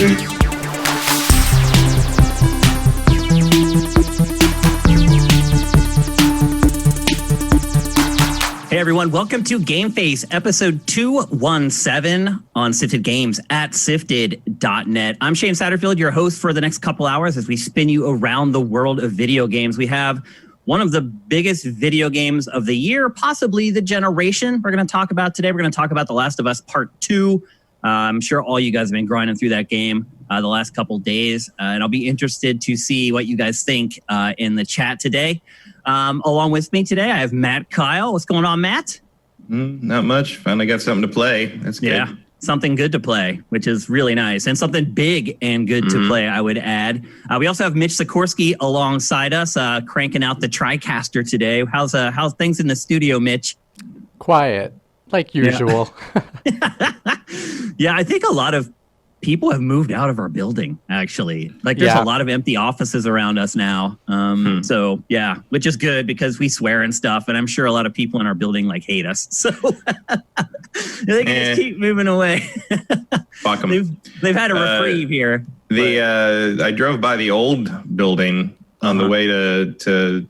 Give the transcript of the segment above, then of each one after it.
Hey everyone, welcome to GameFace, episode 217 on Sifted Games at sifted.net. I'm Shane Satterfield, your host for the next couple hours as we spin you around the world of video games. We have one of the biggest video games of the year, possibly the generation we're going to talk about today. We're going to talk about The Last of Us Part 2. I'm sure all you guys have been grinding through that game the last couple days, and I'll be interested to see what you guys think in the chat today. Along with me today, I have Matt Kyle. What's going on, Matt? Not much. Finally got something to play. That's good. Yeah, something good to play, which is really nice. And something big and good to play, I would add. We also have Mitch Sikorsky alongside us, cranking out the TriCaster today. How's things in the studio, Mitch? Quiet, like usual. Yeah, I think a lot of people have moved out of our building, actually. Like, there's a lot of empty offices around us now. So, yeah, which is good because we swear and stuff. And I'm sure a lot of people in our building, like, hate us. So they can just keep moving away. Fuck them. They've had a reprieve here. I drove by the old building on the way to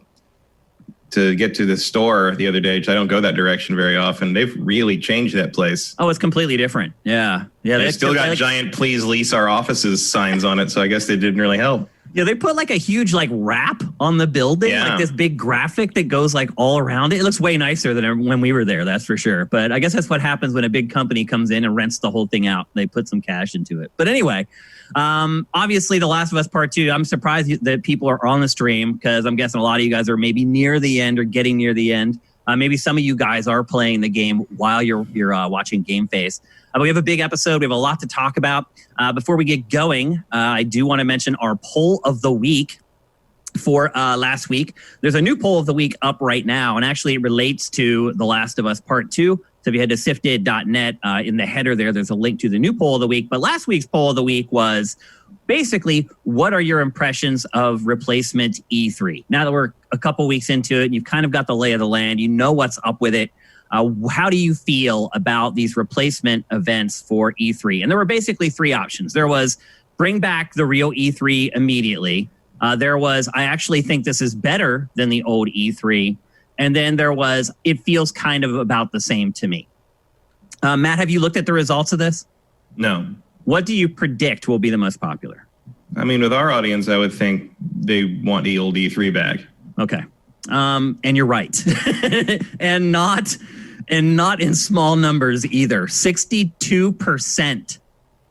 get to the store the other day. I don't go that direction very often. They've really changed that place. Oh, it's completely different. Yeah. They still got giant "Please lease our offices" signs on it, so I guess they didn't really help. Yeah, they put like a huge like wrap on the building, like this big graphic that goes like all around it. It looks way nicer than when we were there, that's for sure. But I guess that's what happens when a big company comes in and rents the whole thing out. They put some cash into it. But anyway, obviously The Last of Us Part 2, I'm surprised that people are on the stream because I'm guessing a lot of you guys are maybe near the end or getting near the end. Maybe some of you guys are playing the game while you're watching GameFace. But we have a big episode. We have a lot to talk about. Before we get going, I do want to mention our poll of the week for last week. There's a new poll of the week up right now, and actually it relates to The Last of Us Part 2. So if you head to sifted.net, in the header there's a link to the new poll of the week. But last week's poll of the week was basically, what are your impressions of replacement E3? Now that we're a couple weeks into it, and you've kind of got the lay of the land, you know what's up with it. How do you feel about these replacement events for E3? And there were basically three options. There was bring back the real E3 immediately. There was, I actually think this is better than the old E3. And then there was, it feels kind of about the same to me. Matt, have you looked at the results of this? No. What do you predict will be the most popular? I mean, with our audience, I would think they want the old E3 back. Okay. And you're right. and not in small numbers either. 62%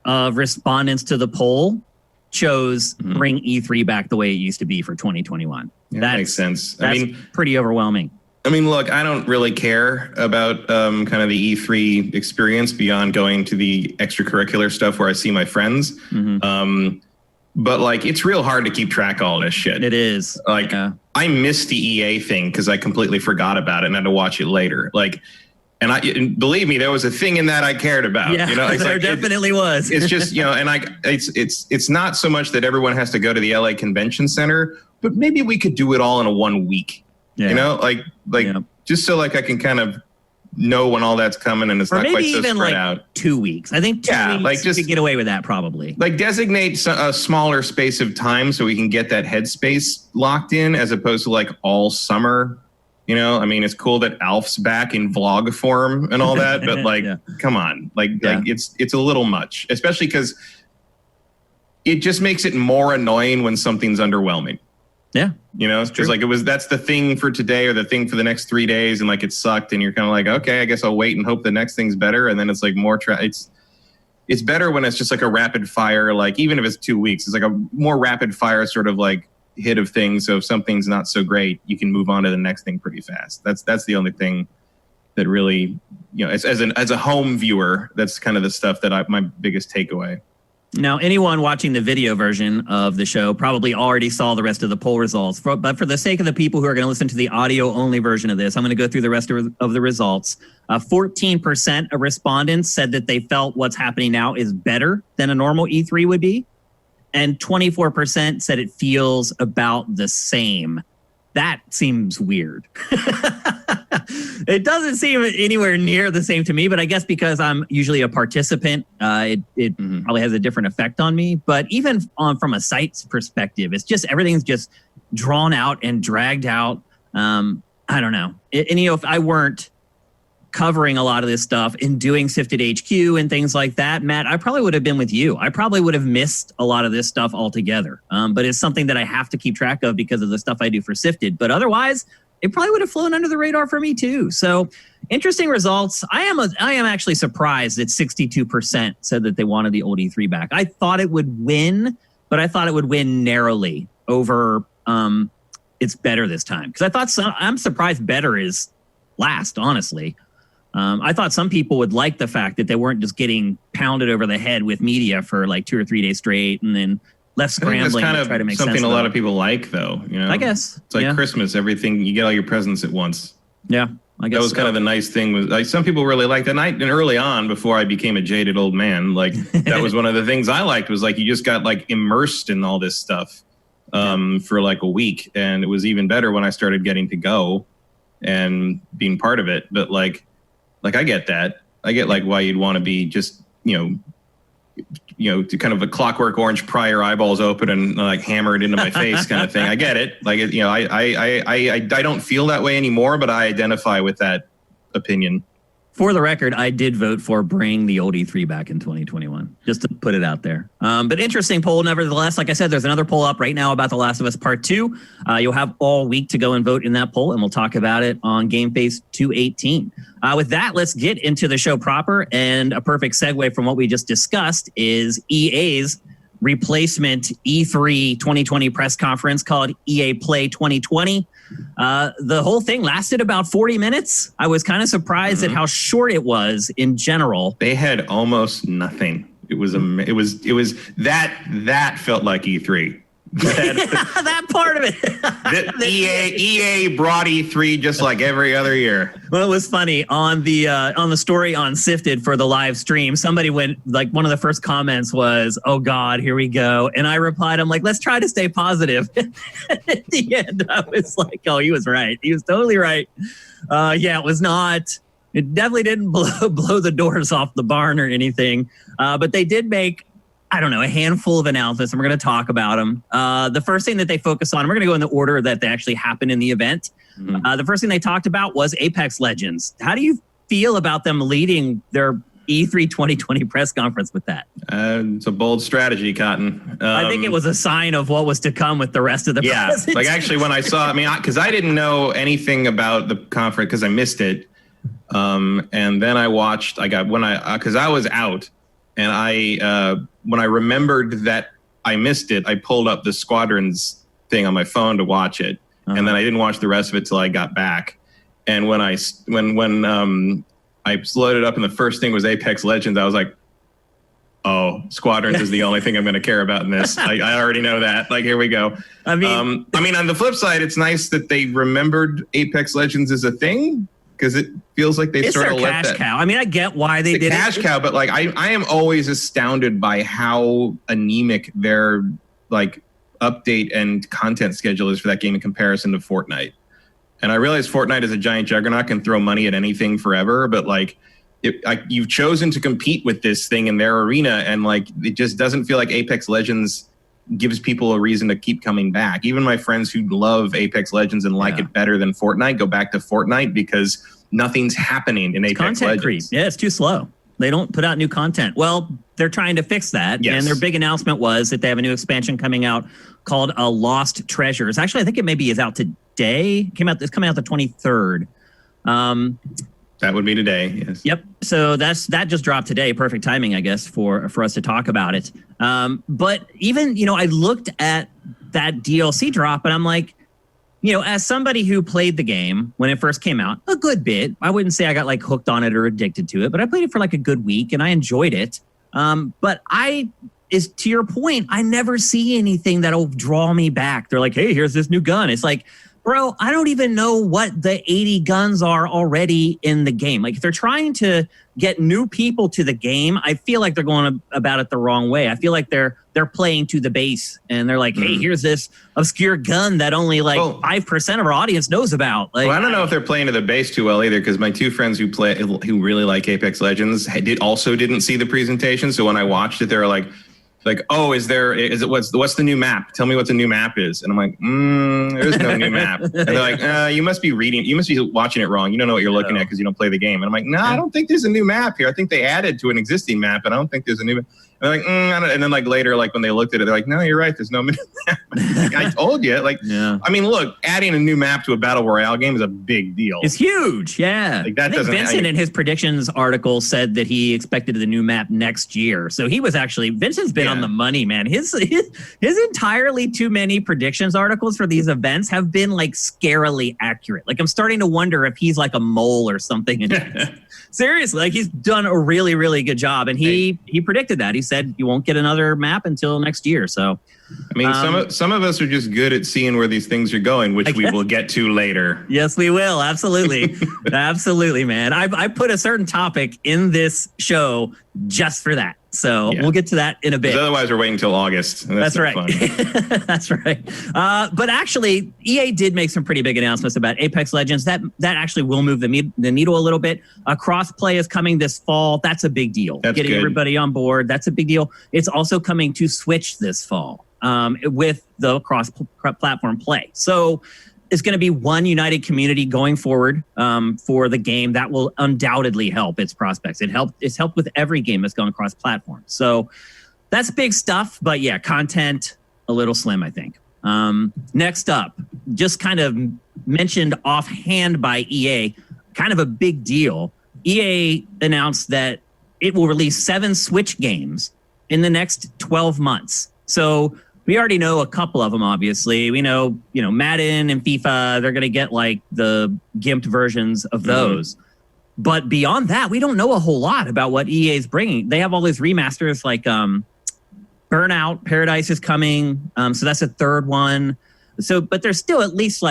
of respondents to the poll chose bring E3 back the way it used to be for 2021. Yeah, that makes sense. That's pretty overwhelming. I mean, look, I don't really care about kind of the E3 experience beyond going to the extracurricular stuff where I see my friends. But like, it's real hard to keep track of all this shit. It is. Like, I missed the EA thing because I completely forgot about it and had to watch it later. Like, and believe me, there was a thing in that I cared about. Yeah, you know, there definitely was. It's just, you know, and it's not so much that everyone has to go to the LA Convention Center, but maybe we could do it all in 1 week. Yeah. You know, like just so like I can kind of know when all that's coming and it's not quite so spread out. 2 weeks. I think 2 weeks like just, you could get away with that probably. Like designate a smaller space of time so we can get that headspace locked in as opposed to like all summer. You know, I mean, it's cool that Alf's back in vlog form and all that, but like, come on, like it's a little much, especially because it just makes it more annoying when something's underwhelming. Yeah. You know, because like that's the thing for today or the thing for the next 3 days. And like it sucked. And you're kind of like, okay, I guess I'll wait and hope the next thing's better. And then it's like more it's better when it's just like a rapid fire, like even if it's 2 weeks, it's like a more rapid fire sort of like hit of things. So if something's not so great, you can move on to the next thing pretty fast. That's the only thing that really, you know, as a home viewer, that's kind of the stuff that my biggest takeaway. Now, anyone watching the video version of the show probably already saw the rest of the poll results. But for the sake of the people who are going to listen to the audio-only version of this, I'm going to go through the rest of the results. 14% of respondents said that they felt what's happening now is better than a normal E3 would be. And 24% said it feels about the same. that seems weird. It doesn't seem anywhere near the same to me, but I guess because I'm usually a participant, it probably has a different effect on me. But even from a site's perspective, it's just everything's just drawn out and dragged out. I don't know. And if I weren't covering a lot of this stuff and doing Sifted HQ and things like that, Matt, I probably would have been with you. I probably would have missed a lot of this stuff altogether. But it's something that I have to keep track of because of the stuff I do for Sifted. But otherwise, it probably would have flown under the radar for me too. So interesting results. I am actually surprised that 62% said that they wanted the old E3 back. I thought it would win, but I thought it would win narrowly over it's better this time. Because I'm surprised better is last, honestly. I thought some people would like the fact that they weren't just getting pounded over the head with media for like 2 or 3 days straight and then left scrambling to try to make sense. Something a lot of people like, though. You know, I guess it's like Christmas. Everything, you get all your presents at once. Yeah, I guess that was kind of the nice thing. Was like some people really liked that night, and early on, before I became a jaded old man, like that was one of the things I liked. Was like you just got like immersed in all this stuff for like a week, and it was even better when I started getting to go and being part of it. But like I get that. I get like why you'd want to be just to kind of a Clockwork Orange, pry your eyeballs open and like hammer it into my face kind of thing. I get it. Like, I don't feel that way anymore, but I identify with that opinion. For the record, I did vote for bring the old E3 back in 2021, just to put it out there. But interesting poll, nevertheless. Like I said, there's another poll up right now about The Last of Us Part 2. You'll have all week to go and vote in that poll, and we'll talk about it on GameFace 218. With that, let's get into the show proper. And a perfect segue from what we just discussed is EA's replacement E3 2020 press conference called EA Play 2020. The whole thing lasted about 40 minutes. I was kind of surprised at how short it was in general. They had almost nothing. It was that felt like E3. That part of it. EA brought E3 just like every other year. Well, it was funny on the story on Sifted for the live stream. Somebody went like one of the first comments was, "Oh God, here we go," and I replied, "I'm like, let's try to stay positive." At the end, I was like, "Oh, he was right. He was totally right." Yeah, it was not. It definitely didn't blow the doors off the barn or anything, but they did make, I don't know, a handful of announcements, and we're going to talk about them. The first thing that they focus on, we're going to go in the order that they actually happened in the event. The first thing they talked about was Apex Legends. How do you feel about them leading their E3 2020 press conference with that? It's a bold strategy, Cotton. I think it was a sign of what was to come with the rest of the presentation. Like actually when I saw, because I didn't know anything about the conference because I missed it. And then I watched, because I was out, and when I remembered that I missed it, I pulled up the Squadrons thing on my phone to watch it, and then I didn't watch the rest of it till I got back. And when I loaded up and the first thing was Apex Legends, I was like, "Oh, Squadrons is the only thing I'm going to care about in this." I already know that. Like, here we go. I mean, on the flip side, it's nice that they remembered Apex Legends as a thing, because it feels like they sort of let that. Cash cow. I mean, I get why they did cash cow, but like I am always astounded by how anemic their like update and content schedule is for that game in comparison to Fortnite. And I realize Fortnite is a giant juggernaut, can throw money at anything forever, but like you've chosen to compete with this thing in their arena, and like it just doesn't feel like Apex Legends gives people a reason to keep coming back. Even my friends who love Apex Legends and like it better than Fortnite go back to Fortnite because nothing's happening in Apex Legends. Creep. Yeah, it's too slow. They don't put out new content. Well, they're trying to fix that. Yes. And their big announcement was that they have a new expansion coming out called Lost Treasures. Actually, I think it maybe is out today. It's coming out the 23rd. That would be today, yes. Yep. So that just dropped today. Perfect timing, I guess, for us to talk about it. But even, I looked at that DLC drop and I'm like, as somebody who played the game when it first came out, a good bit. I wouldn't say I got like hooked on it or addicted to it, but I played it for like a good week and I enjoyed it. But to your point, I never see anything that'll draw me back. They're like, hey, here's this new gun. It's like, Bro, I don't even know what the 80 guns are already in the game. Like, if they're trying to get new people to the game, I feel like they're going about it the wrong way. I feel like they're playing to the base, and they're like, hey, here's this obscure gun that only 5% of our audience knows about. Like, well, I don't know if they're playing to the base too well either, because my two friends who really like Apex Legends didn't see the presentation. So when I watched it, they were like, oh, what's the new map? Tell me what the new map is. And I'm like, there's no new map. And they're like, you must be watching it wrong. You don't know what you're looking at because you don't play the game. And I'm like, no, I don't think there's a new map here. I think they added to an existing map, and I don't think there's a new map. And they're like, and then later, when they looked at it, they're like, no, you're right. There's no new map. I told you. I mean, look, adding a new map to a battle royale game is a big deal. It's huge. Yeah. I think Vincent in his predictions article said that he expected the new map next year. So he was Vincent's been on the money, man. His entirely too many predictions articles for these events have been scarily accurate. I'm starting to wonder if he's like a mole or something. Seriously, he's done a really, really good job. And he predicted that. He said you won't get another map until next year. So, I mean, some of us are just good at seeing where these things are going, which we will get to later. Yes, we will. Absolutely. Absolutely, man. I put a certain topic in this show just for that. So we'll get to that in a bit. Otherwise, we're waiting until August. That's right. That's right. But actually, EA did make some pretty big announcements about Apex Legends. That actually will move the needle a little bit. Cross-play is coming this fall. That's a big deal. Getting everybody on board. That's a big deal. It's also coming to Switch this fall with the cross-platform play. So it's going to be one united community going forward for the game. That will undoubtedly help its prospects. It's helped with every game that's gone across platforms. So that's big stuff. But yeah, content a little slim, I think. Next up, just kind of mentioned offhand by EA, kind of a big deal. EA announced that it will release 7 Switch games in the next 12 months. So we already know a couple of them, obviously. We know, Madden and FIFA, they're going to get the gimped versions of those. But beyond that, we don't know a whole lot about what EA is bringing. They have all these remasters Burnout Paradise is coming. So that's a third one. But there's still at least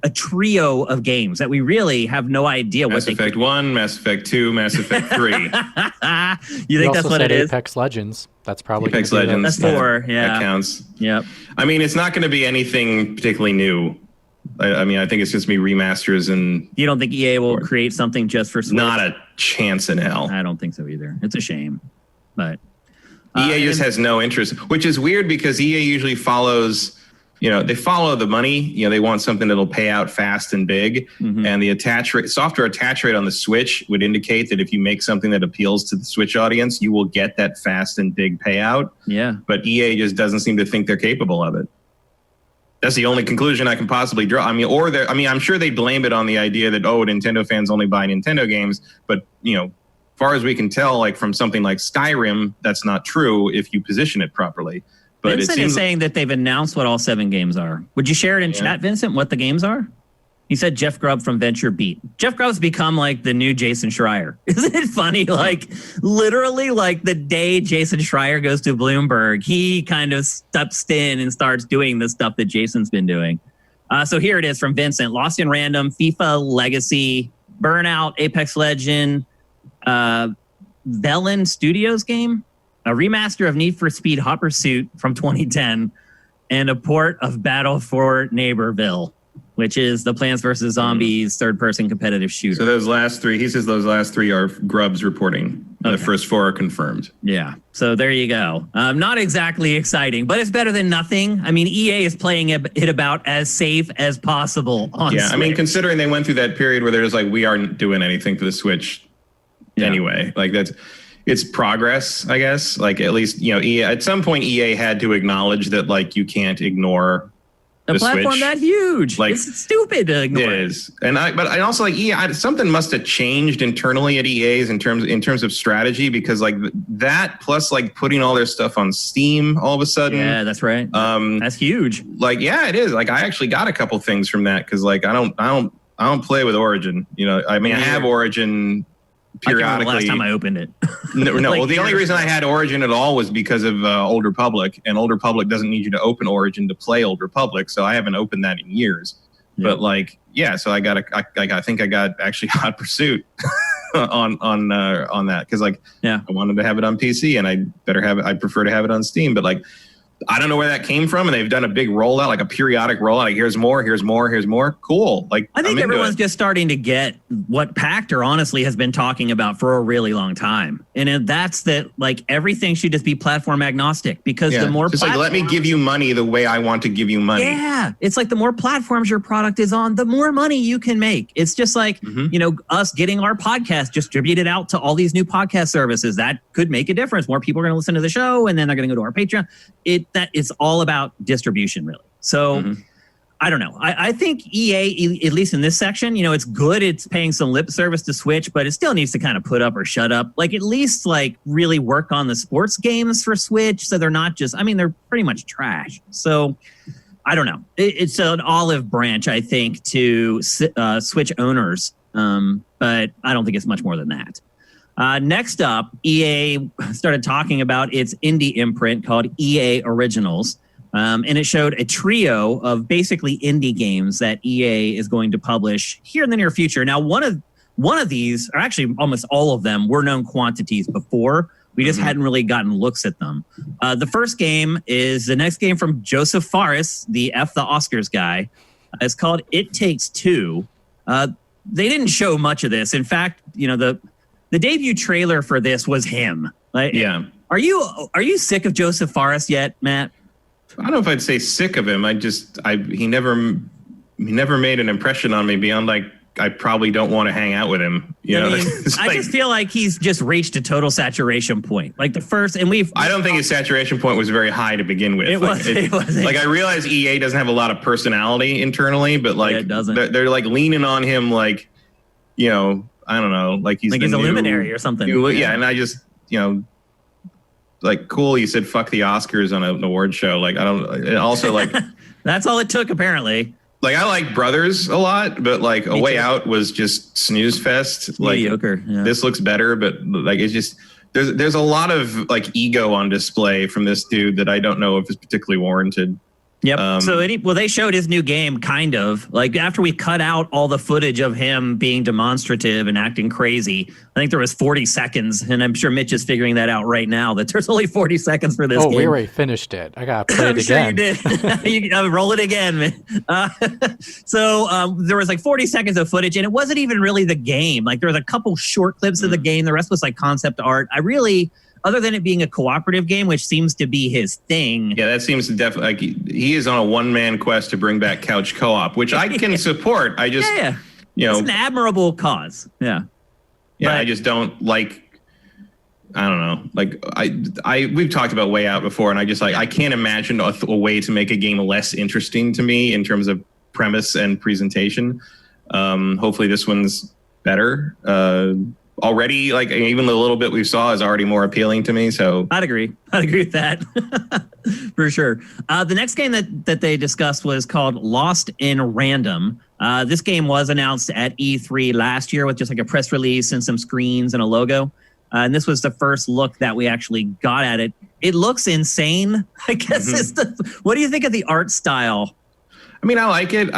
a trio of games that we really have no idea what Mass Effect 1, Mass Effect 2, Mass Effect 3. You think that's what it is? Apex Legends. That's probably Apex Legends. That's 4, yeah. That counts. Yep. I mean, it's not going to be anything particularly new. I mean, I think it's just going to be remasters and... You don't think EA will create something just for Switch? Not a chance in hell. I don't think so either. It's a shame. But... EA just has no interest, which is weird because EA usually follows... they follow the money. They want something that'll pay out fast and big. Mm-hmm. And the software attach rate on the Switch would indicate that if you make something that appeals to the Switch audience, you will get that fast and big payout. Yeah. But EA just doesn't seem to think they're capable of it. That's the only conclusion I can possibly draw. I mean, I'm sure they blame it on the idea that, Nintendo fans only buy Nintendo games. But, far as we can tell, from something like Skyrim, that's not true if you position it properly. But Vincent is saying that they've announced what all 7 games are. Would you share it in chat, Vincent, what the games are? He said Jeff Grubb from Venture Beat. Jeff Grubb's become the new Jason Schreier. Isn't it funny? Literally, the day Jason Schreier goes to Bloomberg, he kind of steps in and starts doing the stuff that Jason's been doing. So here it is from Vincent. Lost in Random, FIFA Legacy, Burnout, Apex Legend, Velen Studios game, a remaster of Need for Speed Hot Pursuit from 2010, and a port of Battle for Neighborville, which is the Plants vs. Zombies third-person competitive shooter. So those last 3, he says those last 3 are Grubb's reporting. Okay. The first 4 are confirmed. Yeah, so there you go. Not exactly exciting, but it's better than nothing. I mean, EA is playing it about as safe as possible on Switch. I mean, considering they went through that period where they're just we aren't doing anything for the Switch anyway. It's progress, I guess. At least, EA, at some point, EA had to acknowledge that, you can't ignore the platform Switch. That huge. It's stupid to ignore. It is. But I also EA, something must have changed internally at EA's in terms of strategy, because that plus putting all their stuff on Steam all of a sudden. Yeah, that's right. That's huge. It is. I actually got a couple things from that because I don't play with Origin. I have Origin periodically. I can't remember the last time I opened it. No. Well, the only reason I had Origin at all was because of Old Republic, and Old Republic doesn't need you to open Origin to play Old Republic, so I haven't opened that in years. But like, yeah, so I think I got actually Hot Pursuit on that because like I wanted to have it on PC and I prefer to have it on Steam, but like I don't know where that came from, and they've done a big rollout, like a periodic rollout. Like here's more. Cool. Like I think everyone's just starting to get what Pactor honestly has been talking about for a really long time, and that's that. Like everything should just be platform agnostic because the more just like let me give you money the way I want to give you money. Yeah, it's like the more platforms your product is on, the more money you can make. It's just like us getting our podcast distributed out to all these new podcast services. That could make a difference. More people are going to listen to the show, and then they're going to go to our Patreon. That it's all about distribution, really. So I don't know. I think EA, at least in this section, it's good. It's paying some lip service to Switch, but it still needs to kind of put up or shut up. Like at least like really work on the sports games for Switch, so they're not just. I mean, they're pretty much trash. So I don't know. It's an olive branch, I think, to Switch owners, but I don't think it's much more than that. Next up, EA started talking about its indie imprint called EA Originals, and it showed a trio of basically indie games that EA is going to publish here in the near future. Now, one of these, or actually almost all of them, were known quantities before. We just hadn't really gotten looks at them. The first game is the next game from Joseph Fares, the F the Oscars guy. It's called It Takes Two. They didn't show much of this. In fact, the debut trailer for this was him. Like, are you sick of Joseph Fares yet, Matt? I don't know if I'd say sick of him. He never made an impression on me beyond like I probably don't want to hang out with him. I just feel like he's just reached a total saturation point. Like the first, and I don't think his saturation point was very high to begin with. It wasn't. Like I realize EA doesn't have a lot of personality internally, but like it doesn't. They're like leaning on him, like I don't know, like he's a luminary or something. And I just, like, cool, you said fuck the Oscars on an award show. Like, I don't, also like... That's all it took, apparently. Like, I like Brothers a lot, but like A Way Out was just snooze fest. Like, mediocre. Yeah. This looks better, but like, it's just, there's a lot of like ego on display from this dude that I don't know if it's particularly warranted. Yep. They showed his new game, kind of like after we cut out all the footage of him being demonstrative and acting crazy. I think there was 40 seconds, and I'm sure Mitch is figuring that out right now. That there's only 40 seconds for this game. We already finished it. I gotta play it again. Sure you did. Roll it again, man. So there was like 40 seconds of footage, and it wasn't even really the game. Like there was a couple short clips of the game. The rest was like concept art. Other than it being a cooperative game, which seems to be his thing. Yeah, that seems to definitely... Like, he is on a one-man quest to bring back couch co-op, which I can support. I just... It's an admirable cause. Yeah. Yeah, I just don't like... I don't know. Like, we've talked about Way Out before, and I just like... I can't imagine a way to make a game less interesting to me in terms of premise and presentation. Hopefully this one's better. Already, like even the little bit we saw is already more appealing to me. So I'd agree with that for sure. The next game that they discussed was called Lost in Random. This game was announced at E3 last year with just like a press release and some screens and a logo. And this was the first look that we actually got at it. It looks insane. I guess what do you think of the art style? I mean, I like it.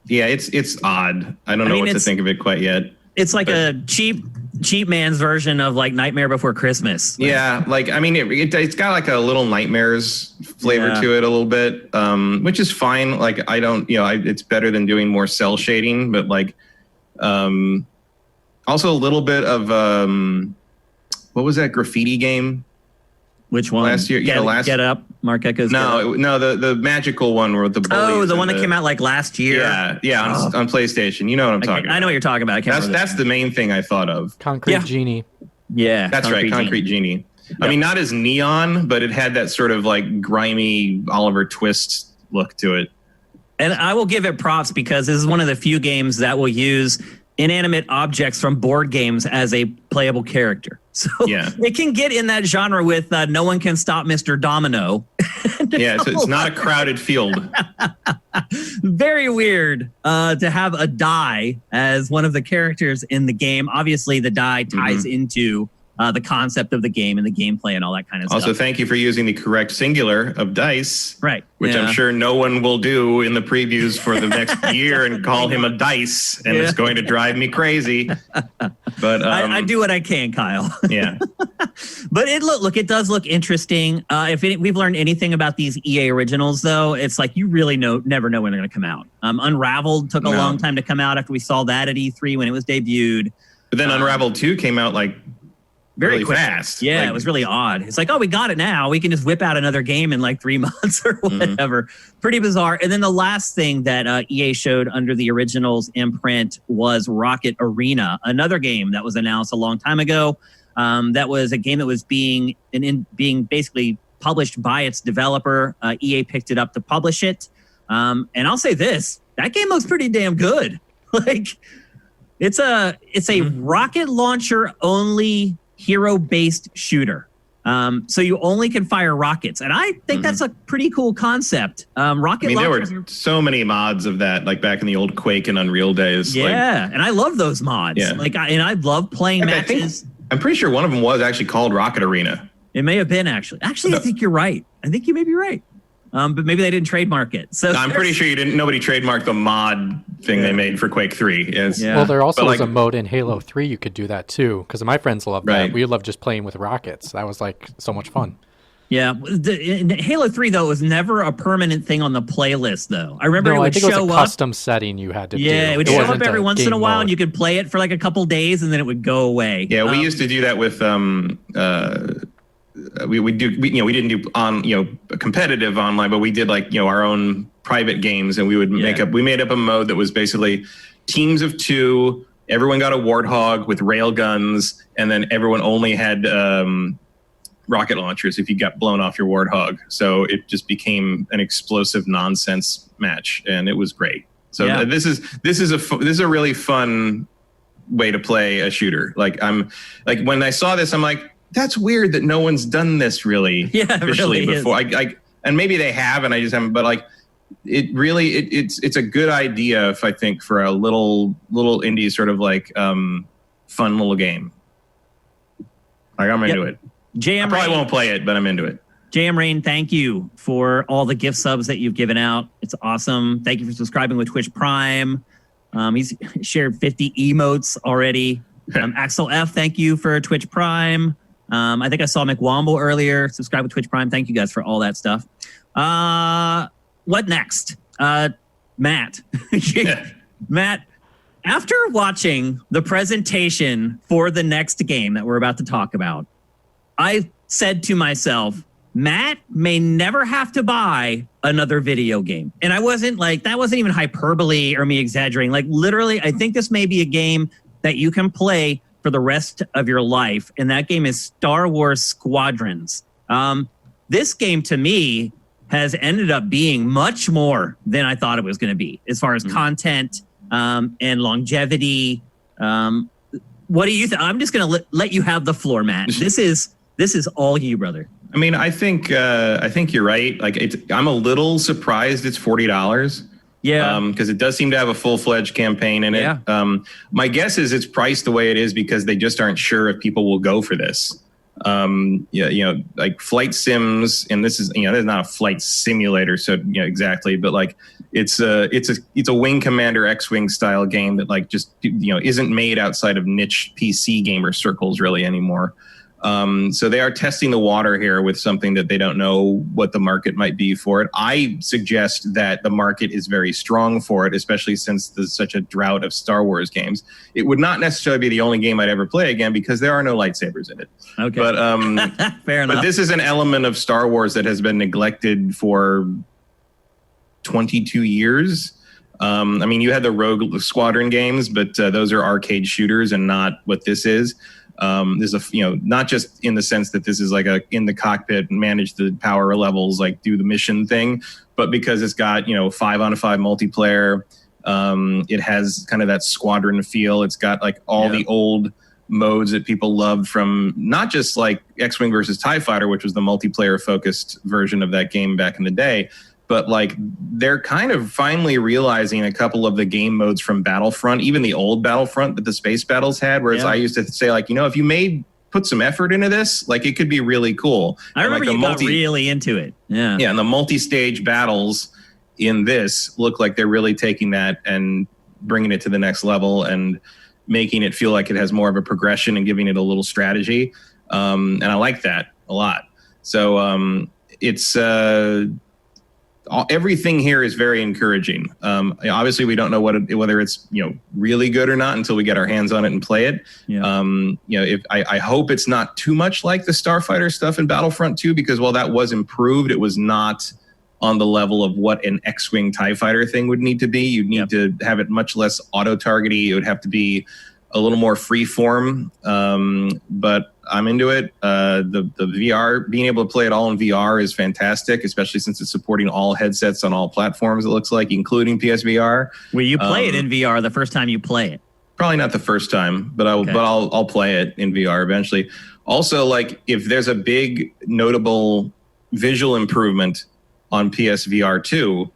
Yeah, it's odd. I don't know what to think of it quite yet. It's like a cheap man's version of like Nightmare Before Christmas. Yeah, like I mean, it's got like a little Nightmares flavor to it a little bit, which is fine. Like I don't, it's better than doing more cell shading, but like, also a little bit of what was that graffiti game? Which one? Last year, Get Up, Mark Echo's. No, the magical one where the bullies. Oh, the one that came out like last year. Yeah, on PlayStation. You know what I'm talking about. I know what you're talking about. That's the main thing I thought of. Concrete Genie. Yeah, that's right. Concrete Genie. Yep. I mean, not as neon, but it had that sort of like grimy Oliver Twist look to it. And I will give it props because this is one of the few games that will use inanimate objects from board games as a playable character. So it can get in that genre with No One Can Stop Mr. Domino. Yeah, so it's not a crowded field. Very weird to have a die as one of the characters in the game. Obviously, the die ties into the concept of the game and the gameplay and all that kind of stuff. Also, thank you for using the correct singular of dice, right? Which I'm sure no one will do in the previews for the next year and call him a dice, and it's going to drive me crazy. But I do what I can, Kyle. Yeah. But it does look interesting. We've learned anything about these EA originals, though, it's like you really never know when they're going to come out. Unraveled took a long time to come out after we saw that at E3 when it was debuted. But then Unraveled 2 came out like very really fast. Yeah, it was really odd. It's like, oh, we got it now. We can just whip out another game in like 3 months or whatever. Mm-hmm. Pretty bizarre. And then the last thing that EA showed under the originals imprint was Rocket Arena, another game that was announced a long time ago. That was a game that was being basically published by its developer. EA picked it up to publish it. And I'll say this, that game looks pretty damn good. Like it's a rocket launcher only hero-based shooter. So you only can fire rockets. And I think that's a pretty cool concept. Rocket launchers, there were so many mods of that, like back in the old Quake and Unreal days. Yeah, and I love those mods. Yeah. I love playing matches. I'm pretty sure one of them was actually called Rocket Arena. It may have been, actually. I think you're right. I think you may be right. But maybe they didn't trademark it. So I'm pretty sure nobody trademarked the mod thing they made for Quake 3. Well, there also was a mode in Halo 3 you could do that too, because my friends loved that. We loved just playing with rockets. That was like so much fun. Yeah, in Halo 3 though, it was never a permanent thing on the playlist though. I remember it would show up. It was a custom setting you had to do. Yeah, it would show up every once in a while, and you could play it for like a couple days, and then it would go away. Yeah, we used to do that with we didn't do competitive online, but we did like our own private games, and we would made up a mode that was basically teams of 2. Everyone got a Warthog with rail guns, and then everyone only had rocket launchers if you got blown off your Warthog. So it just became an explosive nonsense match, and it was great. So this is a really fun way to play a shooter. Like when I saw this, I'm like, that's weird that no one's done this really officially before. And maybe they have, and I just haven't. But like, it's a good idea if I think for a little indie sort of like fun little game. Like I'm into it. I probably won't play it, but I'm into it. JM Rain, thank you for all the gift subs that you've given out. It's awesome. Thank you for subscribing with Twitch Prime. He's shared 50 emotes already. Axel F, thank you for Twitch Prime. I think I saw McWomble earlier. Subscribe with Twitch Prime. Thank you guys for all that stuff. What next? Matt. Matt, after watching the presentation for the next game that we're about to talk about, I said to myself, Matt may never have to buy another video game. And I wasn't like, that wasn't even hyperbole or me exaggerating. Like literally, I think this may be a game that you can play for the rest of your life. And that game is Star Wars Squadrons. This game to me has ended up being much more than I thought it was going to be as far as content and longevity. What do you think? I'm just going to let you have the floor, Matt. This is all you, brother. I mean, I think you're right. Like, I'm a little surprised it's $40. Yeah, because it does seem to have a full-fledged campaign in it. Yeah. My guess is it's priced the way it is because they just aren't sure if people will go for this. Like flight sims, and this is there's not a flight simulator, so exactly, but like it's a Wing Commander X-Wing style game that like just isn't made outside of niche PC gamer circles really anymore. So they are testing the water here with something that they don't know what the market might be for it. I suggest that the market is very strong for it, especially since there's such a drought of Star Wars games. It would not necessarily be the only game I'd ever play again because there are no lightsabers in it. Okay. But fair enough. But this is an element of Star Wars that has been neglected for 22 years. I mean, you had the Rogue Squadron games, but those are arcade shooters and not what this is. There's not just in the sense that this is like a in the cockpit, manage the power levels, like do the mission thing, but because it's got 5-on-5 multiplayer. It has kind of that squadron feel. It's got like all the old modes that people loved from not just like X-Wing versus TIE Fighter, which was the multiplayer focused version of that game back in the day. But like they're kind of finally realizing a couple of the game modes from Battlefront, even the old Battlefront that the space battles had, whereas I used to say like, if you made put some effort into this, like it could be really cool. I remember you got really into it. Yeah. Yeah, and the multi-stage battles in this look like they're really taking that and bringing it to the next level and making it feel like it has more of a progression and giving it a little strategy. And I like that a lot. So it's everything here is very encouraging. Obviously, we don't know whether it's really good or not until we get our hands on it and play it. Yeah. I hope it's not too much like the Starfighter stuff in Battlefront 2, because while that was improved, it was not on the level of what an X-Wing TIE Fighter thing would need to be. You'd need to have it much less auto-targety. It would have to be a little more free-form, but I'm into it. The VR, being able to play it all in VR is fantastic, especially since it's supporting all headsets on all platforms, it looks like, including PSVR. Will you play it in VR the first time you play it? Probably not the first time, but I'll play it in VR eventually. Also, like, if there's a big notable visual improvement on PSVR 2,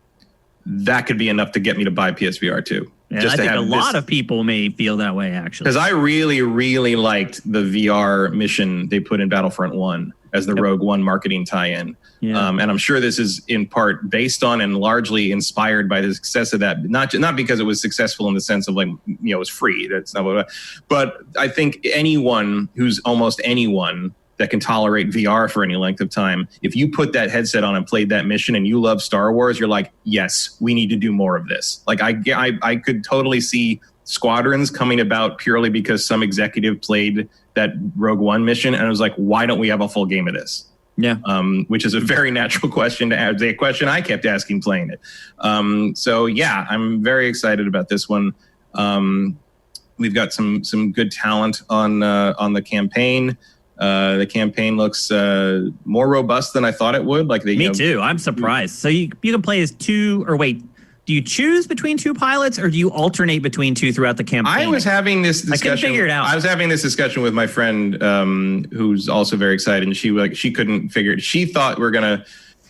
that could be enough to get me to buy PSVR 2. Yeah, I think a lot of people may feel that way, actually. Because I really, really liked the VR mission they put in Battlefront 1 as the Rogue One marketing tie-in. Yeah. And I'm sure this is in part based on and largely inspired by the success of that. Not because it was successful in the sense of, like, it was free. That's not what. But I think almost anyone that can tolerate VR for any length of time, if you put that headset on and played that mission and you love Star Wars, you're like, yes, we need to do more of this. Like, I could totally see Squadrons coming about purely because some executive played that Rogue One mission and I was like, why don't we have a full game of this? Yeah. Which is a very natural question to ask. The question I kept asking playing it. So yeah, I'm very excited about this one. We've got some good talent on the campaign. The campaign looks more robust than I thought it would. Me too. I'm surprised. So you can play as two, or wait, do you choose between two pilots or do you alternate between two throughout the campaign? I was having this discussion. I couldn't figure it out. I was having this discussion with my friend who's also very excited, and she couldn't figure it. She thought we're gonna,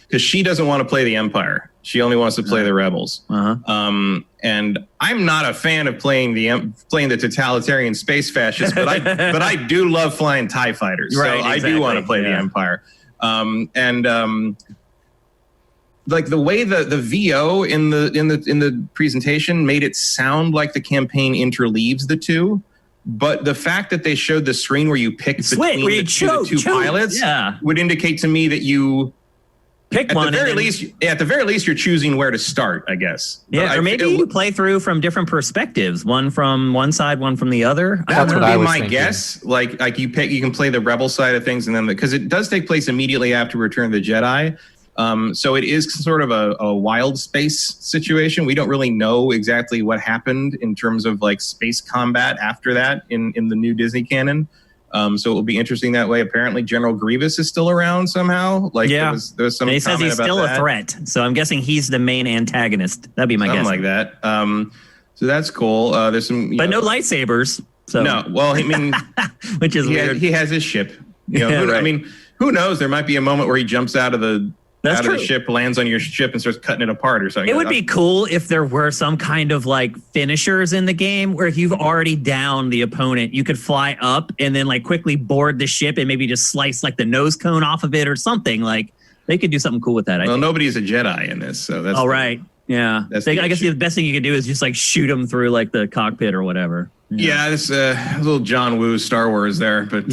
because she doesn't want to play the Empire. She only wants to play the Rebels. Uh-huh. And I'm not a fan of playing the totalitarian space fascists, but I do love flying TIE fighters. Right, so I do want to play the Empire. Like the way the VO in the presentation made it sound like the campaign interleaves the two. But the fact that they showed the screen where you pick between the two pilots would indicate to me that you pick one. At the very least, you're choosing where to start, I guess. Yeah, or maybe you play through from different perspectives, one from one side, one from the other. That would be my guess. Like you can play the Rebel side of things, and then because it does take place immediately after Return of the Jedi. So it is sort of a wild space situation. We don't really know exactly what happened in terms of like space combat after that in the new Disney canon. So it will be interesting that way. Apparently, General Grievous is still around somehow. Like there was some. And he says he's still a threat. So I'm guessing he's the main antagonist. That'd be my guess. Something like that. So that's cool. There's some, but no lightsabers. So no. Well, I mean, which is weird. He has his ship. I mean, who knows? There might be a moment where he jumps out of the ship, lands on your ship, and starts cutting it apart or something. It would be cool if there were some kind of like finishers in the game where if you've already downed the opponent, you could fly up and then like quickly board the ship and maybe just slice like the nose cone off of it or something. Like they could do something cool with that. Well, nobody's a Jedi in this, so that's right. Yeah, I guess the best thing you could do is just like shoot them through like the cockpit or whatever. Yeah, this little John Woo Star Wars there, but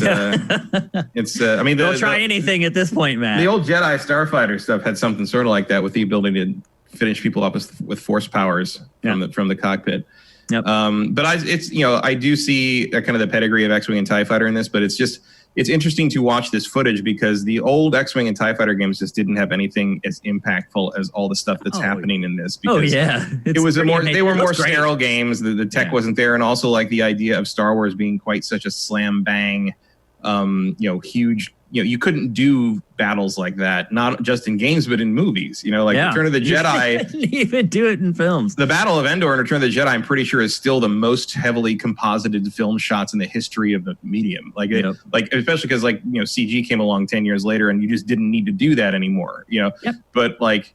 it's. I mean, they'll try anything at this point, Matt. The old Jedi Starfighter stuff had something sort of like that, with the ability to finish people up with force powers from the cockpit. Yep. But I do see kind of the pedigree of X-Wing and TIE Fighter in this, but it's interesting to watch this footage because the old X-Wing and TIE Fighter games just didn't have anything as impactful as all the stuff that's happening in this. Because they were more sterile games. The tech wasn't there, and also like the idea of Star Wars being quite such a slam bang, huge. You couldn't do battles like that, not just in games, but in movies. Return of the Jedi. You couldn't even do it in films. The Battle of Endor and Return of the Jedi, I'm pretty sure, is still the most heavily composited film shots in the history of the medium. Especially because CG came along 10 years later, and you just didn't need to do that anymore. But like,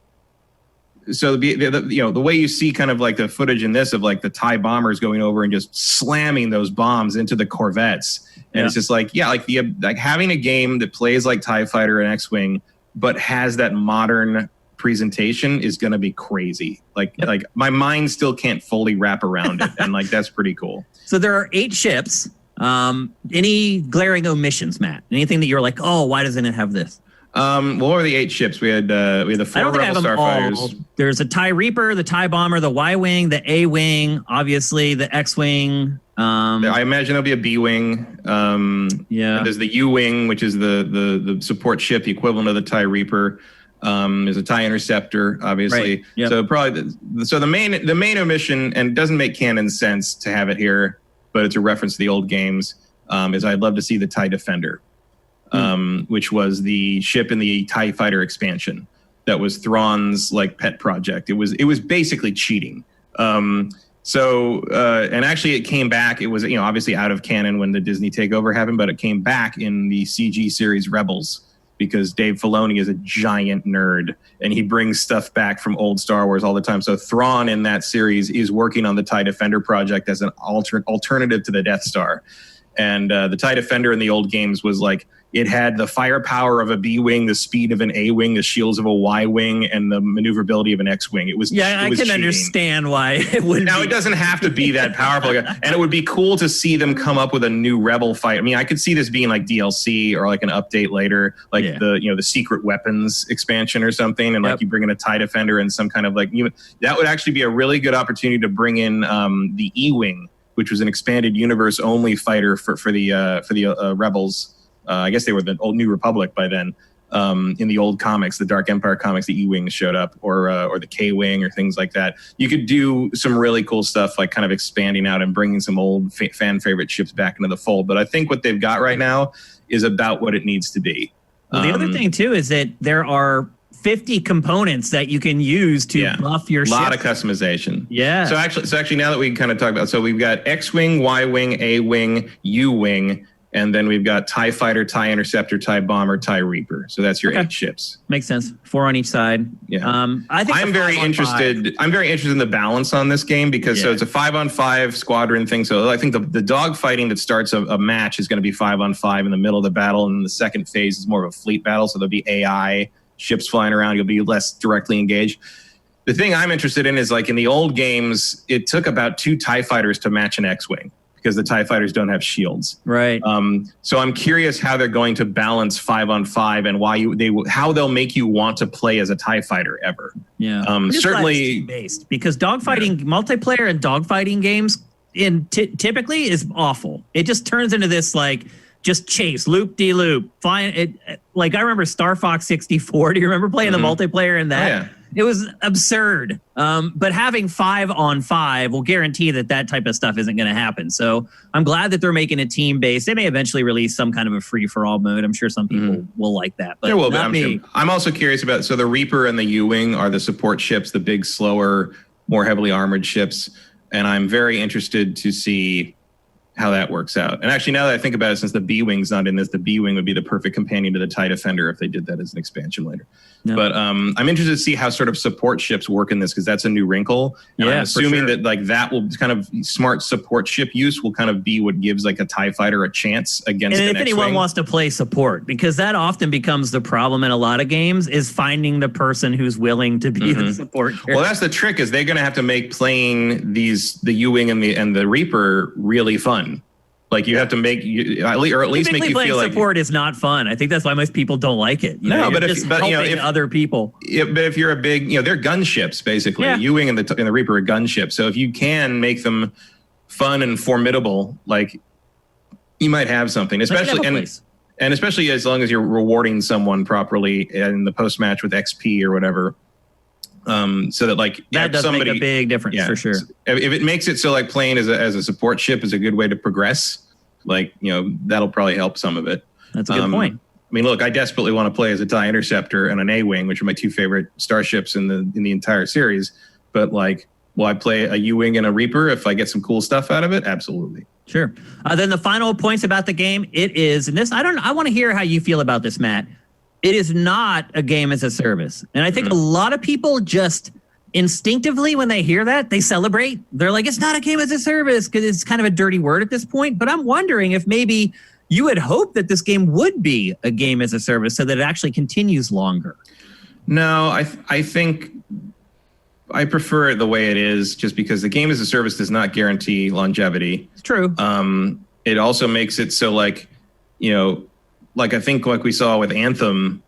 So the way you see kind of like the footage in this of like the TIE bombers going over and just slamming those bombs into the Corvettes, and it's just like having a game that plays like TIE Fighter and X-Wing, but has that modern presentation is going to be crazy. Like my mind still can't fully wrap around it, and like that's pretty cool. So there are 8 ships. Any glaring omissions, Matt? Anything that you're like, oh, why doesn't it have this? What were the 8 ships? We had the 4 Rebel Starfighters. There's a TIE Reaper, the TIE Bomber, the Y-Wing, the A-Wing, obviously the X-Wing. I imagine there'll be a B-Wing. There's the U-Wing, which is the support ship, the equivalent of the TIE Reaper. There's a TIE Interceptor, obviously. Right. Yep. So probably the main omission, and it doesn't make canon sense to have it here, but it's a reference to the old games, is I'd love to see the TIE Defender. Which was the ship in the TIE Fighter expansion that was Thrawn's like pet project. It was basically cheating. And actually it came back. It was obviously out of canon when the Disney takeover happened, but it came back in the CG series Rebels because Dave Filoni is a giant nerd and he brings stuff back from old Star Wars all the time. So Thrawn in that series is working on the TIE Defender project as an alternative to the Death Star. And the TIE Defender in the old games was like, it had the firepower of a B-Wing, the speed of an A-Wing, the shields of a Y-Wing, and the maneuverability of an X-Wing. It was I can cheating. Understand why it wouldn't. Now, it doesn't have to be that powerful. And it would be cool to see them come up with a new Rebel fight. I mean, I could see this being like DLC or like an update later, like the secret weapons expansion or something. And like you bring in a TIE Defender and some kind of like, that would actually be a really good opportunity to bring in the E-Wing, which was an expanded universe only fighter for the Rebels. I guess they were the old New Republic by then. In the old comics, the Dark Empire comics, the E-Wings showed up, or the K-Wing, or things like that. You could do some really cool stuff, like kind of expanding out and bringing some old fan favorite ships back into the fold. But I think what they've got right now is about what it needs to be. Well, the other thing too is that there are 50 components that you can use to buff your ship. A lot of customization. Yeah. So actually, now that we kind of talk about, so we've got X-Wing, Y-Wing, A-Wing, U-Wing. And then we've got TIE Fighter, TIE Interceptor, TIE Bomber, TIE Reaper. So that's your 8 ships. Makes sense. 4 on each side. Yeah. I think I'm very interested. I'm very interested in the balance on this game because so it's a 5-on-5 squadron thing. So I think the dog fighting that starts a match is going to be 5-on-5 in the middle of the battle, and the second phase is more of a fleet battle. So there'll be AI ships flying around. You'll be less directly engaged. The thing I'm interested in is like in the old games, it took about 2 TIE Fighters to match an X-Wing, because the TIE Fighters don't have shields. Right. So I'm curious how they're going to balance 5-on-5 and how they'll make you want to play as a TIE Fighter ever. Yeah. Certainly based, because dogfighting multiplayer and dogfighting games typically is awful. It just turns into this like just chase, loop-de-loop. Fine. Like I remember Star Fox 64. Do you remember playing the multiplayer in that? Oh, yeah. It was absurd. But having 5-on-5 will guarantee that type of stuff isn't going to happen. So I'm glad that they're making a team-based. They may eventually release some kind of a free-for-all mode. I'm sure some people will like that. But there will not be, me. Sure. I'm also curious about, so the Reaper and the U-Wing are the support ships, the big, slower, more heavily armored ships. And I'm very interested to see how that works out. And actually, now that I think about it, since the B-Wing's not in this, the B-Wing would be the perfect companion to the TIE Defender if they did that as an expansion later. Yeah. But I'm interested to see how sort of support ships work in this, because that's a new wrinkle. And I'm assuming that like that will kind of smart support ship use will kind of be what gives like a TIE Fighter a chance against an X-Wing. And if anyone wants to play support, because that often becomes the problem in a lot of games, is finding the person who's willing to be the support character. Well, that's the trick, is they're going to have to make playing the U-Wing and the Reaper really fun. Like you have to make, or at least make you feel like support is not fun. I think that's why most people don't like it. But if other people. But if you're a big, they're gunships basically. Yeah. U-Wing and the Reaper are gunships. So if you can make them fun and formidable, like you might have something. Especially and especially as long as you're rewarding someone properly in the post match with XP or whatever. So that like that does make a big difference for sure. If it makes it so like playing as a support ship is a good way to progress, like that'll probably help some of it. That's a good point. I mean, look, I desperately want to play as a TIE Interceptor and an A-Wing, which are my 2 favorite starships in the entire series. But like, will I play a U-Wing and a Reaper if I get some cool stuff out of it? Absolutely. Sure. Then the final points about the game, it is, and this I want to hear how you feel about this, Matt. It is not a game as a service. And I think a lot of people just instinctively, when they hear that, they celebrate. They're like, it's not a game as a service, because it's kind of a dirty word at this point. But I'm wondering if maybe you would hope that this game would be a game as a service so that it actually continues longer. No, I think I prefer it the way it is, just because the game as a service does not guarantee longevity. It's true. It also makes it so, like, you know, like I think like we saw with Anthem,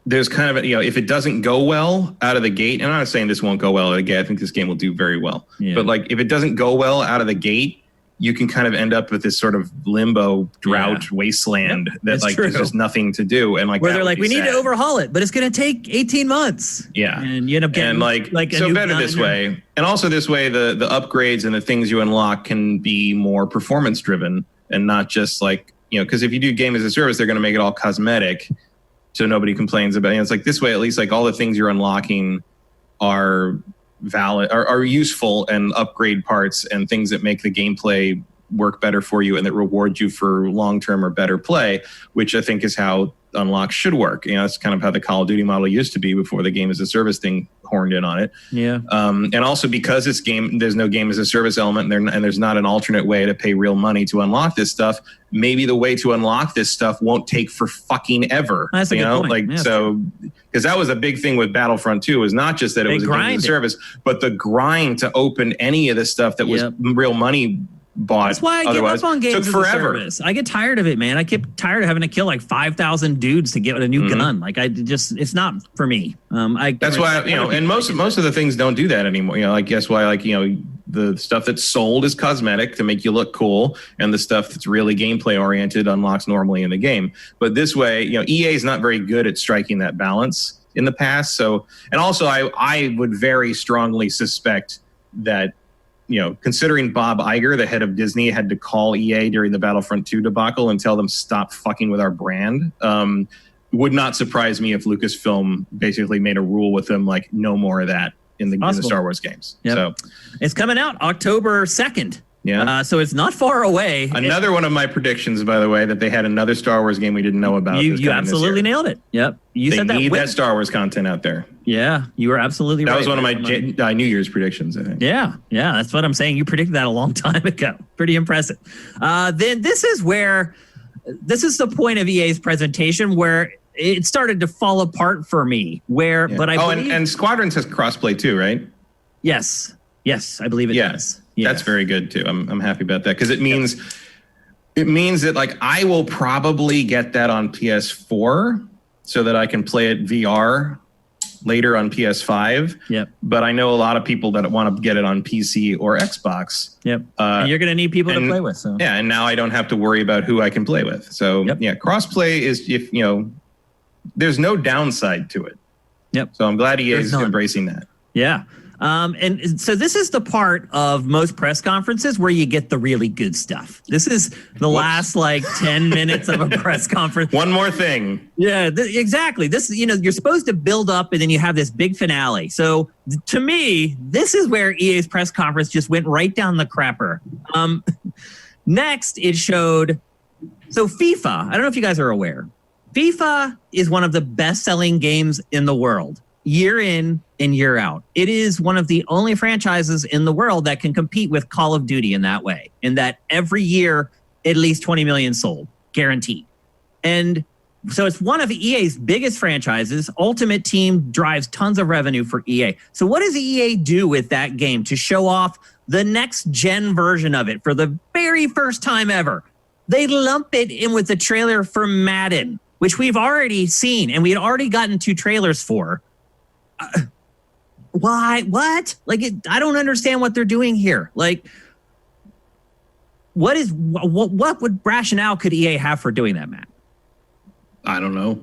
there's kind of, if it doesn't go well out of the gate, and I'm not saying this won't go well out of the gate, I think this game will do very well. Yeah. But like, if it doesn't go well out of the gate, you can kind of end up with this sort of limbo drought wasteland that like there's just nothing to do. And like, where they're like, we need to overhaul it, but it's going to take 18 months. Yeah. And you end up getting like so better this way. And also this way, the upgrades and the things you unlock can be more performance driven and not just like, because if you do game as a service, they're going to make it all cosmetic. So nobody complains about it. It's like this way, at least like all the things you're unlocking are valid, are useful and upgrade parts and things that make the gameplay work better for you and that reward you for long-term or better play, which I think is how unlock should work. That's kind of how the Call of Duty model used to be before the game as a service thing horned in on it. Yeah. And also because there's no game as a service element and there's not an alternate way to pay real money to unlock this stuff. Maybe the way to unlock this stuff won't take for fucking ever. That's a good point. Like, so, because that was a big thing with Battlefront 2, was not just that it was a game as a service, but the grind to open any of the stuff that was real money bought. That's why I give up on games as a service. I get tired of it, man. I get tired of having to kill like 5,000 dudes to get a new gun. Like it's not for me. That's why, and most of the things don't do that anymore. Like guess why, like, the stuff that's sold is cosmetic to make you look cool, and the stuff that's really gameplay oriented unlocks normally in the game. But this way, EA is not very good at striking that balance in the past. So, and also I would very strongly suspect that, considering Bob Iger, the head of Disney, had to call EA during the Battlefront 2 debacle and tell them stop fucking with our brand, would not surprise me if Lucasfilm basically made a rule with them, like, no more of that in the Star Wars games. Yep. So it's coming out October 2nd. Yeah. So it's not far away. Another one of my predictions, by the way, that they had another Star Wars game we didn't know about. You absolutely nailed it. Yep. They need that Star Wars content out there. Yeah, you were absolutely right. That was one of my New Year's predictions, I think. Yeah, that's what I'm saying. You predicted that a long time ago. Pretty impressive. Then this is the point of EA's presentation where it started to fall apart for me. But I believe, and Squadrons has crossplay too, right? Yes, I believe it does. Yes. That's very good too. I'm happy about that because it means that like I will probably get that on PS4 so that I can play it VR later on PS5. Yep. But I know a lot of people that want to get it on PC or Xbox. Yep. And you're going to need people to play with. So. Yeah, and now I don't have to worry about who I can play with. So crossplay is there's no downside to it. Yep. So I'm glad EA is embracing that. Yeah. And so this is the part of most press conferences where you get the really good stuff. This is the last 10 minutes of a press conference. One more thing. Yeah, exactly. This, you're supposed to build up and then you have this big finale. So to me, this is where EA's press conference just went right down the crapper. Next, it showed, so FIFA, I don't know if you guys are aware. FIFA is one of the best-selling games in the world, year in and year out. It is one of the only franchises in the world that can compete with Call of Duty in that way, in that every year, at least 20 million sold, guaranteed. And so it's one of EA's biggest franchises. Ultimate Team drives tons of revenue for EA. So what does EA do with that game to show off the next-gen version of it for the very first time ever? They lump it in with the trailer for Madden, which we've already seen, and we had already gotten 2 trailers for. Why? What? I don't understand what they're doing here. What would rationale could EA have for doing that, Matt? I don't know.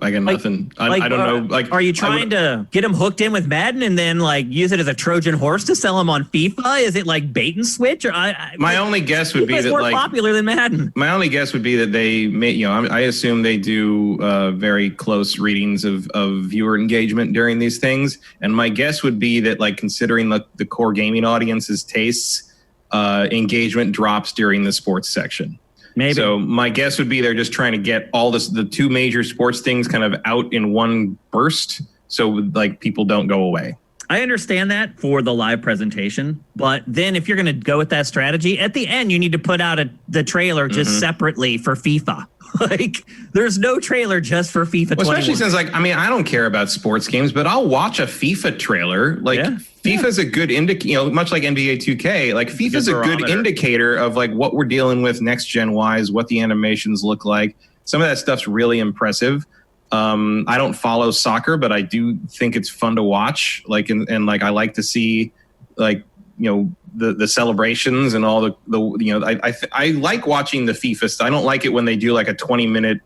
I got nothing. I don't know. Are you trying to get them hooked in with Madden and then use it as a Trojan horse to sell them on FIFA? Is it bait and switch? Or my only guess would be that more popular than Madden. My only guess would be that they may. I assume they do very close readings of viewer engagement during these things, and my guess would be that considering the core gaming audience's tastes, engagement drops during the sports section. Maybe. So my guess would be they're just trying to get all the 2 major sports things kind of out in one burst, so people don't go away. I understand that for the live presentation, but then if you're going to go with that strategy, at the end you need to put out the trailer just separately for FIFA. Like, there's no trailer just for FIFA 21. Especially since, like, I mean, I don't care about sports games, but I'll watch a FIFA trailer. Like, FIFA's a good indicator, much like NBA 2K. Like, FIFA's a good indicator of, like, what we're dealing with next gen wise, what the animations look like. Some of that stuff's really impressive. I don't follow soccer, but I do think it's fun to watch. Like, and like, I like to see, like, the celebrations and all I like watching the FIFA stuff. I don't like it when they do like a 20-minute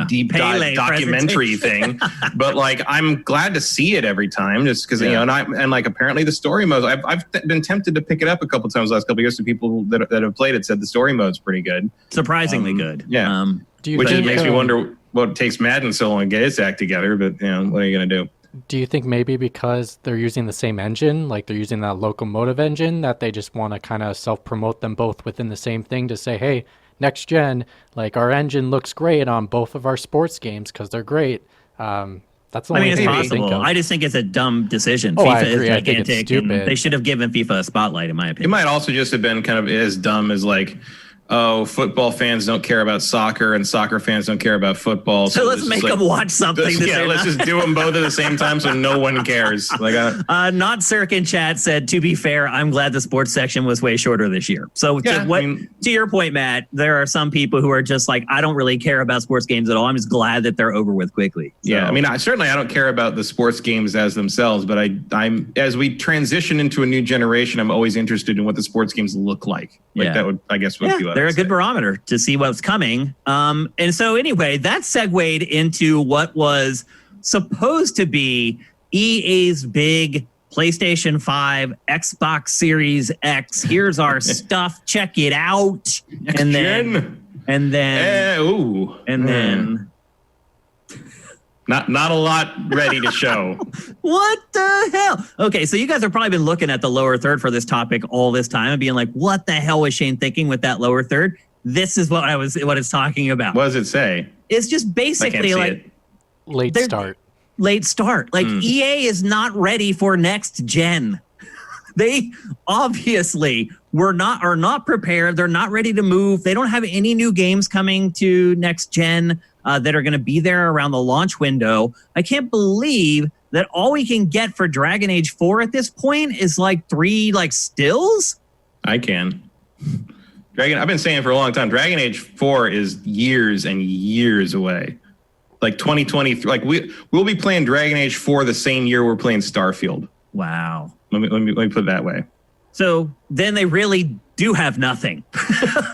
deep dive documentary thing, but like, I'm glad to see it every time, just because and like, apparently the story modes, I've been tempted to pick it up a couple times the last couple of years. To people that have played it said the story mode's pretty good, surprisingly good. Yeah, which makes me wonder what takes Madden so long to get its act together. But what are you gonna do? Do you think maybe because they're using the same engine, like they're using that locomotive engine, that they just want to kind of self-promote them both within the same thing to say, hey, next gen, like our engine looks great on both of our sports games because they're great. That's the only thing I think of. I just think it's a dumb decision. FIFA I agree. I think it's stupid. They should have given FIFA a spotlight, in my opinion. It might also just have been kind of as dumb as like, oh, football fans don't care about soccer and soccer fans don't care about football. So let's make them watch something. Let's just do them both at the same time so no one cares. Like, Not Cirque in chat said, to be fair, I'm glad the sports section was way shorter this year. So to your point, Matt, there are some people who are just like, I don't really care about sports games at all. I'm just glad that they're over with quickly. So. Yeah, I mean, I don't care about the sports games as themselves, but I'm as we transition into a new generation, I'm always interested in what the sports games look like. That would, I guess, would be what they're a good barometer to see what's coming. And so anyway, that segued into what was supposed to be EA's big PlayStation 5, Xbox Series X. Here's our stuff. Check it out. And then not a lot ready to show. What the hell? Okay, so you guys have probably been looking at the lower third for this topic all this time and being like, what the hell was Shane thinking with that lower third? This is what it's talking about. What does it say? It's just basically like late start. Like EA is not ready for next gen. They obviously are not prepared. They're not ready to move. They don't have any new games coming to next gen that are going to be there around the launch window. I can't believe that all we can get for Dragon Age 4 at this point is like 3 stills. I can. I've been saying for a long time, Dragon Age 4 is years and years away. Like 2023, like we'll be playing Dragon Age 4 the same year we're playing Starfield. Wow. Let me put it that way. So then they really do have nothing.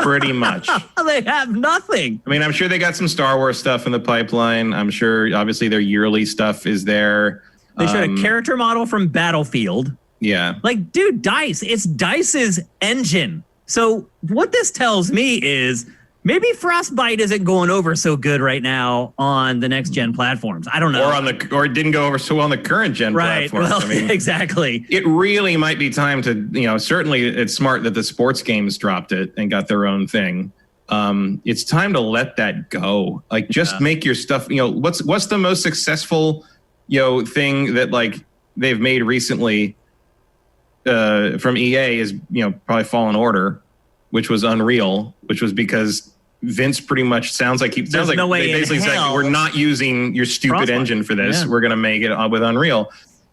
Pretty much. They have nothing. I mean, I'm sure they got some Star Wars stuff in the pipeline. I'm sure, obviously, their yearly stuff is there. They showed a character model from Battlefield. Yeah. Like, dude, DICE. It's DICE's engine. So what this tells me is maybe Frostbite isn't going over so good right now on the next gen platforms. I don't know. Or it didn't go over so well on the current gen platforms. Well, I mean, exactly. It really might be time to, certainly it's smart that the sports games dropped it and got their own thing. It's time to let that go. Like, just make your stuff, what's the most successful, thing that like they've made recently from EA is, probably Fallen Order, which was Unreal, which was because Vince pretty much sounds like they basically said, we're not using your stupid engine for this. Yeah. We're going to make it with Unreal.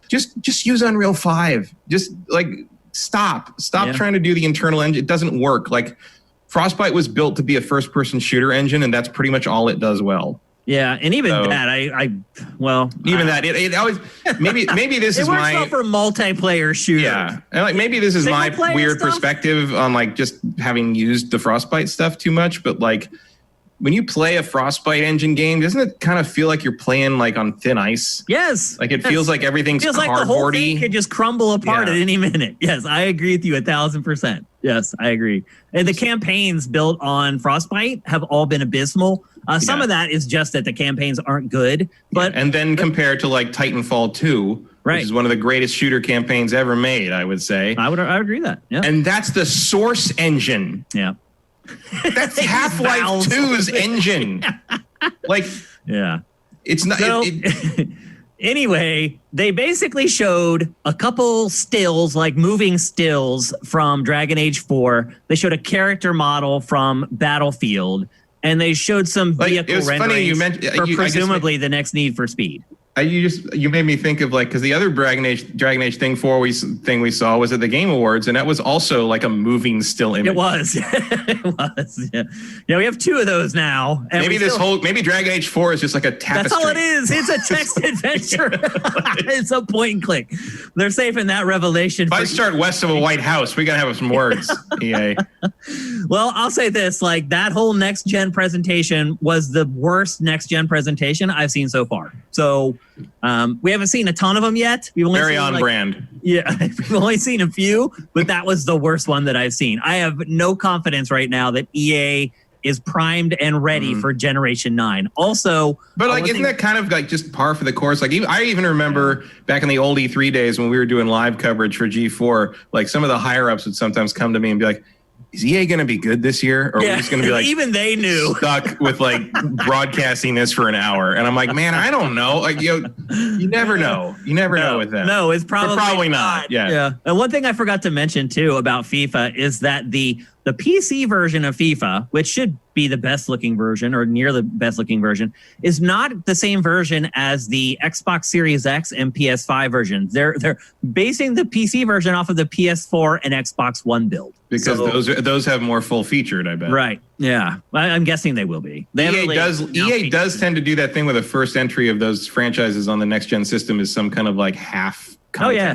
Just use Unreal 5. Just like stop trying to do the internal engine. It doesn't work. Like, Frostbite was built to be a first person shooter engine, and that's pretty much all it does well. Yeah, and even that, it always maybe this is my. It works well for multiplayer shooter. Yeah, and like maybe this is my weird perspective on like just having used the Frostbite stuff too much, but like when you play a Frostbite engine game, doesn't it kind of feel like you're playing like on thin ice? Yes, like it feels like everything's cardboardy. Like the whole thing could just crumble apart at any minute. Yes, I agree with you 1,000%. Yes, I agree. And the campaigns built on Frostbite have all been abysmal. Some of that is just that the campaigns aren't good. And then compared to like Titanfall 2, which is one of the greatest shooter campaigns ever made, I would say. I would agree with that. Yeah. And that's the Source engine. Yeah. That's Half-Life 2's engine. Like, yeah. It's not. Anyway, they basically showed a couple stills, like moving stills from Dragon Age 4. They showed a character model from Battlefield, and they showed some vehicle renderings for presumably the next Need for Speed. You made me think of because the other Dragon Age thing we saw was at the Game Awards, and that was also like a moving still image. It was. It was. Yeah, we have 2 of those now. And maybe Dragon Age 4 is just like a tapestry. That's all it is. It's a text adventure. It's a point and click. They're saving that revelation. If I start west of a White House, we gotta have some words. EA. Well, I'll say this: that whole next gen presentation was the worst next gen presentation I've seen so far. So. We haven't seen a ton of them yet. We've only Very on brand. Yeah, we've only seen a few, but that was the worst one that I've seen. I have no confidence right now that EA is primed and ready for Generation 9. Also, but isn't that kind of just par for the course? I even remember back in the old E3 days when we were doing live coverage for G4, some of the higher ups would sometimes come to me and be like, is EA going to be good this year? Or are we just going to be even they knew stuck with broadcasting this for an hour? And I'm like, man, I don't know. You never know. You never know with them. No, it's probably not. Yeah. And one thing I forgot to mention too about FIFA is that the PC version of FIFA, which should be the best looking version or near the best looking version, is not the same version as the Xbox Series X and PS5 versions. They're basing the PC version off of the PS4 and Xbox One build. Because those have more full featured, I bet. Right. Yeah. I'm guessing they will be. EA does tend to do that thing where the first entry of those franchises on the next gen system is some kind of half. Oh yeah,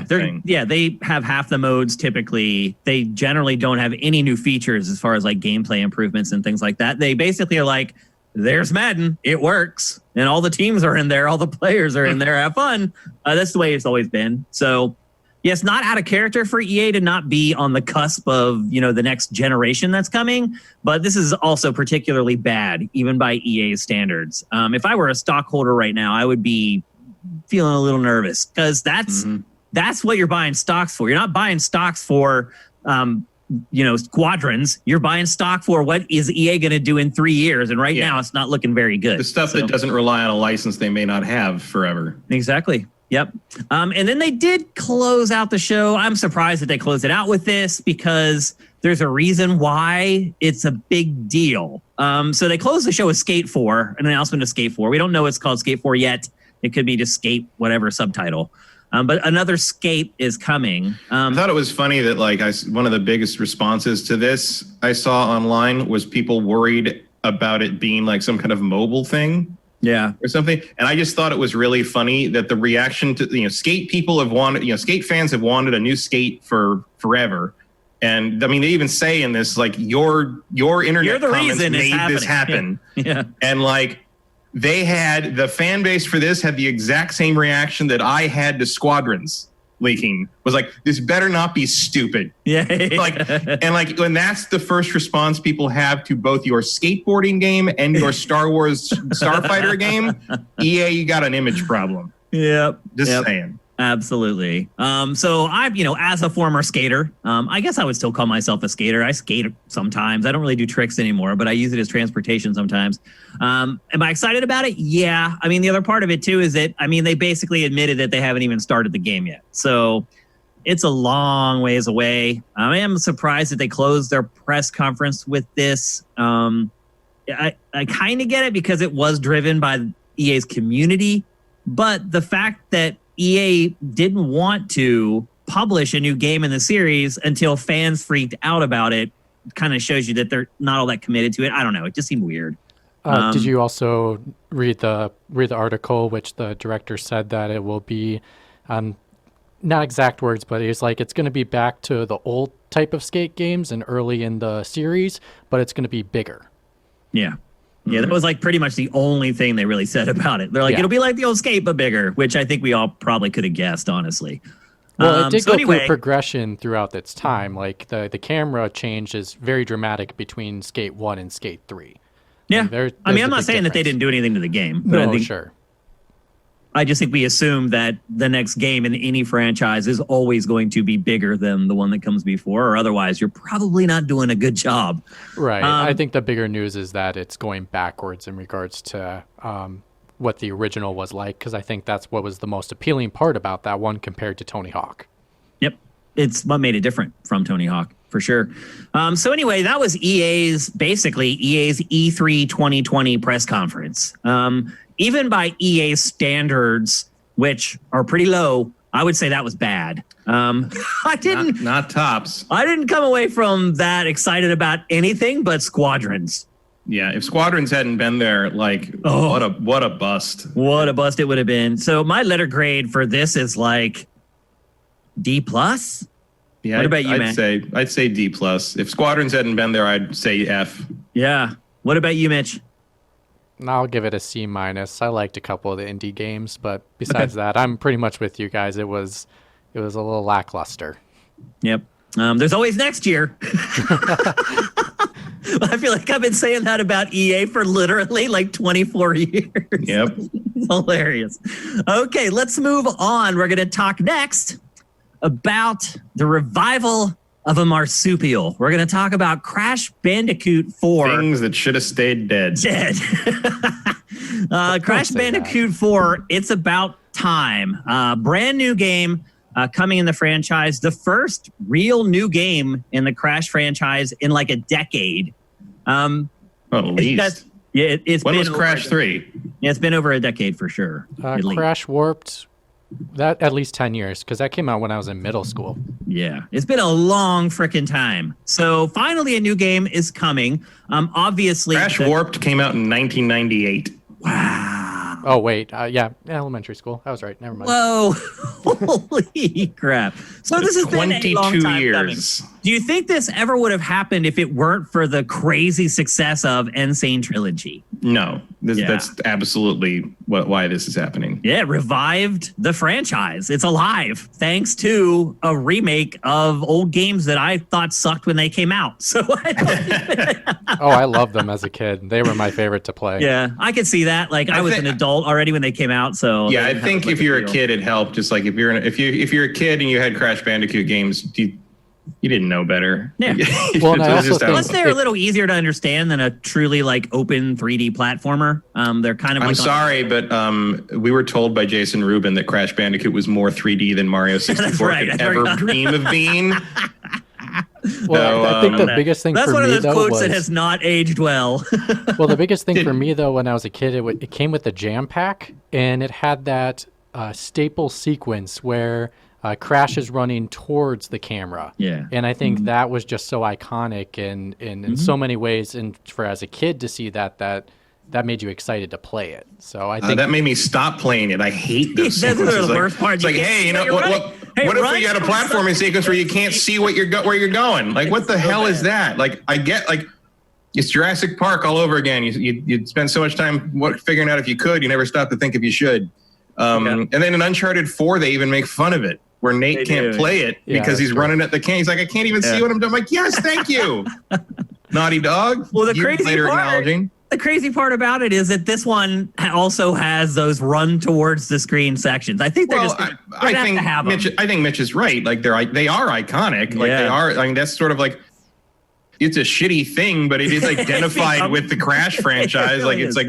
they have half the modes typically. They generally don't have any new features as far as gameplay improvements and things like that. They basically are like, there's Madden, it works, and all the teams are in there, all the players are in there, have fun. That's the way it's always been. So, yes, not out of character for EA to not be on the cusp of the next generation that's coming, but this is also particularly bad, even by EA's standards. If I were a stockholder right now, I would be feeling a little nervous because that's what you're buying stocks for. You're not buying stocks for, squadrons. You're buying stock for what is EA going to do in 3 years. And right now it's not looking very good. The stuff that doesn't rely on a license they may not have forever. Exactly. Yep. And then they did close out the show. I'm surprised that they closed it out with this because there's a reason why it's a big deal. So they closed the show with Skate 4, an announcement of Skate 4. We don't know it's called Skate 4 yet. It could be just Skate, whatever subtitle. But another Skate is coming. I thought it was funny that one of the biggest responses to this I saw online was people worried about it being some kind of mobile thing. Yeah. Or something. And I just thought it was really funny that the reaction to, Skate people have wanted, Skate fans have wanted a new Skate for forever. And I mean, they even say in this, your internet comments made this happen. Yeah. And the fan base for this had the exact same reaction that I had to Squadrons leaking. Was this better not be stupid. Yeah. When that's the first response people have to both your skateboarding game and your Star Wars Starfighter game, EA, you got an image problem. Yep. Just saying. Absolutely. So I'm, as a former skater, I guess I would still call myself a skater. I skate sometimes. I don't really do tricks anymore, but I use it as transportation sometimes. Am I excited about it? Yeah. I mean, the other part of it too is that, they basically admitted that they haven't even started the game yet. So it's a long ways away. I am surprised that they closed their press conference with this. I kind of get it because it was driven by EA's community, but the fact that EA didn't want to publish a new game in the series until fans freaked out about it kind of shows you that they're not all that committed to it. I don't know. It just seemed weird. Did you also read the article, which the director said that it will be, not exact words, but it's it's going to be back to the old type of skate games and early in the series, but it's going to be bigger. Yeah. Yeah, that was pretty much the only thing they really said about it. They're it'll be like the old Skate, but bigger, which I think we all probably could have guessed, honestly. Well, it did go through progression throughout its time. The camera change is very dramatic between Skate 1 and Skate 3. Yeah. I'm not saying that they didn't do anything to the game. But sure. I just think we assume that the next game in any franchise is always going to be bigger than the one that comes before, or otherwise you're probably not doing a good job. Right. I think the bigger news is that it's going backwards in regards to what the original was like, because I think that's what was the most appealing part about that one compared to Tony Hawk. Yep. It's what made it different from Tony Hawk, for sure. So anyway, that was EA's E3 2020 press conference. Even by EA standards, which are pretty low, I would say that was bad. I didn't not tops. I didn't come away from that excited about anything but Squadrons. Yeah, if Squadrons hadn't been there, like, what a bust. What a bust it would have been. So my letter grade for this is like D+. Yeah, what about you, man? I'd say D+. If Squadrons hadn't been there, I'd say F. Yeah. What about you, Mitch? I'll give it a C-. I liked a couple of the indie games, but besides that, I'm pretty much with you guys. It was a little lackluster. Yep. There's always next year. I feel like I've been saying that about EA for literally like 24 years. Yep. Hilarious. Okay, let's move on. We're going to talk next about the revival of a marsupial. We're going to talk about Crash Bandicoot 4. Things that should have stayed dead. Crash Bandicoot 4, it's about time. Brand new game coming in the franchise. The first real new game in the Crash franchise in like a decade. At least. It's when been was Crash 3? Yeah, it's been over a decade for sure. Crash Warped, that at least 10 years, because that came out when I was in middle school. Yeah, it's been a long freaking time. So finally a new game is coming. Obviously, Crash Warped came out in 1998. Wow. Oh, wait. Yeah, elementary school. I was right. Never mind. Whoa. Holy crap. So this has been a long time years. Coming. Do you think this ever would have happened if it weren't for the crazy success of Insane Trilogy? No. That's absolutely why this is happening. Yeah, it revived the franchise. It's alive thanks to a remake of old games that I thought sucked when they came out. So I loved them as a kid. They were my favorite to play. Yeah, I could see that. Like I was an adult already when they came out. So yeah, I think if you're a kid, it helped. Just like if you're a kid and you had Crash Bandicoot games, you didn't know better. Yeah. Well, plus they're a little easier to understand than a truly like open 3D platformer. They're kind of. I'm sorry, but we were told by Jason Rubin that Crash Bandicoot was more 3D than Mario 64 could ever dream of being. Well, I think the biggest thing for me, that's one of those though, quotes that has not aged well. Well, the biggest thing for me, though, when I was a kid, it came with the jam pack, and it had that staple sequence where Crash is running towards the camera. Yeah. And I think that was just so iconic and in so many ways. And for as a kid to see that made you excited to play it. So I think that made me stop playing it. I hate those sequences. That's the worst part. It's like, hey, you know what if you had a platforming sequence where you can't see where you're going? Like, what the hell is that? Like, I get like it's Jurassic Park all over again. You spend so much time figuring out if you could. You never stop to think if you should. And then in Uncharted 4, they even make fun of it, where Nate can't play it because he's running at the can. He's like, I can't even see what I'm doing. I'm like, yes, thank you, Naughty Dog. Well, the crazy part about it is that this one also has those run towards the screen sections. I think they're just going to have them. I think Mitch is right. Like they are iconic. Like they are. I mean, that's sort of like. It's a shitty thing, but it is identified with the Crash franchise. Like it's like,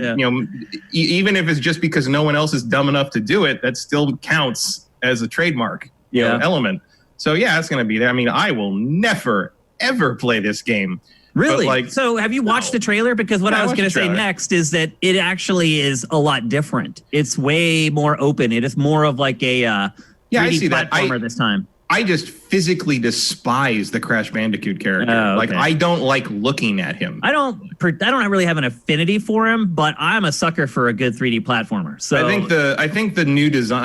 even if it's just because no one else is dumb enough to do it, that still counts as a trademark element. So yeah, it's going to be there. I mean, I will never, ever play this game. Really? So have you watched the trailer? Because what I was going to say next is that it actually is a lot different. It's way more open. It is more of like a 3D platformer this time. I just physically despise the Crash Bandicoot character. Like I don't like looking at him. I don't really have an affinity for him, but I'm a sucker for a good 3D platformer. So I think the new design,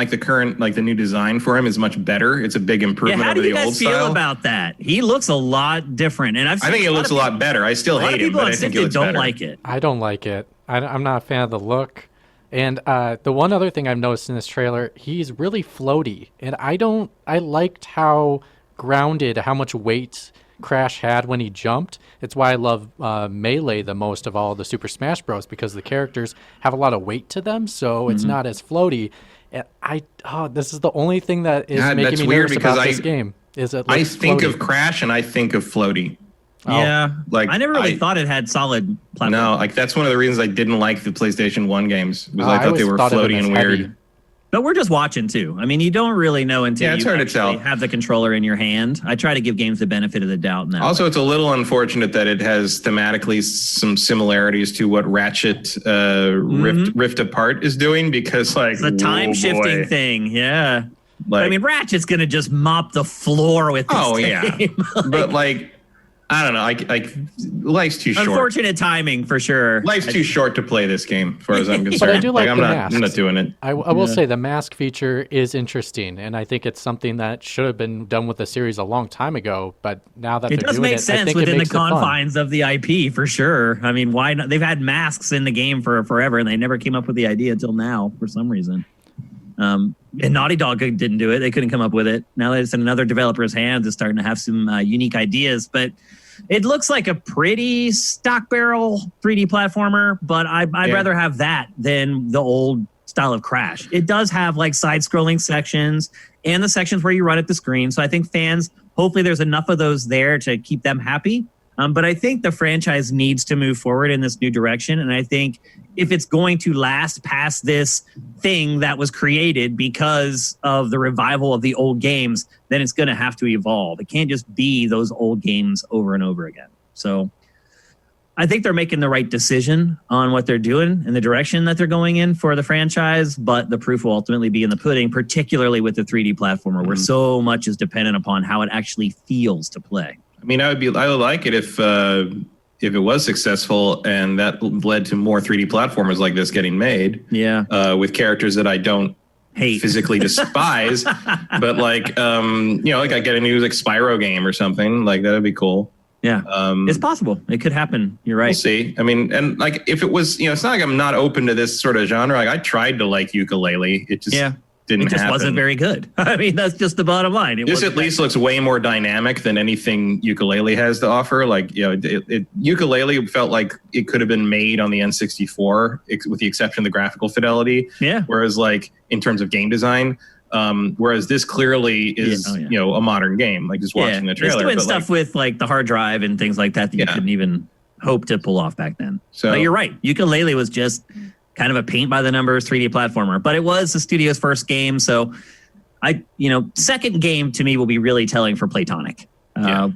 like the new design for him is much better. It's a big improvement over the old style. How do you guys feel about that? He looks a lot different, and I think it looks a lot better. I still hate him, but I think it looks better. Like it. I don't like it. I'm not a fan of the look. And the one other thing I've noticed in this trailer, he's really floaty. And I liked how grounded, how much weight Crash had when he jumped. It's why I love Melee the most of all the Super Smash Bros. Because the characters have a lot of weight to them, so it's not as floaty. And this is the only thing that is making me nervous about this game. Is it? I think of Crash and I think of floaty. Yeah, like I never really thought it had solid platform. No, like that's one of the reasons I didn't like the PlayStation 1 games. Was I thought they were floaty and weird. Heavy. But we're just watching too. I mean, you don't really know until you actually have the controller in your hand. I try to give games the benefit of the doubt. Also, it's a little unfortunate that it has thematically some similarities to what Ratchet Rift Apart is doing, because like it's a time shifting thing. Yeah. Like, I mean, Ratchet's going to just mop the floor with this game. Yeah. But like, I don't know. Like life's too short. Unfortunate timing for sure. Life's too short to play this game, as far as I'm concerned. But I do like the masks. I'm not doing it. I will say the mask feature is interesting, and I think it's something that should have been done with the series a long time ago. But now that it does make sense within the confines of the IP, for sure. I mean, why not? They've had masks in the game for forever, and they never came up with the idea until now for some reason. And Naughty Dog didn't do it. They couldn't come up with it. Now that it's in another developer's hands, it's starting to have some unique ideas. But it looks like a pretty stock barrel 3D platformer, but I'd rather have that than the old style of Crash. It does have like side-scrolling sections and the sections where you run at the screen. So I think fans, hopefully there's enough of those there to keep them happy. But I think the franchise needs to move forward in this new direction. And I think if it's going to last past this thing that was created because of the revival of the old games, then it's going to have to evolve. It can't just be those old games over and over again. So I think they're making the right decision on what they're doing and the direction that they're going in for the franchise. But the proof will ultimately be in the pudding, particularly with the 3D platformer, where so much is dependent upon how it actually feels to play. I mean, I would like it if it was successful and that led to more 3D platformers like this getting made. Yeah. With characters that I don't hate, physically despise, but like like I get a new like Spyro game or something like that would be cool. Yeah. It's possible. It could happen. You're right. We'll see. I mean, and like if it was, it's not like I'm not open to this sort of genre. Like I tried to like Yooka-Laylee. It just didn't happen. Wasn't very good. I mean, that's just the bottom line. This at least looks way more dynamic than anything Yooka-Laylee has to offer. Like, Yooka-Laylee felt like it could have been made on the N64, with the exception of the graphical fidelity. Yeah. Whereas, like, in terms of game design, whereas this clearly is, a modern game. Like just watching the trailer. It's doing stuff with like the hard drive and things like that you couldn't even hope to pull off back then. So but you're right. Yooka-Laylee was just kind of a paint by the numbers 3D platformer, but it was the studio's first game. So second game to me will be really telling for Playtonic.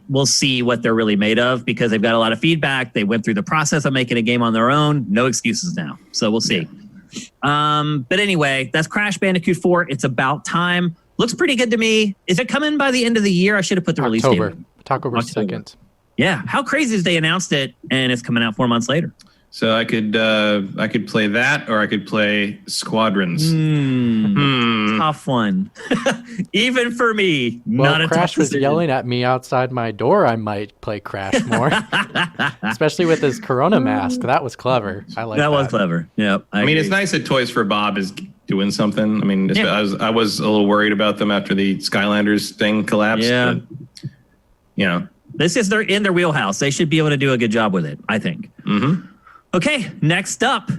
We'll see what they're really made of because they've got a lot of feedback. They went through the process of making a game on their own. No excuses now. So we'll see. But anyway, that's Crash Bandicoot 4. It's about time. Looks pretty good to me. Is it coming by the end of the year? I should have put the release date. October 2nd. Yeah. How crazy is they announced it and it's coming out 4 months later? So I could play that, or I could play Squadrons. Tough one. Even for me. Well, not Crash was yelling at me outside my door. I might play Crash more, especially with his Corona mask. That was clever. I like that. That was clever. Yep. I mean, it's nice that Toys for Bob is doing something. I mean, I was a little worried about them after the Skylanders thing collapsed. Yeah. But, this is in their wheelhouse. They should be able to do a good job with it, I think. Mm-hmm. Okay, next up,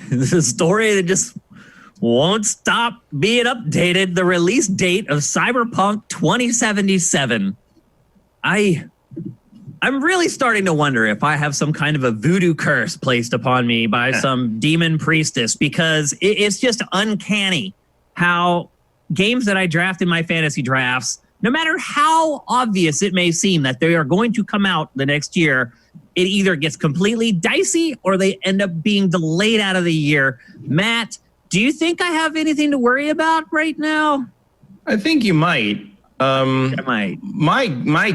this is a story that just won't stop being updated. The release date of Cyberpunk 2077. I'm really starting to wonder if I have some kind of a voodoo curse placed upon me by some demon priestess, because it's just uncanny how games that I draft in my fantasy drafts, no matter how obvious it may seem that they are going to come out the next year, it either gets completely dicey or they end up being delayed out of the year. Matt, do you think I have anything to worry about right now? I think you might. My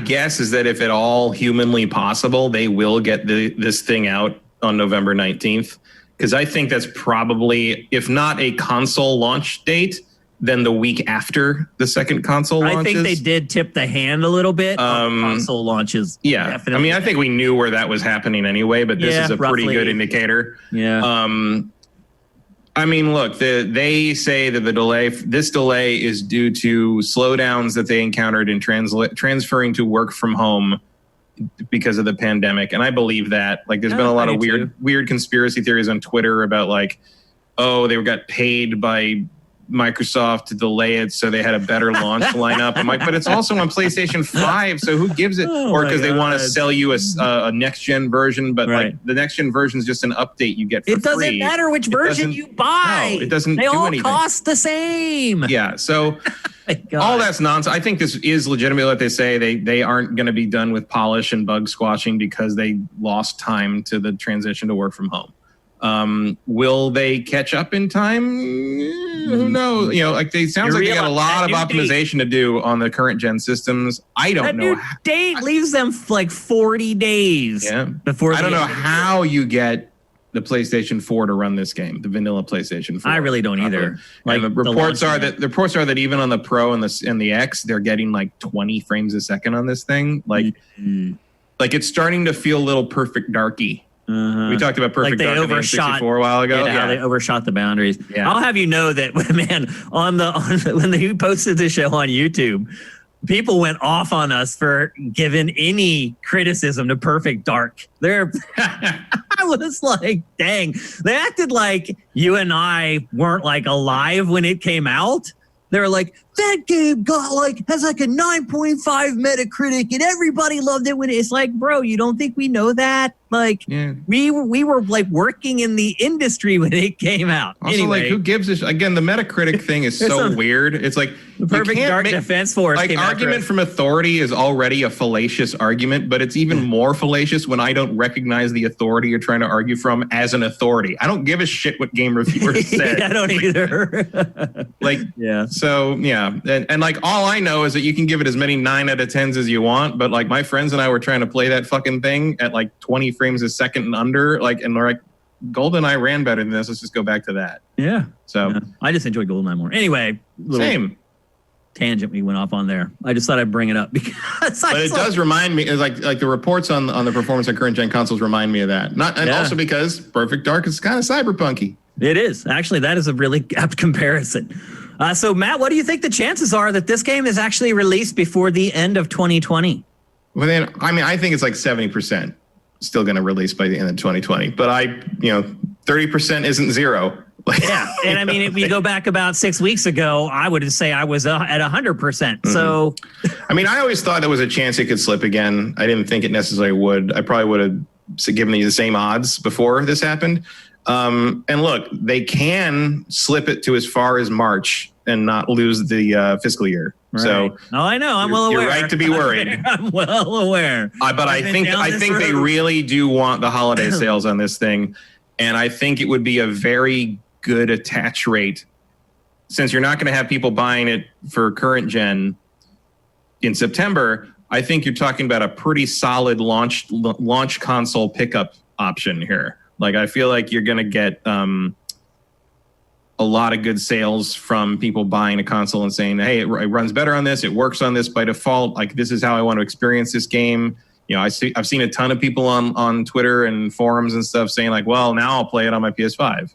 guess is that if at all humanly possible, they will get this thing out on November 19th. Because I think that's probably, if not a console launch date, then the week after the second console launches. I think they did tip the hand a little bit on console launches. Yeah. Definitely. I mean, I think we knew where that was happening anyway, but this is a pretty good indicator. Yeah. I mean, look, they say that this delay is due to slowdowns that they encountered in transferring to work from home because of the pandemic. And I believe that. Like, there's been a lot of weird conspiracy theories on Twitter about like, oh, they got paid by Microsoft to delay it so they had a better launch lineup. I'm like, but it's also on PlayStation 5, so who gives it? Or because they want to sell you a next-gen version, but like the next-gen version is just an update you get for free. It doesn't matter which version you buy. No, it doesn't They do all anything. cost the same. Yeah, so all that's nonsense. I think this is legitimately what they say. They aren't going to be done with polish and bug squashing because they lost time to the transition to work from home. Will they catch up in time? Who knows? You know, like they sounds like they got a lot of optimization to do on the current gen systems. I don't know. That new date leaves them like 40 days. Before I don't know how you get the PlayStation 4 to run this game, the vanilla PlayStation 4. I really don't either. Like the reports are that even on the Pro and the X, they're getting like 20 frames a second on this thing. Like it's starting to feel a little Perfect Darky. We talked about Perfect Dark in N64 a while ago. Yeah, they overshot the boundaries. Yeah. I'll have you know that, man, when they posted the show on YouTube, people went off on us for giving any criticism to Perfect Dark. I was like, dang, they acted like you and I weren't like alive when it came out. They were like, that game has like a 9.5 Metacritic and everybody loved it when it's like, bro, you don't think we know that? Like, we were like working in the industry when it came out. Also, anyway, like, who gives a again? The Metacritic thing is so weird. It's like the Perfect Dark Defense Force. Like, argument from authority is already a fallacious argument, but it's even more fallacious when I don't recognize the authority you're trying to argue from as an authority. I don't give a shit what game reviewers say. I don't either. So and like all I know is that you can give it as many 9 out of 10s as you want, but like my friends and I were trying to play that fucking thing at like 20 frames a second and under, like, and we're like, GoldenEye ran better than this. Let's just go back to that. Yeah. So I just enjoy GoldenEye more. Anyway, same tangent we went off on there. I just thought I'd bring it up because but it does remind me, like the reports on the performance of current gen consoles remind me of that. Also because Perfect Dark is kind of cyberpunky. It is. Actually, that is a really apt comparison. So Matt, what do you think the chances are that this game is actually released before the end of 2020? Well, then, I mean, I think it's like 70% still going to release by the end of 2020, but 30% isn't zero. Yeah. And I mean, if we go back about 6 weeks ago, I would say I was at 100%. So, I mean, I always thought there was a chance it could slip again. I didn't think it necessarily would. I probably would have given you the same odds before this happened. And look, they can slip it to as far as March and not lose the fiscal year. Right. So, I know. I'm well aware. You're right to be worried. I'm well aware. But I think they really do want the holiday sales on this thing, and I think it would be a very good attach rate, since you're not going to have people buying it for current gen in September. I think you're talking about a pretty solid launch console pickup option here. Like, I feel like you're going to get a lot of good sales from people buying a console and saying, hey, it runs better on this. It works on this by default. Like, this is how I want to experience this game. I've seen a ton of people on Twitter and forums and stuff saying like, well, now I'll play it on my PS5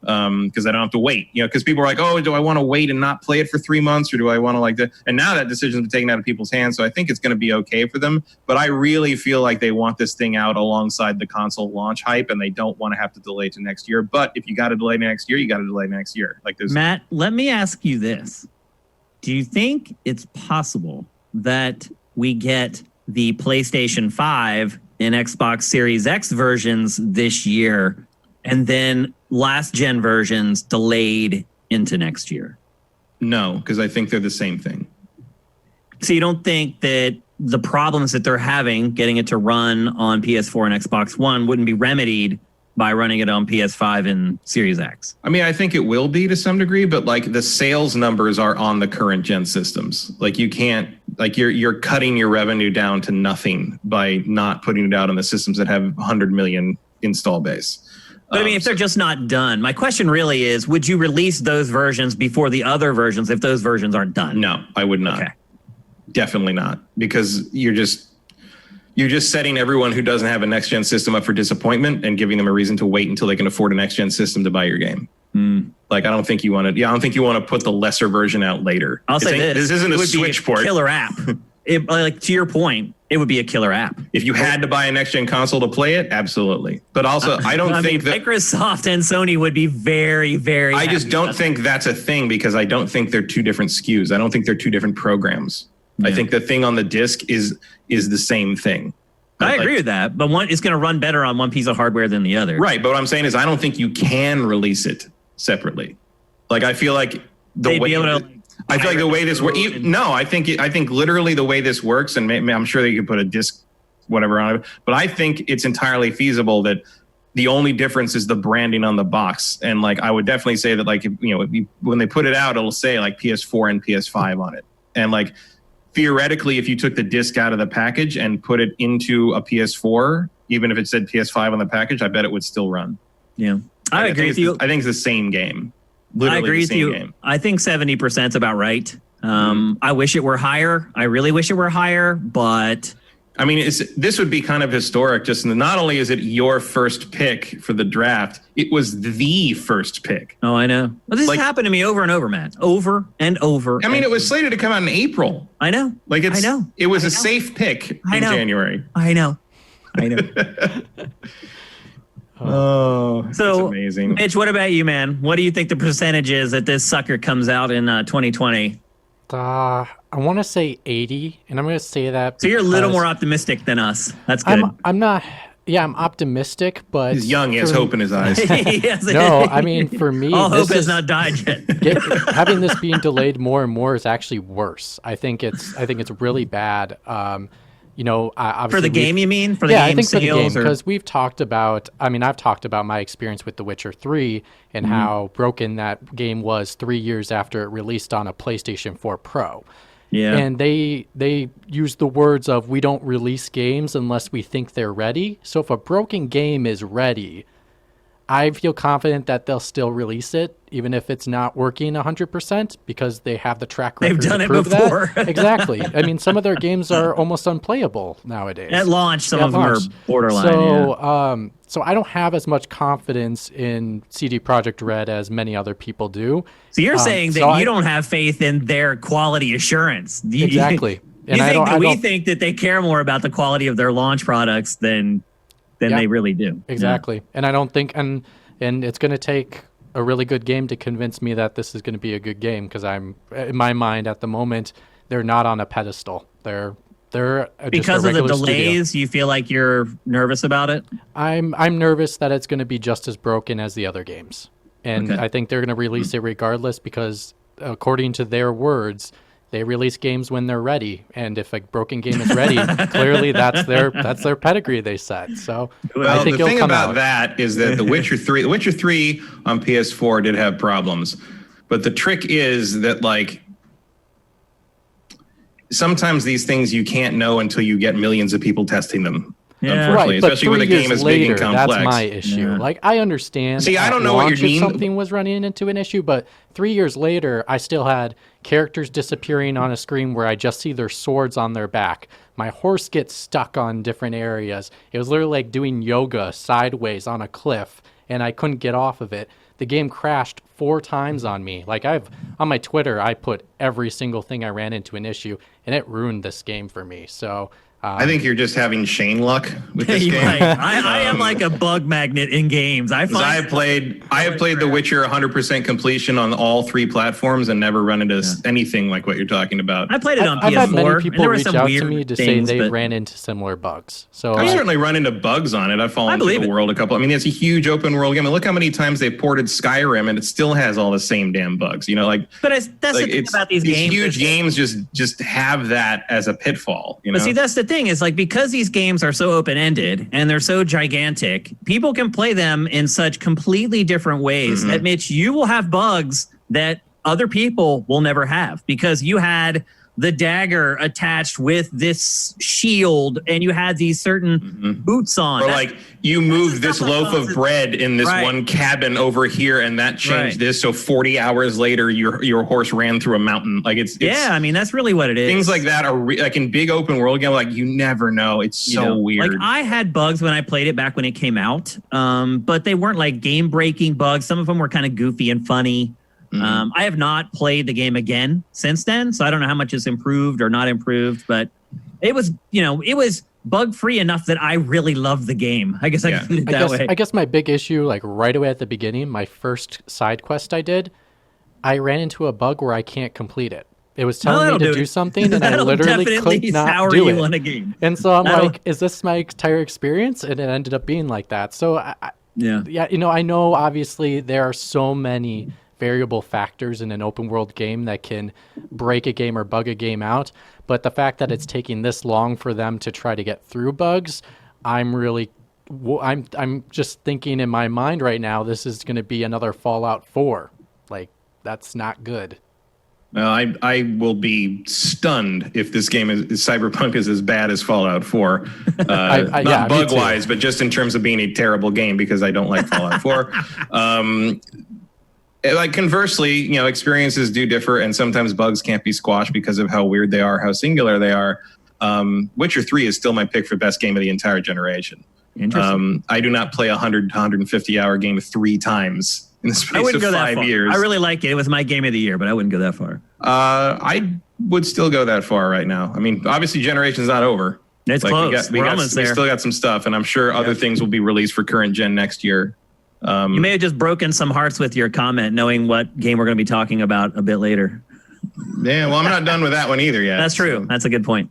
because I don't have to wait. Because people are like, oh, do I want to wait and not play it for 3 months, or do I want to like that? And now that decision's been taken out of people's hands, so I think it's going to be okay for them. But I really feel like they want this thing out alongside the console launch hype, and they don't want to have to delay to next year. But if you got to delay next year, you got to delay next year. Like, there's Matt, let me ask you this: do you think it's possible that we get the PlayStation 5 and Xbox Series X versions this year, and then last gen versions delayed into next year? No, because I think they're the same thing. So you don't think that the problems that they're having getting it to run on PS4 and Xbox One wouldn't be remedied by running it on PS5 and Series X? I mean, I think it will be to some degree, but like the sales numbers are on the current gen systems. Like, you can't, like, you're cutting your revenue down to nothing by not putting it out on the systems that have 100 million install base. But I mean, if they're just not done, my question really is, would you release those versions before the other versions if those versions aren't done? No, I would not. Okay. Definitely not, because you're just setting everyone who doesn't have a next gen system up for disappointment and giving them a reason to wait until they can afford a next gen system to buy your game. Like, I don't think you want to put the lesser version out later. I'll say this isn't a Switch port. Killer app. Like, to your point, It would be a killer app. If you had to buy a next-gen console to play it, absolutely. But also, I don't think that Microsoft and Sony would be very, very. I just don't think that's a thing because I don't think they're two different SKUs. I don't think they're two different programs. Yeah. I think the thing on the disc is the same thing. I agree with that, but one is going to run better on one piece of hardware than the other. Right, but what I'm saying is I don't think you can release it separately. Like I feel like the way I feel like the way this works. No, I think literally the way this works, and I'm sure they could put a disc, whatever on it. But I think it's entirely feasible that the only difference is the branding on the box. And like I would definitely say that like when they put it out, it'll say like PS4 and PS5 on it. And like theoretically, if you took the disc out of the package and put it into a PS4, even if it said PS5 on the package, I bet it would still run. Yeah, I agree with you. I think it's the same game. I agree with you. Game. I think 70% is about right. I wish it were higher. I really wish it were higher, but I mean, this would be kind of historic. Just not only is it your first pick for the draft, it was the first pick. Oh, I know. Well, this has happened to me over and over, Matt. Over and over. I mean, it was slated to come out in April. I know. Like I know. It was a safe pick in January. I know. Oh, so that's amazing. Mitch, what about you, man? What do you think the percentage is that this sucker comes out in 2020? I want to say 80, and I'm going to say that. So you're a little more optimistic than us. That's good. I'm not. Yeah, I'm optimistic, but he's young. He has hope in his eyes. No, I mean for me, all hope has not died yet. Having this being delayed more and more is actually worse. I think it's really bad. For the game, you mean? For the game I think for the game, because we've talked about. I mean, I've talked about my experience with The Witcher 3 and how broken that game was 3 years after it released on a PlayStation 4 Pro. Yeah, and they use the words of "we don't release games unless we think they're ready." So if a broken game is ready, I feel confident that they'll still release it, even if it's not working 100%, because they have the track record. They've done to it prove before. That. Exactly. I mean, some of their games are almost unplayable nowadays. At launch, some of them are borderline. So, so I don't have as much confidence in CD Projekt Red as many other people do. So you're saying that you don't have faith in their quality assurance. Exactly. And we think that they care more about the quality of their launch products than they really do. Exactly. Yeah. And I don't think, and it's going to take a really good game to convince me that this is going to be a good game, because I'm, in my mind at the moment, they're not on a pedestal. They're because of the delays. Studio. You feel like you're nervous about it? I'm nervous that it's going to be just as broken as the other games, and I think they're going to release it regardless, because according to their words, they release games when they're ready, and if a broken game is ready, clearly that's their pedigree they set. So I think the thing about that is that The Witcher 3 on PS4 did have problems, but the trick is that like sometimes these things you can't know until you get millions of people testing them. Yeah. Right, especially when the game is big and complex. That's my issue. Yeah. Like, I understand. See, I don't know what you mean. Something was running into an issue, but 3 years later, I still had characters disappearing on a screen where I just see their swords on their back. My horse gets stuck on different areas. It was literally like doing yoga sideways on a cliff, and I couldn't get off of it. The game crashed 4 times on me. Like, on my Twitter, I put every single thing I ran into an issue, and it ruined this game for me. So I think you're just having Shane luck with this game. Right. I am like a bug magnet in games. I have played The Witcher 100% completion on all 3 platforms and never run into anything like what you're talking about. I played it on PS4. I've had many people reach out to me to say they ran into similar bugs. So I've certainly run into bugs on it. I've fallen into the world a couple. I mean, it's a huge open world game. I mean, look how many times they ported Skyrim and it still has all the same damn bugs. You know, like. But that's the thing about these games. Huge games just have that as a pitfall. You know? But see, that's the thing is like, because these games are so open-ended and they're so gigantic, people can play them in such completely different ways. That Mitch, you will have bugs that other people will never have, because you had the dagger attached with this shield and you had these certain boots on. Or like you moved this loaf of bread in this one cabin over here and that changed this. So 40 hours later, your horse ran through a mountain. Like it's I mean, that's really what it is. Things like that are like in big open world game, like you never know. It's so weird. Like I had bugs when I played it back when it came out. But they weren't like game breaking bugs. Some of them were kind of goofy and funny. I have not played the game again since then, so I don't know how much it's improved or not improved, but it was, it was bug free enough that I really loved the game. I guess I can put it that way. I guess my big issue, like right away at the beginning, my first side quest I did, I ran into a bug where I can't complete it. It was telling me to do something, and I literally could not do it. On a game. And so I'm like, is this my entire experience? And it ended up being like that. So, I know obviously there are so many variable factors in an open world game that can break a game or bug a game out. But the fact that it's taking this long for them to try to get through bugs, I'm just thinking in my mind right now, this is going to be another Fallout 4. Like, that's not good. Well, I will be stunned if this game Cyberpunk is as bad as Fallout 4. Not bug-wise, but just in terms of being a terrible game, because I don't like Fallout 4. Like conversely, experiences do differ, and sometimes bugs can't be squashed because of how weird they are, how singular they are. Witcher 3 is still my pick for best game of the entire generation. Interesting. I do not play a 100 to 150-hour game 3 times in the space of 5 years. I really like it. It was my game of the year, but I wouldn't go that far. I would still go that far right now. I mean, obviously, generation's not over. It's close. We're almost there. We still got some stuff, and I'm sure other things will be released for current gen next year. You may have just broken some hearts with your comment, knowing what game we're going to be talking about a bit later. Yeah, well, I'm not done with that one either yet. That's true. That's a good point.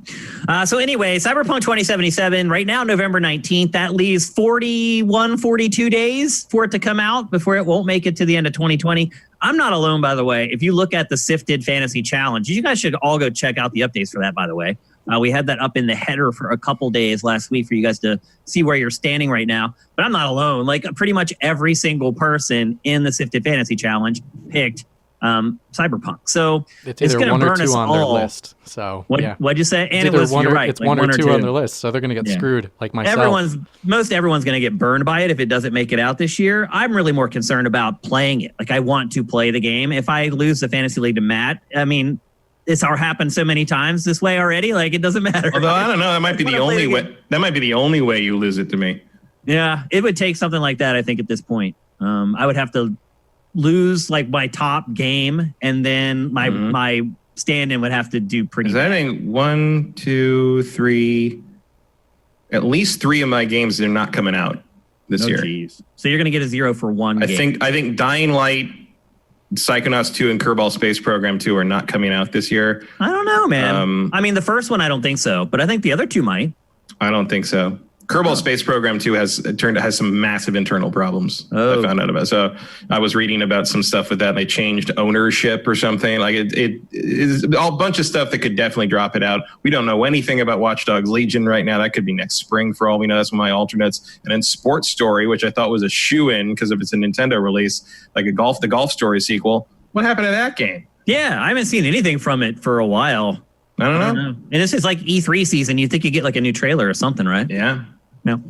So anyway, Cyberpunk 2077, right now, November 19th. That leaves 42 days for it to come out before it won't make it to the end of 2020. I'm not alone, by the way. If you look at the Sifted Fantasy Challenge, you guys should all go check out the updates for that, by the way. We had that up in the header for a couple days last week for you guys to see where you're standing right now. But I'm not alone. Like pretty much every single person in the Sifted Fantasy Challenge picked Cyberpunk. So it's going to burn us all. Their list. So what'd you say? And you're right. It's like one or two on their list. So they're going to get screwed like myself. Everyone's going to get burned by it if it doesn't make it out this year. I'm really more concerned about playing it. Like I want to play the game. If I lose the Fantasy League to Matt, I mean, it's happened so many times this way already. Like it doesn't matter. Although I don't know, that might be the only way. That might be the only way you lose it to me. Yeah, it would take something like that. I think at this point, I would have to lose like my top game, and then my stand-in would have to do pretty. Is that 1, 2, 3? At least 3 of my games are not coming out this year. Geez. So you're going to get a 0 for one game. I think Dying Light, Psychonauts 2, and Kerbal Space Program 2 are not coming out this year. I don't know, man. I mean, the first one I don't think so, but I think the other 2 might. I don't think so. Kerbal Space Program 2 has some massive internal problems. I found out about. So I was reading about some stuff with that. And they changed ownership or something. Like it is a bunch of stuff that could definitely drop it out. We don't know anything about Watch Dogs Legion right now. That could be next spring for all we know. That's one of my alternates. And then Sports Story, which I thought was a shoe-in because if it's a Nintendo release, like the Golf Story sequel. What happened to that game? Yeah, I haven't seen anything from it for a while. I don't know. And this is like E3 season. You'd think you get like a new trailer or something, right? Yeah. No.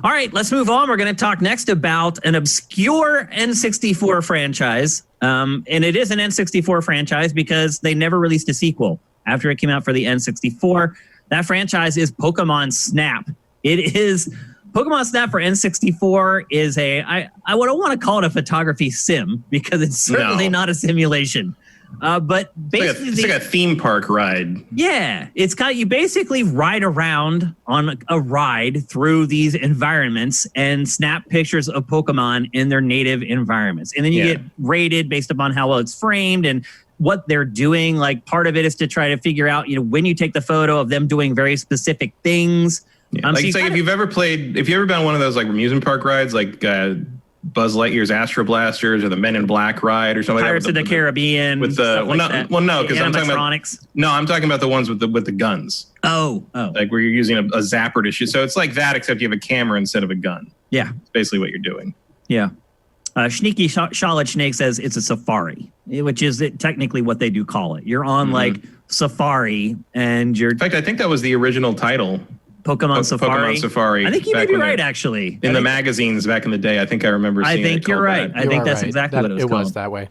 All right, let's move on. We're going to talk next about an obscure N64 franchise. And it is an N64 franchise because they never released a sequel after it came out for the N64. That franchise is Pokemon Snap. It is Pokemon Snap for N64 is I would want to call it a photography sim because it's certainly not a simulation. But basically, it's like a theme park ride. Yeah, you basically ride around on a ride through these environments and snap pictures of Pokemon in their native environments. And then you get rated based upon how well it's framed and what they're doing. Like part of it is to try to figure out, when you take the photo of them doing very specific things. Yeah. If you've ever been on one of those like amusement park rides, like Buzz Lightyear's Astro Blasters or the Men in Black ride or something. Pirates of the Caribbean. With the because I'm talking about I'm talking about the ones with the guns. Oh, like where you're using a zapper to shoot. So it's like that, except you have a camera instead of a gun. Yeah, it's basically what you're doing. Yeah. Sneaky Charlotte Snake says it's a safari, which is technically what they do call it. You're on like safari, and you're. In fact, I think that was the original title. Pokemon Safari. I think you may be right, actually. In the magazines back in the day, I think I remember seeing it. I think you're right. I think that's exactly what it was called. It was that way.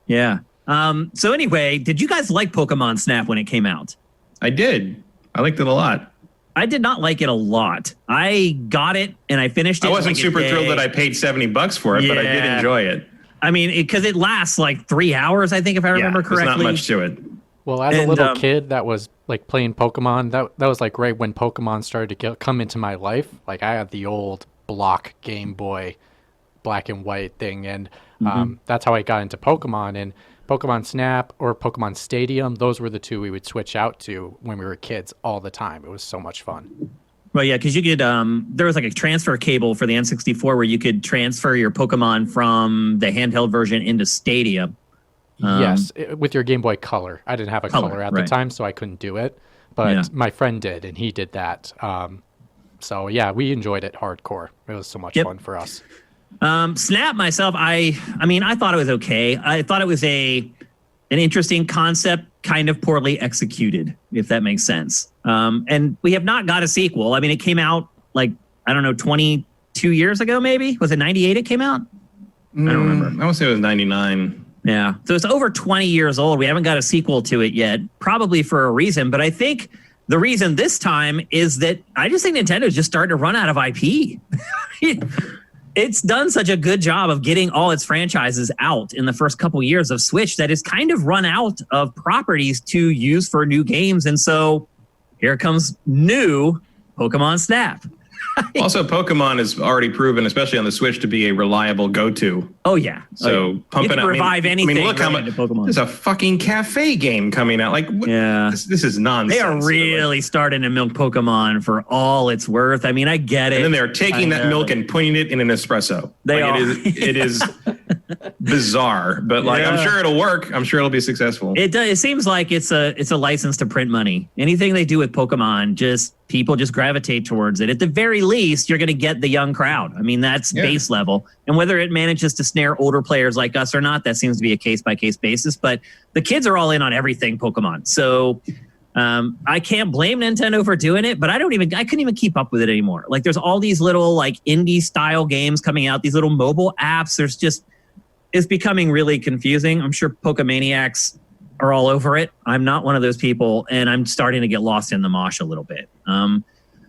Yeah. So anyway, did you guys like Pokemon Snap when it came out? I did. I liked it a lot. I did not like it a lot. I got it and I finished it. I wasn't super thrilled that I paid $70 for it, but I did enjoy it. I mean, because it lasts like 3 hours, I think, if I remember correctly. There's not much to it. Well, as a little kid that was like playing Pokemon, that was like right when Pokemon started to come into my life. Like I had the old block Game Boy black and white thing, and that's how I got into Pokemon. And Pokemon Snap or Pokemon Stadium, those were the two we would switch out to when we were kids all the time. It was so much fun. Well, yeah, because you could, there was like a transfer cable for the N64 where you could transfer your Pokemon from the handheld version into Stadium. Yes, with your Game Boy Color. I didn't have a color at the time, so I couldn't do it. But my friend did, and he did that. So, yeah, we enjoyed it hardcore. It was so much fun for us. Snap myself, I mean, I thought it was okay. I thought it was an interesting concept, kind of poorly executed, if that makes sense. And we have not got a sequel. I mean, it came out like, I don't know, 22 years ago, maybe? Was it 98 it came out? I don't remember. I want to say it was 99. Yeah. So it's over 20 years old. We haven't got a sequel to it yet, probably for a reason. But I think the reason this time is that I just think Nintendo's just starting to run out of IP. It's done such a good job of getting all its franchises out in the first couple years of Switch that it's kind of run out of properties to use for new games. And so here comes new Pokemon Snap. Also, Pokemon is already proven, especially on the Switch, to be a reliable go-to. Oh, yeah. So pumping out. Revive anything. I mean, look how much. There's a fucking cafe game coming out. Like, this is nonsense. They are really starting to milk Pokemon for all it's worth. I mean, I get it. And then they're taking that milk and putting it in an espresso. They are. It is bizarre, but like I'm sure it'll work. I'm sure it'll be successful. It does. It seems like it's a license to print money. Anything they do with Pokemon, people just gravitate towards it. At the very least, you're going to get the young crowd. I mean, that's base level. And whether it manages to snare older players like us or not, that seems to be a case-by-case basis. But the kids are all in on everything Pokemon. So I can't blame Nintendo for doing it, but I couldn't even keep up with it anymore. Like, there's all these little like indie-style games coming out, these little mobile apps. It's becoming really confusing. I'm sure Pokemaniacs are all over it. I'm not one of those people, and I'm starting to get lost in the mosh a little bit.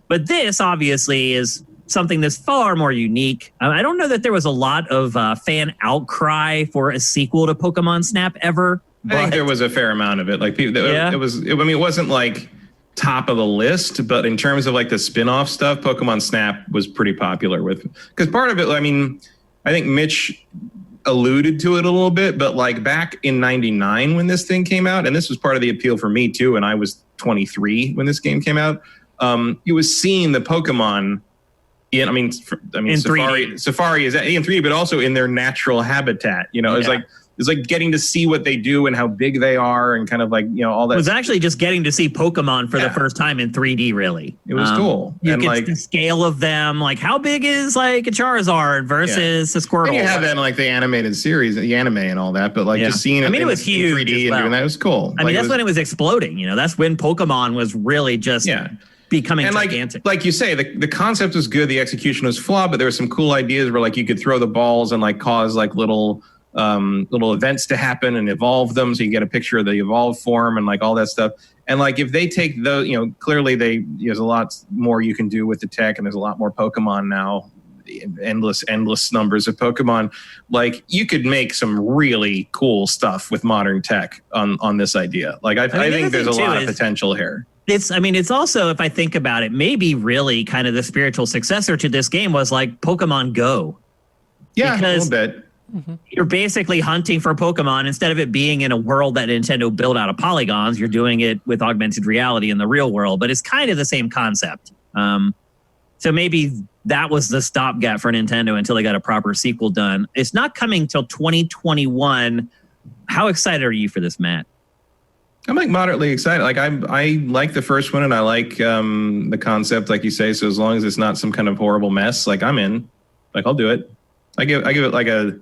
But this obviously is something that's far more unique. I don't know that there was a lot of fan outcry for a sequel to Pokemon Snap ever. I think there was a fair amount of it. Like it wasn't like top of the list, but in terms of like the spin-off stuff, Pokemon Snap was pretty popular with, because part of it, I mean, I think Mitch alluded to it a little bit, but like back in 99 when this thing came out, and this was part of the appeal for me too, and I was 23 when this game came out, it was seeing the Pokemon in Safari is in 3D, but also in their natural habitat. You know, it's like getting to see what they do and how big they are, and kind of like, you know, all that. It was actually just getting to see Pokemon for the first time in 3D, really. It was cool. You can see the scale of them, like how big is like a Charizard versus a Squirtle. And you have that in like the animated series, the anime and all that, but like just seeing it, it was huge 3D and doing that was cool. I mean, that's when it was exploding, you know, that's when Pokemon was really just becoming gigantic. Like you say, the concept was good, the execution was flawed, but there were some cool ideas where like you could throw the balls and like cause like little events to happen and evolve them, so you get a picture of the evolved form and like all that stuff. And like if they take those, you know, clearly there's a lot more you can do with the tech, and there's a lot more Pokemon now, endless numbers of Pokemon. Like you could make some really cool stuff with modern tech on this idea. Like I think there's a lot of potential here. It's also, if I think about it, maybe really kind of the spiritual successor to this game was like Pokemon Go. Yeah, because a little bit. You're basically hunting for Pokemon. Instead of it being in a world that Nintendo built out of polygons, you're doing it with augmented reality in the real world. But it's kind of the same concept. So maybe that was the stopgap for Nintendo until they got a proper sequel done. It's not coming till 2021. How excited are you for this, Matt? I'm like moderately excited. Like I like the first one, and I like the concept, like you say. So as long as it's not some kind of horrible mess, like I'm in. Like I'll do it. I give it like a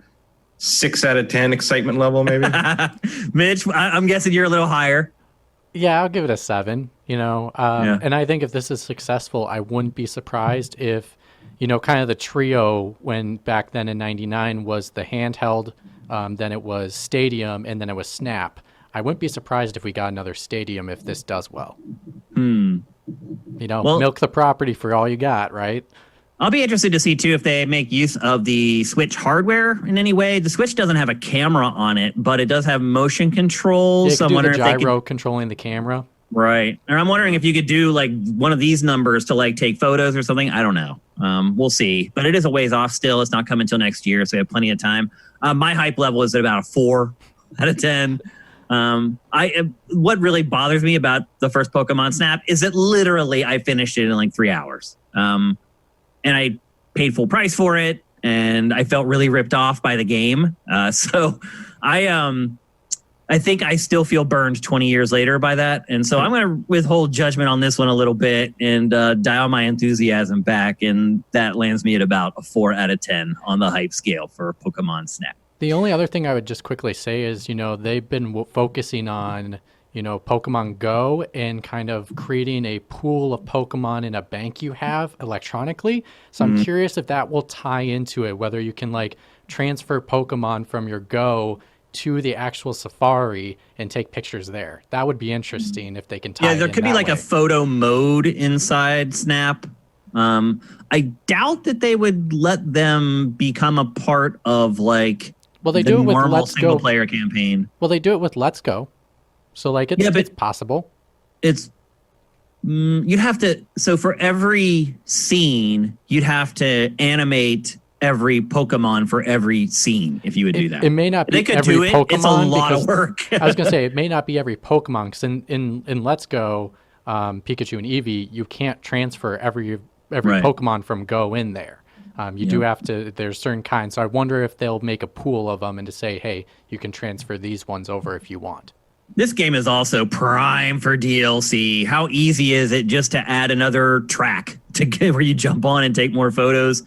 6 out of 10 excitement level, maybe. Mitch, I'm guessing you're a little higher. Yeah, I'll give it a 7. You know, and I think if this is successful, I wouldn't be surprised if, you know, kind of the trio when back then in '99 was the handheld, then it was Stadium, and then it was Snap. I wouldn't be surprised if we got another Stadium if this does well. You know, milk the property for all you got, right? I'll be interested to see, too, if they make use of the Switch hardware in any way. The Switch doesn't have a camera on it, but it does have motion controls. Yeah, you can do the gyro controlling the camera. Right. And I'm wondering if you could do like one of these numbers to like take photos or something. I don't know. We'll see. But it is a ways off still. It's not coming until next year, so we have plenty of time. My hype level is at about a 4 out of 10. What really bothers me about the first Pokemon Snap is that literally I finished it in like 3 hours. And I paid full price for it, and I felt really ripped off by the game. So I think I still feel burned 20 years later by that. And so I'm going to withhold judgment on this one a little bit and dial my enthusiasm back. And that lands me at about a 4 out of 10 on the hype scale for Pokemon Snap. The only other thing I would just quickly say is, they've been focusing on, Pokemon Go and kind of creating a pool of Pokemon in a bank you have electronically. So I'm curious if that will tie into it, whether you can like transfer Pokemon from your Go to the actual Safari and take pictures there. That would be interesting if they can tie it in. Yeah, there could be like a photo mode inside Snap. I doubt that they would let them become a part of like they do it with Let's Go single player campaign. Well, they do it with Let's Go. So like it's possible. It's you'd have to, so for every scene, you'd have to animate every Pokemon for every scene if you would do that. It may not be every Pokemon. It's a lot of work. I was going to say, it may not be every Pokemon, because in Let's Go, Pikachu and Eevee, you can't transfer every right. Pokemon from Go in there. You do have to, there's certain kinds. So I wonder if they'll make a pool of them and to say, hey, you can transfer these ones over if you want. This game is also prime for DLC. How easy is it just to add another track to get where you jump on and take more photos?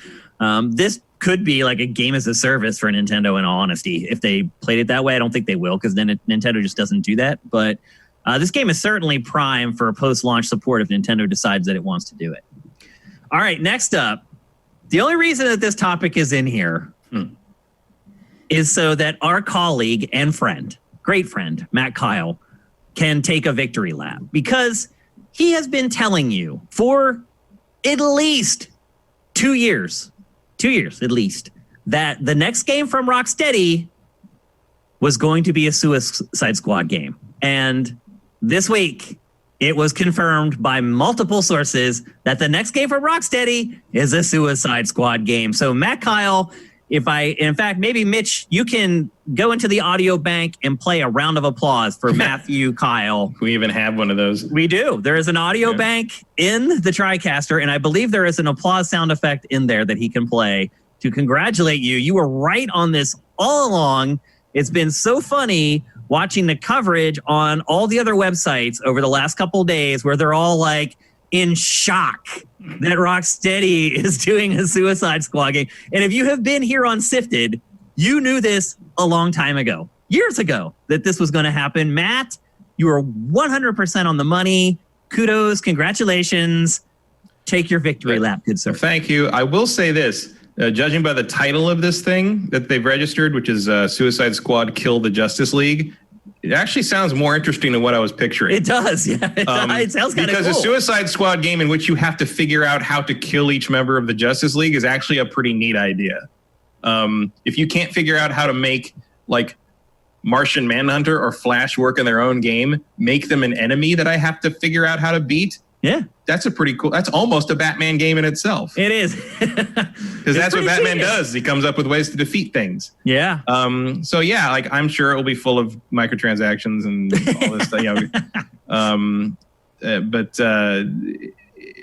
This could be like a game as a service for Nintendo, in all honesty. If they played it that way, I don't think they will, because then Nintendo just doesn't do that. But this game is certainly prime for post-launch support if Nintendo decides that it wants to do it. All right, next up. The only reason that this topic is in here is so that our colleague and friend, great friend, Matt Kyle, can take a victory lap, because he has been telling you for at least 2 years at least, that the next game from Rocksteady was going to be a Suicide Squad game. And this week, it was confirmed by multiple sources that the next game from Rocksteady is a Suicide Squad game. So Matt Kyle, in fact, maybe Mitch, you can go into the audio bank and play a round of applause for Matthew Kyle. We even have one of those. We do. There is an audio bank in the TriCaster, and I believe there is an applause sound effect in there that he can play to congratulate you. You were right on this all along. It's been so funny watching the coverage on all the other websites over the last couple of days, where they're all like in shock that Rocksteady is doing a Suicide Squad game. And if you have been here on Sifted, you knew this a long time ago, years ago, that this was going to happen. Matt, you are 100% on the money. Kudos, congratulations. Take your victory lap, good sir. Thank you. I will say this, judging by the title of this thing that they've registered, which is Suicide Squad Kill the Justice League, it actually sounds more interesting than what I was picturing. It does, yeah. It sounds kind of cool. Because a Suicide Squad game in which you have to figure out how to kill each member of the Justice League is actually a pretty neat idea. If you can't figure out how to make like Martian Manhunter or Flash work in their own game, make them an enemy that I have to figure out how to beat. Yeah. That's a pretty cool, that's almost a Batman game in itself. It is. Because that's what Batman does. He comes up with ways to defeat things. Yeah. So yeah, like I'm sure it will be full of microtransactions and all this stuff.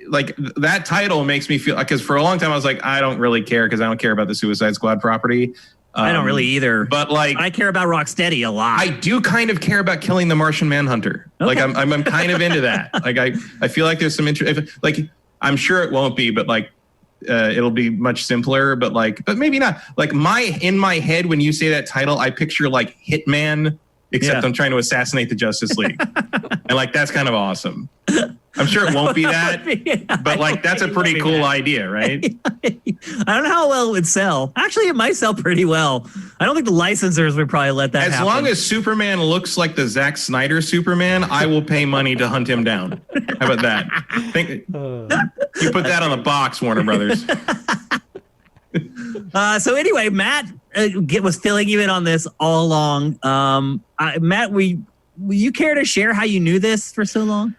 Like that title makes me feel, because for a long time I was like, I don't really care, because I don't care about the Suicide Squad property. I don't really either. But like, I care about Rocksteady a lot. I do kind of care about killing the Martian Manhunter. Okay. Like I'm kind of into that. Like I feel like there's some interest. Like I'm sure it won't be, but like it'll be much simpler. But maybe not. Like in my head when you say that title, I picture like Hitman, except I'm trying to assassinate the Justice League, and like that's kind of awesome. I'm sure it won't be that, but like that's a pretty cool idea, right? I don't know how well it would sell. Actually, it might sell pretty well. I don't think the licensors would probably let that happen. As long as Superman looks like the Zack Snyder Superman, I will pay money to hunt him down. How about that? You put that on the box, Warner Brothers. So anyway, Matt was filling you in on this all along. Matt, will you care to share how you knew this for so long?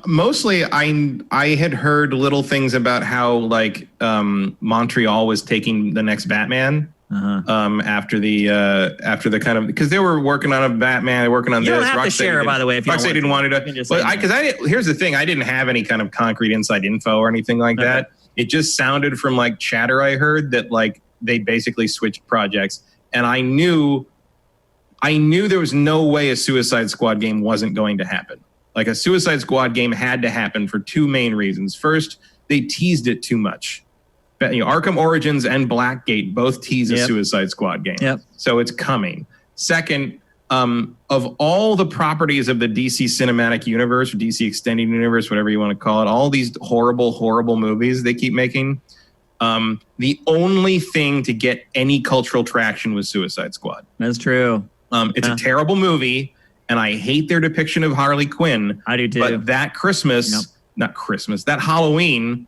Mostly I had heard little things about how like Montreal was taking the next Batman. After the kind of, because they were working on a Batman, working on you this. don't have Rocksteady to share, by the way, if you Rocksteady didn't want to. But here's the thing: I didn't have any kind of concrete inside info or anything like that. It just sounded from like chatter I heard that like they basically switched projects, and I knew there was no way a Suicide Squad game wasn't going to happen. Like a Suicide Squad game had to happen for two main reasons. First, they teased it too much. Arkham Origins and Blackgate both tease a Suicide Squad game. So it's coming. Second, of all the properties of the DC Cinematic Universe, or DC Extended Universe, whatever you want to call it, all these horrible, horrible movies they keep making, the only thing to get any cultural traction was Suicide Squad. That's true. It's a terrible movie, and I hate their depiction of Harley Quinn. I do too. But that that Halloween,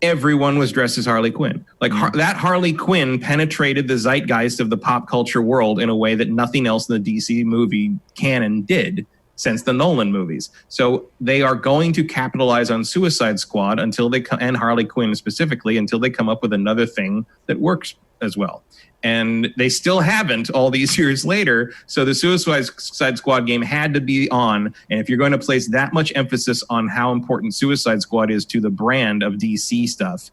everyone was dressed as Harley Quinn. Like that Harley Quinn penetrated the zeitgeist of the pop culture world in a way that nothing else in the DC movie canon did since the Nolan movies. So they are going to capitalize on Suicide Squad and Harley Quinn specifically until they come up with another thing that works as well. And they still haven't all these years later. So the Suicide Squad game had to be on. And if you're going to place that much emphasis on how important Suicide Squad is to the brand of DC stuff,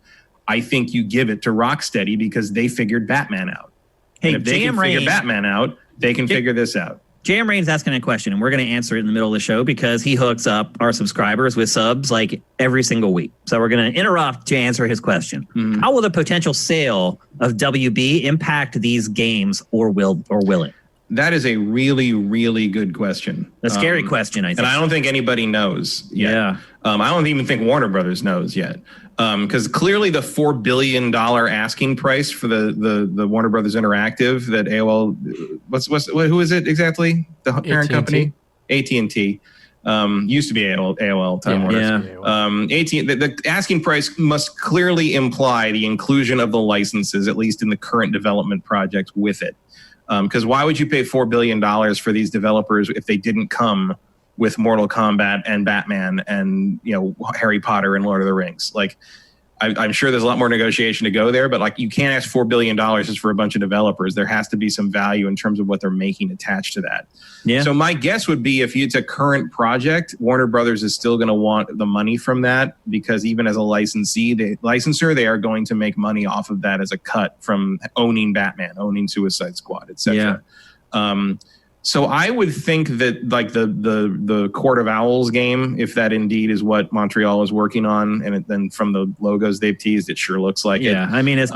I think you give it to Rocksteady because they figured Batman out. Hey, and if they can figure Batman out, they can figure this out. Jam Rain's asking a question, and we're going to answer it in the middle of the show because he hooks up our subscribers with subs like every single week. So we're going to interrupt to answer his question. How will the potential sale of WB impact these games, or will it? That is a really, really good question. A scary question, I think. And I don't think anybody knows yet. Yeah. I don't even think Warner Brothers knows yet. Because clearly the $4 billion asking price for the Warner Brothers Interactive that AOL, who is it exactly? The parent company? AT&T. Used to be AOL, Time Warner. The asking price must clearly imply the inclusion of the licenses, at least in the current development projects with it. Because why would you pay $4 billion for these developers if they didn't come with Mortal Kombat and Batman and Harry Potter and Lord of the Rings? Like, I'm sure there's a lot more negotiation to go there, but like you can't ask $4 billion just for a bunch of developers. There has to be some value in terms of what they're making attached to that. Yeah. So my guess would be if it's a current project, Warner Brothers is still going to want the money from that because even as a licensor, they are going to make money off of that as a cut from owning Batman, owning Suicide Squad, etc. Yeah. So I would think that like the Court of Owls game, if that indeed is what Montreal is working on, and then from the logos they've teased, it sure looks like it. Yeah, I mean it's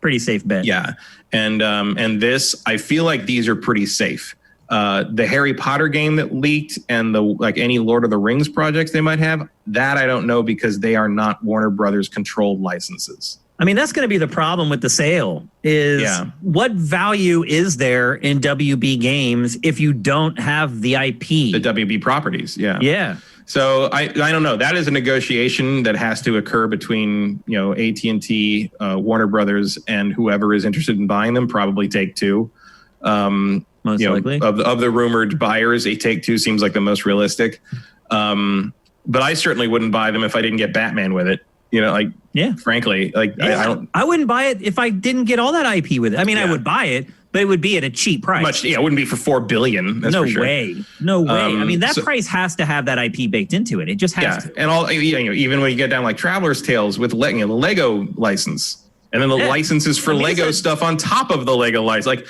pretty safe bet. Yeah, and this, I feel like these are pretty safe. The Harry Potter game that leaked and any Lord of the Rings projects they might have, that I don't know because they are not Warner Brothers controlled licenses. I mean, that's going to be the problem with the sale is what value is there in WB games if you don't have the IP? The WB properties, yeah. Yeah. So I don't know. That is a negotiation that has to occur between, AT&T, Warner Brothers, and whoever is interested in buying them, probably Take-Two. Most likely. Of the rumored buyers, Take-Two seems like the most realistic. But I certainly wouldn't buy them if I didn't get Batman with it. Frankly, I wouldn't buy it if I didn't get all that IP with it. I mean, I would buy it, but it would be at a cheap price. It wouldn't be for $4 billion. That's for sure. No way. I mean, that price has to have that IP baked into it. It just has to. And even when you get down like Traveler's Tales with the Lego license. And then the licenses for Lego stuff on top of the Lego license. Like,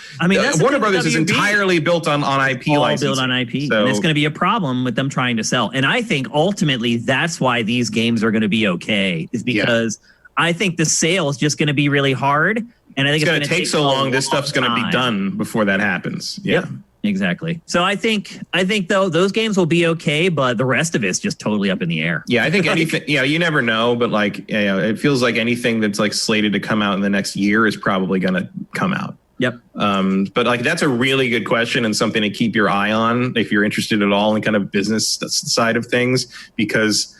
Warner Brothers is entirely built on IP license. Built on IP. So, and it's going to be a problem with them trying to sell. And I think ultimately that's why these games are going to be okay, is because I think the sale is just going to be really hard. And I think it's going to take so long. This stuff's going to be done before that happens. Yeah. Yep. Exactly. So I think though those games will be okay, but the rest of it's just totally up in the air. Yeah, I think anything. You never know, but it feels like anything that's like slated to come out in the next year is probably going to come out. Yep. But that's a really good question and something to keep your eye on if you're interested at all in kind of business side of things, because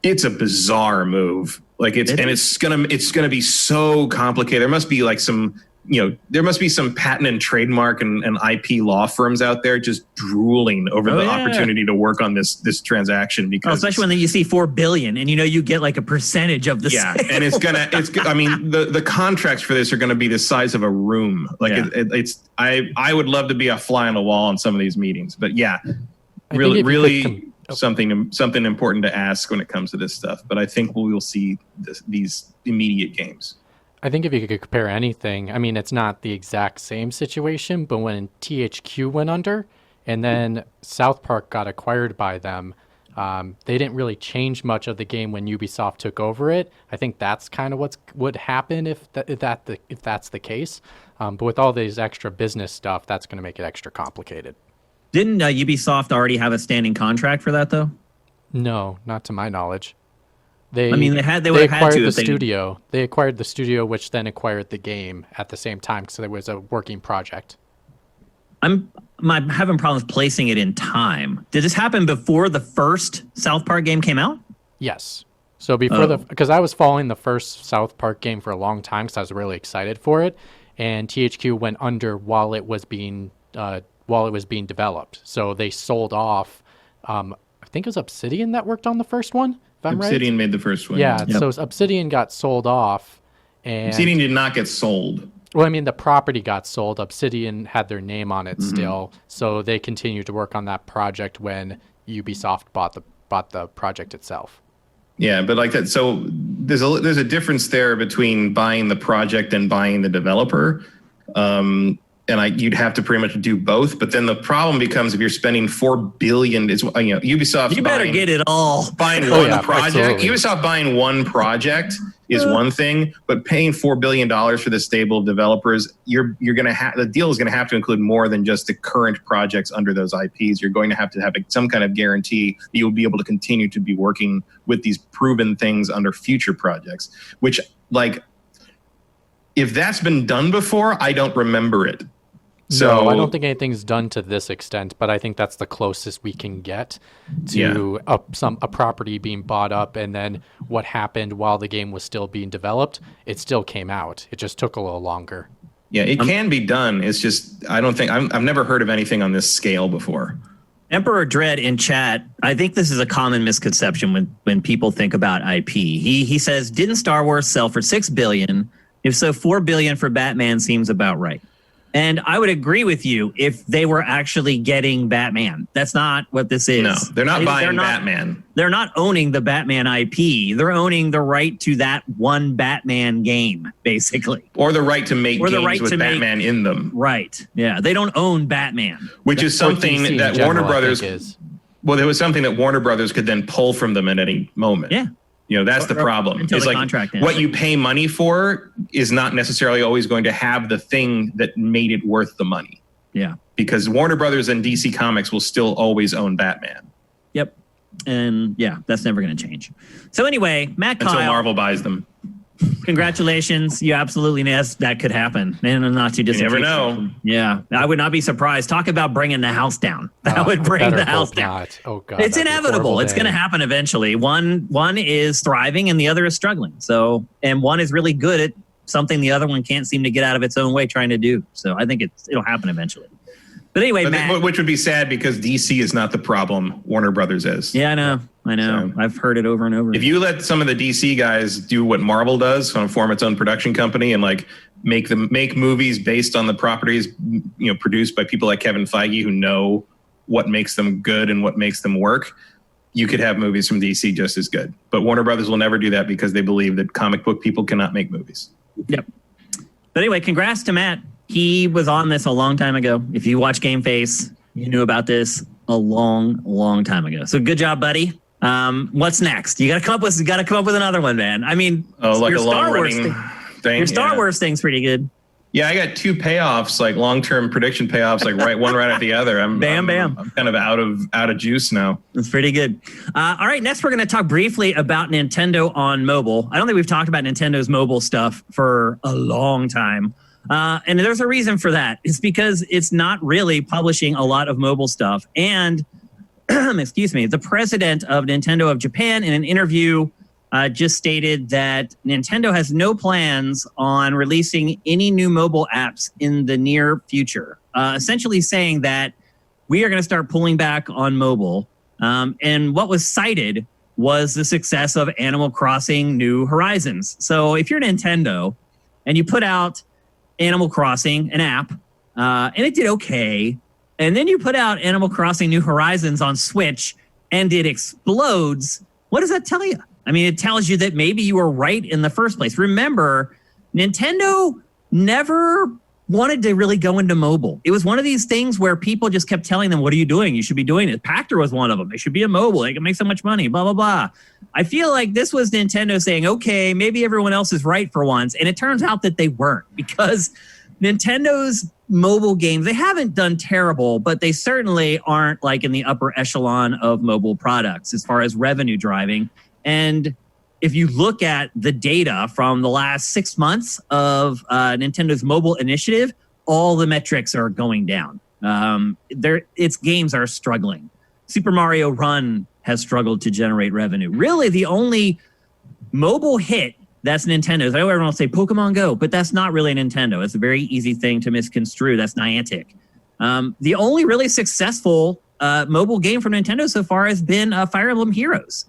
it's a bizarre move. It's gonna be so complicated. There must be like some there must be some patent and trademark and IP law firms out there just drooling over the opportunity to work on this transaction, because especially when you see $4 billion and you get like a percentage of the sale. And I mean the contracts for this are gonna be the size of a room. Like I would love to be a fly on the wall in some of these meetings, but really something important to ask when it comes to this stuff. But I think we will see these immediate games. I think if you could compare anything, I mean, it's not the exact same situation, but when THQ went under and then South Park got acquired by them, they didn't really change much of the game when Ubisoft took over it. I think that's kind of what would happen if that's the case. But with all these extra business stuff, that's going to make it extra complicated. Didn't Ubisoft already have a standing contract for that, though? No, not to my knowledge. They acquired the studio. They acquired the studio, which then acquired the game at the same time. So there was a working project. I'm having problems placing it in time. Did this happen before the first South Park game came out? Yes. So before because I was following the first South Park game for a long time because I was really excited for it, and THQ went under while it was being developed. So they sold off. I think it was Obsidian that worked on the first one. Obsidian made the first one. Yeah, so Obsidian got sold off. And Obsidian did not get sold. Well, I mean, the property got sold. Obsidian had their name on it still. So they continued to work on that project when Ubisoft bought the project itself. Yeah, but like that. So there's a difference there between buying the project and buying the developer. And you'd have to pretty much do both. But then the problem becomes if you're spending $4 billion, Ubisoft's you better get it all. Buying one project. Absolutely. Ubisoft buying one project is one thing, but paying $4 billion for the stable of developers, the deal is gonna have to include more than just the current projects under those IPs. You're going to have some kind of guarantee that you'll be able to continue to be working with these proven things under future projects, which if that's been done before, I don't remember it. So I don't think anything's done to this extent, but I think that's the closest we can get to a property being bought up, and then what happened while the game was still being developed. It still came out. It just took a little longer. Yeah, it can be done. It's just I've never heard of anything on this scale before. Emperor Dread in chat, I think this is a common misconception when people think about IP. He says, didn't Star Wars sell for $6 billion? If so, $4 billion for Batman seems about right. And I would agree with you if they were actually getting Batman. That's not what this is. No, they're not buying Batman. They're not owning the Batman IP. They're owning the right to that one Batman game, basically. Or the right to make games with Batman in them. Right. Yeah. They don't own Batman. Which is something that Warner Brothers... Well, there was something that Warner Brothers could then pull from them at any moment. Yeah. That's the problem. Until it's the like contract ends. What you pay money for is not necessarily always going to have the thing that made it worth the money. Yeah. Because Warner Brothers and DC Comics will still always own Batman. Yep. And that's never going to change. So anyway, Matt Kyle. Until Marvel buys them. Congratulations. You absolutely know that could happen. And not too distant. You never know. Yeah. I would not be surprised. Talk about bringing the house down. That would bring the house down. Not. Oh, God. It's inevitable. It's going to happen eventually. One is thriving and the other is struggling. So, and one is really good at something the other one can't seem to get out of its own way trying to do. So I think it'll happen eventually. But anyway, Matt. Which would be sad because DC is not the problem. Warner Brothers is. Yeah, I know. So, I've heard it over and over. If you let some of the DC guys do what Marvel does, form its own production company and make movies based on the properties, produced by people like Kevin Feige who know what makes them good and what makes them work, you could have movies from DC just as good. But Warner Brothers will never do that because they believe that comic book people cannot make movies. Yep. But anyway, congrats to Matt. He was on this a long time ago. If you watch GameFace, you knew about this a long, long time ago. So good job, buddy. What's next? You got to come up with another one, man. I mean, like a long-running thing. Your Star Wars thing's pretty good. Yeah, I got two payoffs, like long-term prediction payoffs, one right after the other. I'm kind of out of juice now. That's pretty good. All right, next we're going to talk briefly about Nintendo on mobile. I don't think we've talked about Nintendo's mobile stuff for a long time. And there's a reason for that. It's because it's not really publishing a lot of mobile stuff. And, excuse me, the president of Nintendo of Japan in an interview just stated that Nintendo has no plans on releasing any new mobile apps in the near future, essentially saying that we are going to start pulling back on mobile. And what was cited was the success of Animal Crossing New Horizons. So if you're Nintendo and you put out Animal Crossing, an app, and it did okay, and then you put out Animal Crossing New Horizons on Switch and it explodes, what does that tell you? I mean, it tells you that maybe you were right in the first place. Remember, Nintendo never wanted to really go into mobile. It was one of these things where people just kept telling them, what are you doing? You should be doing it. Pactor was one of them. They should be a mobile. They can make so much money, blah, blah, blah. I feel like this was Nintendo saying, okay, maybe everyone else is right for once. And it turns out that they weren't, because Nintendo's mobile games, they haven't done terrible, but they certainly aren't like in the upper echelon of mobile products as far as revenue driving. And if you look at the data from the last 6 months of Nintendo's mobile initiative, all the metrics are going down. Its games are struggling. Super Mario Run has struggled to generate revenue. Really, the only mobile hit that's Nintendo's. I know everyone will say Pokemon Go, but that's not really Nintendo. It's a very easy thing to misconstrue. That's Niantic. The only really successful mobile game from Nintendo so far has been Fire Emblem Heroes.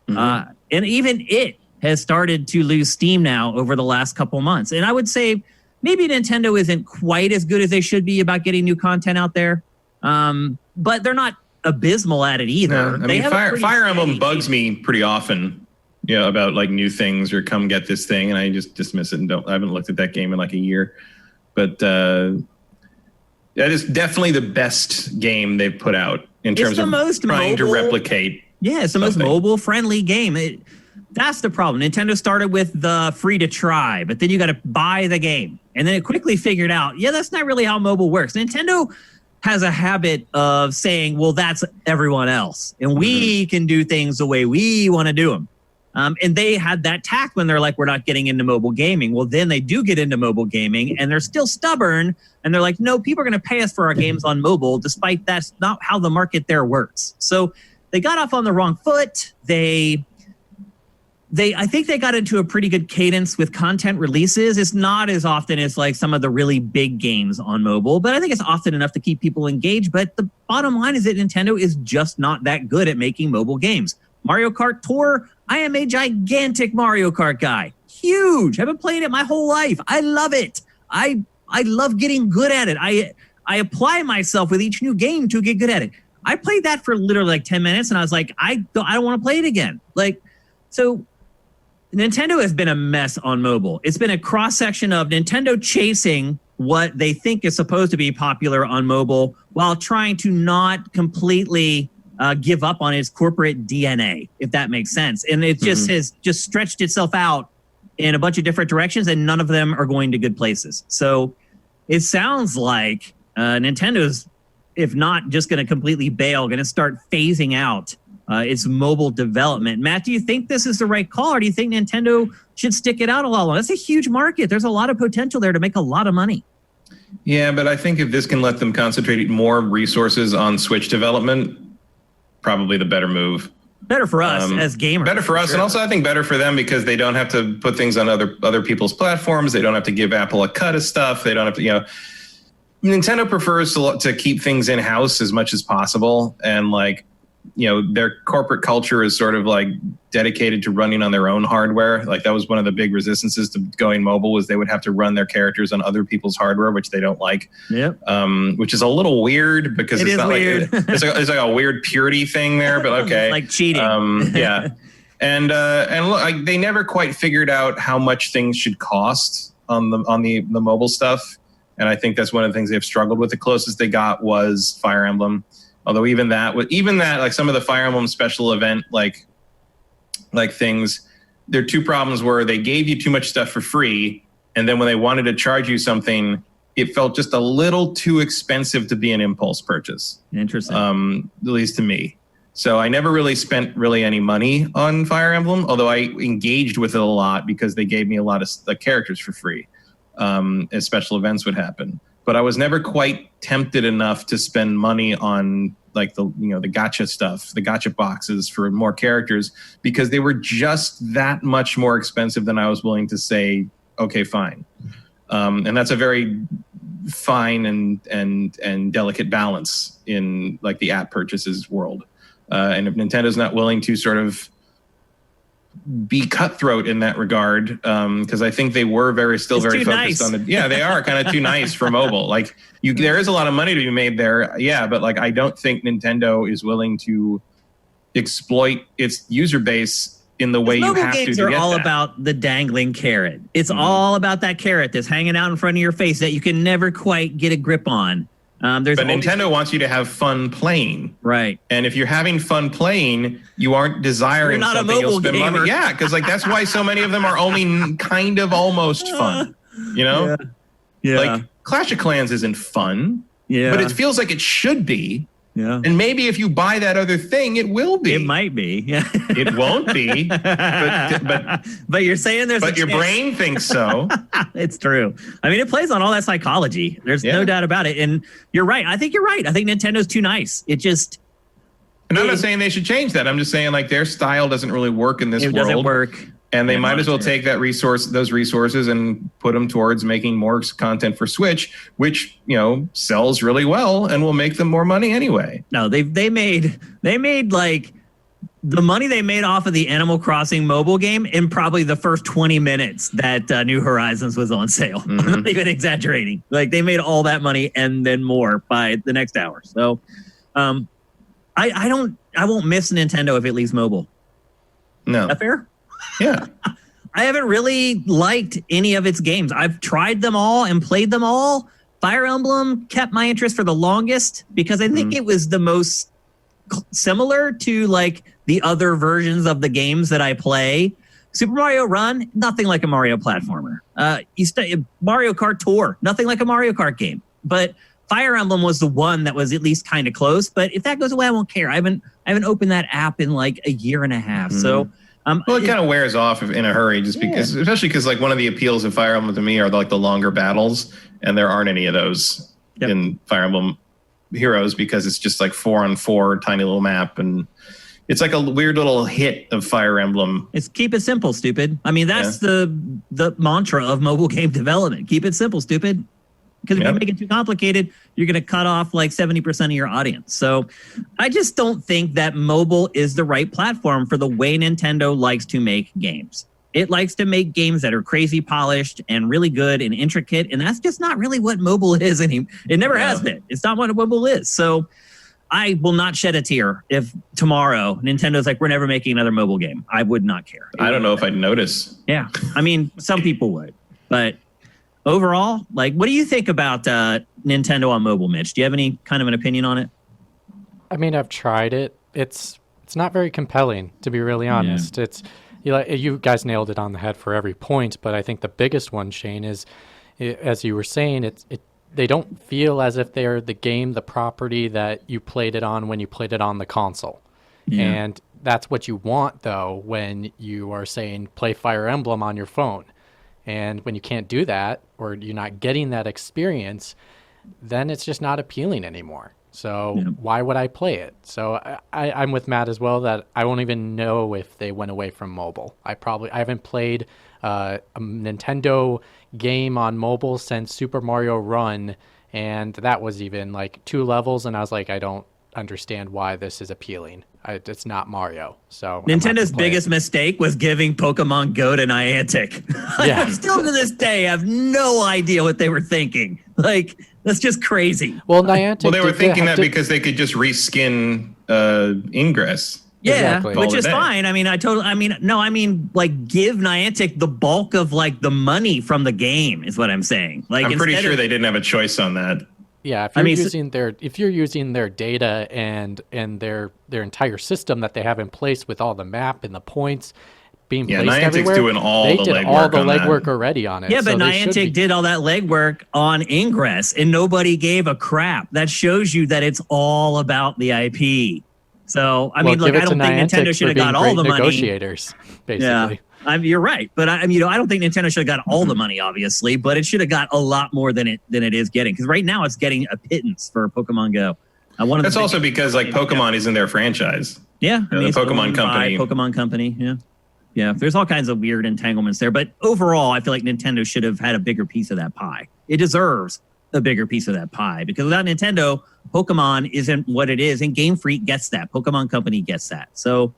Mm-hmm. And even it has started to lose steam now over the last couple months. And I would say maybe Nintendo isn't quite as good as they should be about getting new content out there. But they're not abysmal at it either. No, I mean, Fire Emblem bugs me pretty often, about like new things or come get this thing. And I just dismiss it and I haven't looked at that game in like a year. But that is definitely the best game they've put out in terms of trying to replicate. Yeah, it's the most mobile-friendly game. That's the problem. Nintendo started with the free to try, but then you got to buy the game. And then it quickly figured out, that's not really how mobile works. Nintendo has a habit of saying, well, that's everyone else. And we can do things the way we want to do them. And they had that tact when they're like, we're not getting into mobile gaming. Well, then they do get into mobile gaming, and they're still stubborn. And they're like, no, people are going to pay us for our games on mobile, despite that's not how the market there works. So they got off on the wrong foot. I think they got into a pretty good cadence with content releases. It's not as often as like some of the really big games on mobile, but I think it's often enough to keep people engaged. But the bottom line is that Nintendo is just not that good at making mobile games. Mario Kart Tour, I am a gigantic Mario Kart guy. Huge. I've been playing it my whole life. I love it. I love getting good at it. I apply myself with each new game to get good at it. I played that for literally like 10 minutes and I was like, I don't want to play it again. So Nintendo has been a mess on mobile. It's been a cross-section of Nintendo chasing what they think is supposed to be popular on mobile while trying to not completely give up on its corporate DNA, if that makes sense. And it just has just stretched itself out in a bunch of different directions, and none of them are going to good places. So it sounds like Nintendo's, if not just going to completely bail, going to start phasing out its mobile development. Matt, do you think this is the right call, or do you think Nintendo should stick it out a lot longer? That's a huge market. There's a lot of potential there to make a lot of money. Yeah, but I think if this can let them concentrate more resources on Switch development, probably the better move. Better for us as gamers. Better for us, sure. And also I think better for them because they don't have to put things on other people's platforms. They don't have to give Apple a cut of stuff. They don't have to, Nintendo prefers to keep things in-house as much as possible. And their corporate culture is sort of like dedicated to running on their own hardware. Like that was one of the big resistances to going mobile, was they would have to run their characters on other people's hardware, which they don't like. Yep. Which is a little weird because it's not weird. like it's like a weird purity thing there, but okay. Like cheating. Yeah. And look, they never quite figured out how much things should cost on the mobile stuff. And I think that's one of the things they've struggled with. The closest they got was Fire Emblem. Although even that, like some of the Fire Emblem special event, like things, their two problems were they gave you too much stuff for free, and then when they wanted to charge you something, it felt just a little too expensive to be an impulse purchase. Interesting. At least to me. So I never really spent any money on Fire Emblem, although I engaged with it a lot because they gave me a lot of the characters for free as special events would happen. But I was never quite tempted enough to spend money on like the gacha stuff, the gacha boxes for more characters, because they were just that much more expensive than I was willing to say, okay, fine. And that's a very fine and delicate balance in like the app purchases world. And if Nintendo's not willing to sort of be cutthroat in that regard, because I think they were very focused on the. Yeah, they are kind of too nice for mobile. Like there is a lot of money to be made there. Yeah, but like I don't think Nintendo is willing to exploit its user base in the way you have to. Games are all about the dangling carrot. It's all about that carrot that's hanging out in front of your face that you can never quite get a grip on. But Nintendo wants you to have fun playing, right? And if you're having fun playing, you aren't desiring something you'll spend money. Yeah, because like that's why so many of them are only kind of almost fun. You know, yeah. Like Clash of Clans isn't fun, but it feels like it should be. Yeah. And maybe if you buy that other thing, it will be. It might be. Yeah. It won't be. But you're saying there's. But your brain thinks so. It's true. I mean, it plays on all that psychology. There's no doubt about it. And you're right. I think you're right. I think Nintendo's too nice. It just. And I'm not saying they should change that. I'm just saying like their style doesn't really work in this world. It doesn't work. And they might as well take those resources and put them towards making more content for Switch, which, sells really well and will make them more money anyway. No, they made like the money they made off of the Animal Crossing mobile game in probably the first 20 minutes that New Horizons was on sale. Mm-hmm. I'm not even exaggerating. Like they made all that money and then more by the next hour. So I won't miss Nintendo if it leaves mobile. No. Is that fair? Yeah. I haven't really liked any of its games. I've tried them all and played them all. Fire Emblem kept my interest for the longest because I think it was the most similar to like the other versions of the games that I play. Super Mario Run, nothing like a Mario platformer. Mario Kart Tour, nothing like a Mario Kart game. But Fire Emblem was the one that was at least kind of close. But if that goes away, I won't care. I haven't opened that app in like a year and a half. So. Well, it kind of wears off in a hurry, just because, especially because like one of the appeals of Fire Emblem to me are like the longer battles, and there aren't any of those in Fire Emblem Heroes because it's just like 4-on-4 tiny little map, and it's like a weird little hit of Fire Emblem. It's keep it simple, stupid. I mean, that's the mantra of mobile game development. Keep it simple, stupid. Because if you make it too complicated, you're going to cut off like 70% of your audience. So I just don't think that mobile is the right platform for the way Nintendo likes to make games. It likes to make games that are crazy polished and really good and intricate. And that's just not really what mobile is anymore. It never has been. It's not what mobile is. So I will not shed a tear if tomorrow Nintendo's like, we're never making another mobile game. I would not care. I don't know if I'd notice. Yeah. I mean, some people would. But overall, like, what do you think about Nintendo on mobile, Mitch? Do you have any kind of an opinion on it? I mean, I've tried it. It's not very compelling, to be really honest. Yeah. It's you guys nailed it on the head for every point, but I think the biggest one, Shane, is as you were saying, they don't feel as if they're the game, the property that you played it on when you played it on the console. Yeah. And that's what you want, though, when you are saying play Fire Emblem on your phone. And when you can't do that, or you're not getting that experience, then it's just not appealing anymore. So why would I play it? So I'm with Matt as well, that I won't even know if they went away from mobile. I haven't played a Nintendo game on mobile since Super Mario Run, and that was even like 2 levels, and I was like, I don't understand why this is appealing. It's not Mario. So Nintendo's biggest mistake was giving Pokemon Go to Niantic. Yeah. Still to this day, I have no idea what they were thinking. Like, that's just crazy. Well, Niantic. Well, they were thinking that because they could just reskin Ingress. Yeah, exactly. Which is fine. I mean, like give Niantic the bulk of like the money from the game is what I'm saying. Like, I'm pretty sure they didn't have a choice on that. Yeah, if you're using their data and their entire system that they have in place with all the map and the points being placed Niantic's everywhere, doing all they the did legwork all the on legwork that. Already on it. Yeah, but Niantic did all that legwork on Ingress, and nobody gave a crap. That shows you that it's all about the IP. So I mean, look, I don't think Nintendo should have got all the money. Negotiators, basically. Yeah. You're right, but I don't think Nintendo should have got all the money, obviously, but it should have got a lot more than it is getting. Because right now it's getting a pittance for Pokemon Go. That's also because like Pokemon isn't their franchise. Yeah, the Pokemon company. Pokemon Company. Yeah. There's all kinds of weird entanglements there, but overall, I feel like Nintendo should have had a bigger piece of that pie. It deserves a bigger piece of that pie because without Nintendo, Pokemon isn't what it is, and Game Freak gets that. Pokemon Company gets that. So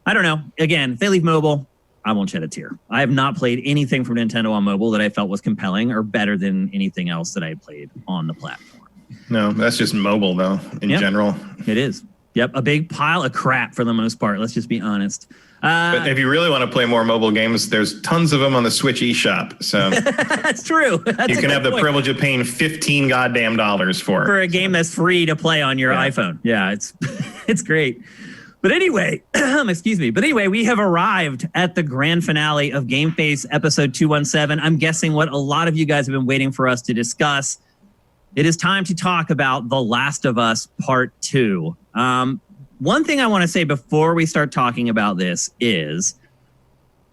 I don't know. Again, if they leave mobile, I won't shed a tear. I have not played anything from Nintendo on mobile that I felt was compelling or better than anything else that I played on the platform. No, that's just mobile though in general. It is. Yep, a big pile of crap for the most part. Let's just be honest. But if you really want to play more mobile games, there's tons of them on the Switch eShop. So that's true. You can have the privilege of paying $15 goddamn for a game that's free to play on your iPhone. Yeah, it's great. But anyway, excuse me. But anyway, we have arrived at the grand finale of GameFace episode 217. I'm guessing what a lot of you guys have been waiting for us to discuss. It is time to talk about The Last of Us Part 2. One thing I want to say before we start talking about this is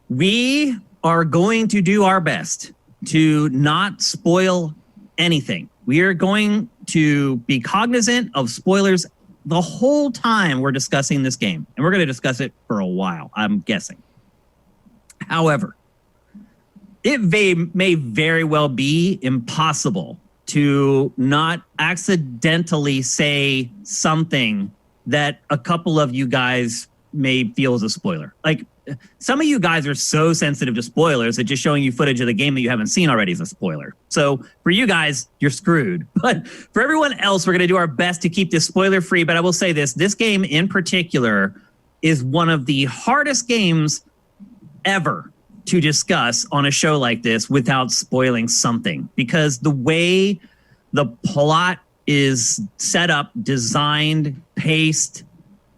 we are going to do our best to not spoil anything. We are going to be cognizant of spoilers the whole time we're discussing this game. And we're going to discuss it for a while, I'm guessing. However, it may very well be impossible to not accidentally say something that a couple of you guys may feel is a spoiler. Like, some of you guys are so sensitive to spoilers that just showing you footage of the game that you haven't seen already is a spoiler. So for you guys, you're screwed. But for everyone else, we're going to do our best to keep this spoiler free. But I will say this game in particular is one of the hardest games ever to discuss on a show like this without spoiling something, because the way the plot is set up, designed, paced,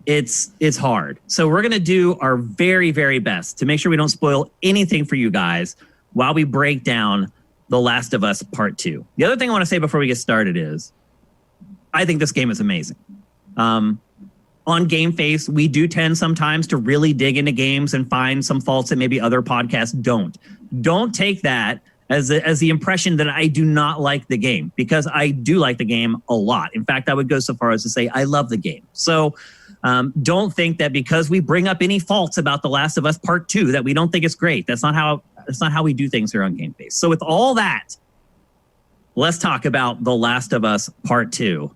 it's hard. So we're going to do our very, very best to make sure we don't spoil anything for you guys while we break down The Last of Us Part 2. The other thing I want to say before we get started is I think this game is amazing. On GameFace, we do tend sometimes to really dig into games and find some faults that maybe other podcasts don't. Don't take that as the impression that I do not like the game, because I do like the game a lot. In fact, I would go so far as to say I love the game. So don't think that because we bring up any faults about The Last of Us Part 2 that we don't think it's great. That's not how we do things here on GameFace. So with all that, let's talk about The Last of Us Part 2.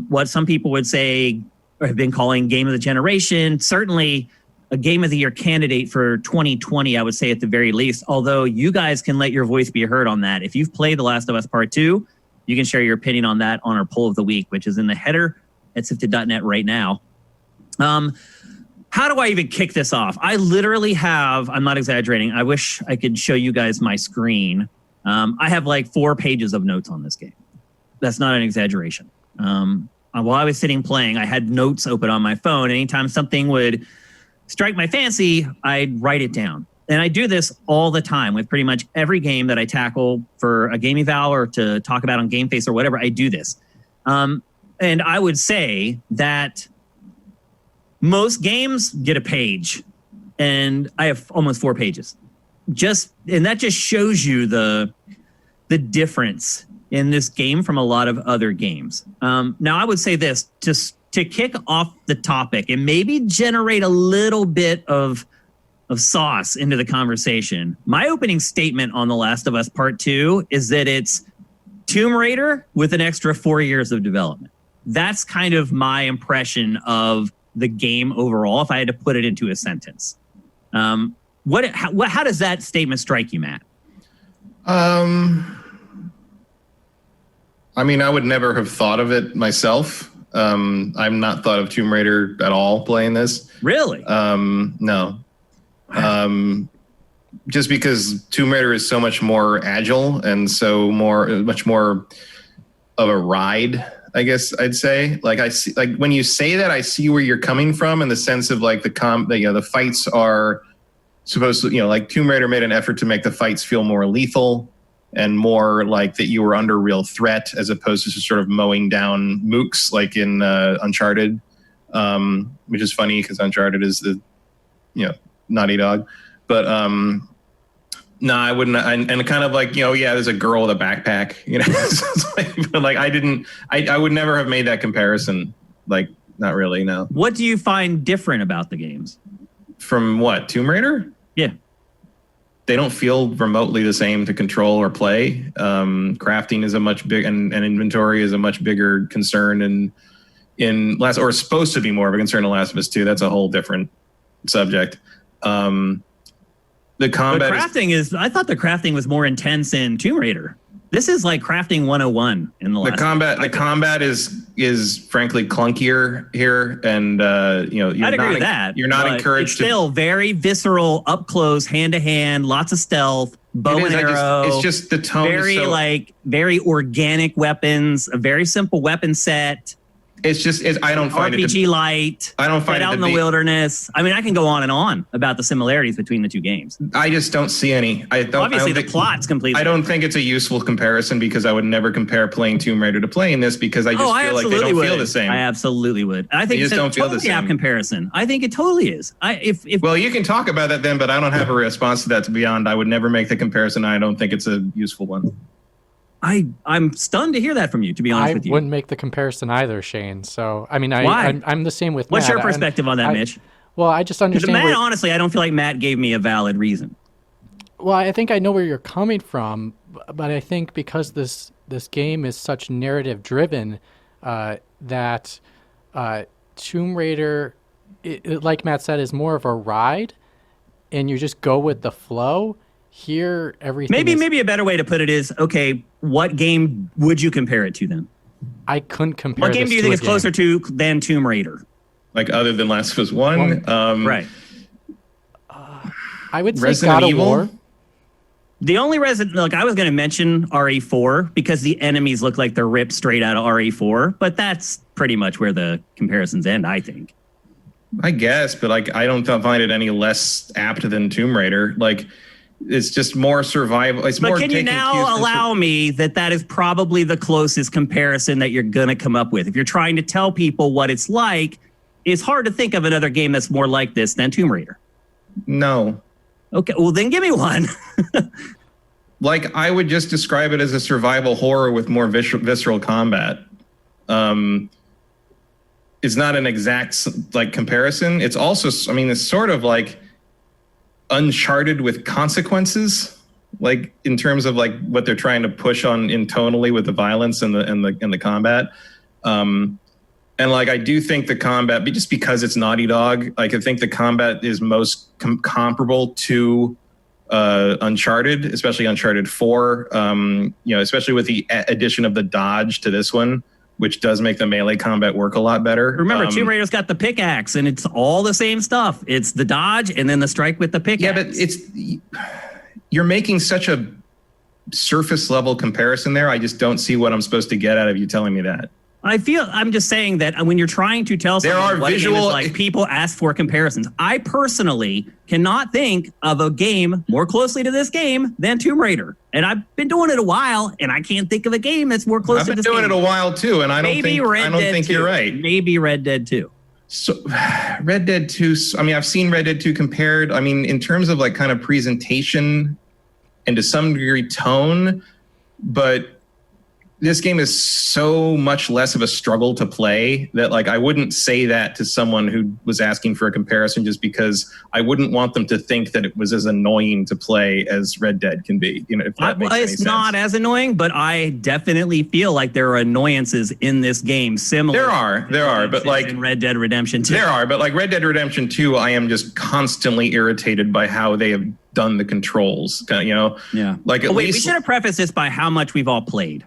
What some people would say or have been calling Game of the Generation, certainly a Game of the Year candidate for 2020, I would say at the very least, although you guys can let your voice be heard on that. If you've played The Last of Us Part 2, you can share your opinion on that on our poll of the week, which is in the header at sifted.net right now. How do I even kick this off? I literally have, I'm not exaggerating, I wish I could show you guys my screen. I have like 4 pages of notes on this game. That's not an exaggeration. While I was sitting playing, I had notes open on my phone. Anytime something would strike my fancy, I'd write it down. And I do this all the time with pretty much every game that I tackle for a game eval or to talk about on GameFace or whatever. I do this. And I would say that most games get a page, and I have almost 4 pages. And that just shows you the difference in this game from a lot of other games. Now, I would say this, just to kick off the topic and maybe generate a little bit of sauce into the conversation. My opening statement on The Last of Us Part 2 is that it's Tomb Raider with an extra 4 years of development. That's kind of my impression of the game overall, if I had to put it into a sentence. How does that statement strike you, Matt? I mean, I would never have thought of it myself. I've not thought of Tomb Raider at all playing this. Really? No. Just because Tomb Raider is so much more agile and much more of a ride, I guess I'd say. Like I see, like when you say that, I see where you're coming from in the sense of like the fights are supposed to, like Tomb Raider made an effort to make the fights feel more lethal and more like that you were under real threat as opposed to just sort of mowing down mooks like in Uncharted, which is funny because Uncharted is the, Naughty Dog. But No, I wouldn't. And kind of like, yeah, there's a girl with a backpack, So it's like, but like I would never have made that comparison. Like, not really, no. What do you find different about the games? From what, Tomb Raider? Yeah. They don't feel remotely the same to control or play. Crafting is a much big, and inventory is a much bigger concern in Last, or supposed to be more of a concern in Last of Us 2. That's a whole different subject. The combat, but crafting I thought the crafting was more intense in Tomb Raider. This is like crafting 101 in the last. The combat is frankly clunkier here, and I'd agree with that. You're not encouraged. It's still very visceral, up close, hand to hand, lots of stealth, bow and arrow. It's just the tone. Very organic weapons, a very simple weapon set. It's just I don't find RPG light. I don't find it out in the wilderness. I mean, I can go on and on about the similarities between the two games. I just don't see any. Obviously, the plot's completely. I don't think it's a useful comparison because I would never compare playing Tomb Raider to playing this because I just feel like they don't feel the same. I absolutely would. I think it's a totally apt comparison. I think it totally is. Well, you can talk about that then, but I don't have a response to that. Beyond, I would never make the comparison. I don't think it's a useful one. I'm stunned to hear that from you, to be honest with you. I wouldn't make the comparison either, Shane. So, I mean, I'm the same with Matt. What's your perspective on that, Mitch? Well, I just understand. Honestly, I don't feel like Matt gave me a valid reason. Well, I think I know where you're coming from, but I think because this game is such narrative driven, that Tomb Raider, like Matt said, is more of a ride, and you just go with the flow. Here, everything. Maybe a better way to put it is, okay, what game would you compare it to then? I couldn't compare. What game do you think it's closer to than Tomb Raider? Like other than Last of Us 1? Right. I would say God of War. The only Look, I was going to mention RE4 because the enemies look like they're ripped straight out of RE4, but that's pretty much where the comparisons end, I think. I guess, but like I don't find it any less apt than Tomb Raider. Like, it's just more survival. It's more. But can you now allow me that is probably the closest comparison that you're going to come up with? If you're trying to tell people what it's like, it's hard to think of another game that's more like this than Tomb Raider. No. Okay, well then give me one. Like I would just describe it as a survival horror with more visceral combat. It's not an exact like comparison. It's also, I mean, it's sort of like Uncharted with consequences, like in terms of like what they're trying to push on in tonally with the violence and the combat. And like I do think the combat, just because it's Naughty Dog, like I think the combat is most comparable to Uncharted, especially Uncharted 4. Especially with the addition of the dodge to this one, which does make the melee combat work a lot better. Remember, Tomb Raider's got the pickaxe, and it's all the same stuff. It's the dodge and then the strike with the pickaxe. Yeah, but you're making such a surface level comparison there. I just don't see what I'm supposed to get out of you telling me that. I'm just saying that when you're trying to tell someone what a game is like, people ask for comparisons. I personally cannot think of a game more closely to this game than Tomb Raider. And I've been doing it a while, and I can't think of a game that's more close to this game. I've been doing it a while, too, and I don't think you're right. Maybe Red Dead 2. So, Red Dead 2, I mean, I've seen Red Dead 2 compared. I mean, in terms of like kind of presentation and to some degree tone, but this game is so much less of a struggle to play that like I wouldn't say that to someone who was asking for a comparison, just because I wouldn't want them to think that it was as annoying to play as Red Dead can be. If that makes any sense. It's not as annoying, but I definitely feel like there are annoyances in this game similar. There are, but like in Red Dead Redemption 2. There are, but like Red Dead Redemption 2, I am just constantly irritated by how they have done the controls, Yeah. Like we should have prefaced this by how much we've all played.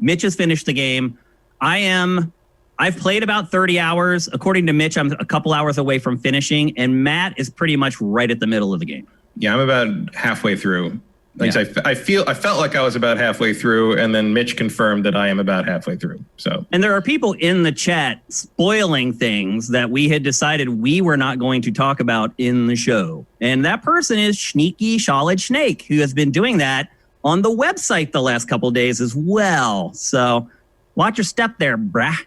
Mitch has finished the game. I've played about 30 hours. According to Mitch, I'm a couple hours away from finishing, and Matt is pretty much right at the middle of the game. Yeah, I'm about halfway through. Like yeah. I felt like I was about halfway through, and then Mitch confirmed that I am about halfway through. So, and there are people in the chat spoiling things that we had decided we were not going to talk about in the show. And that person is Sneaky Solid Snake, who has been doing that on the website the last couple of days as well. So, watch your step there, brah.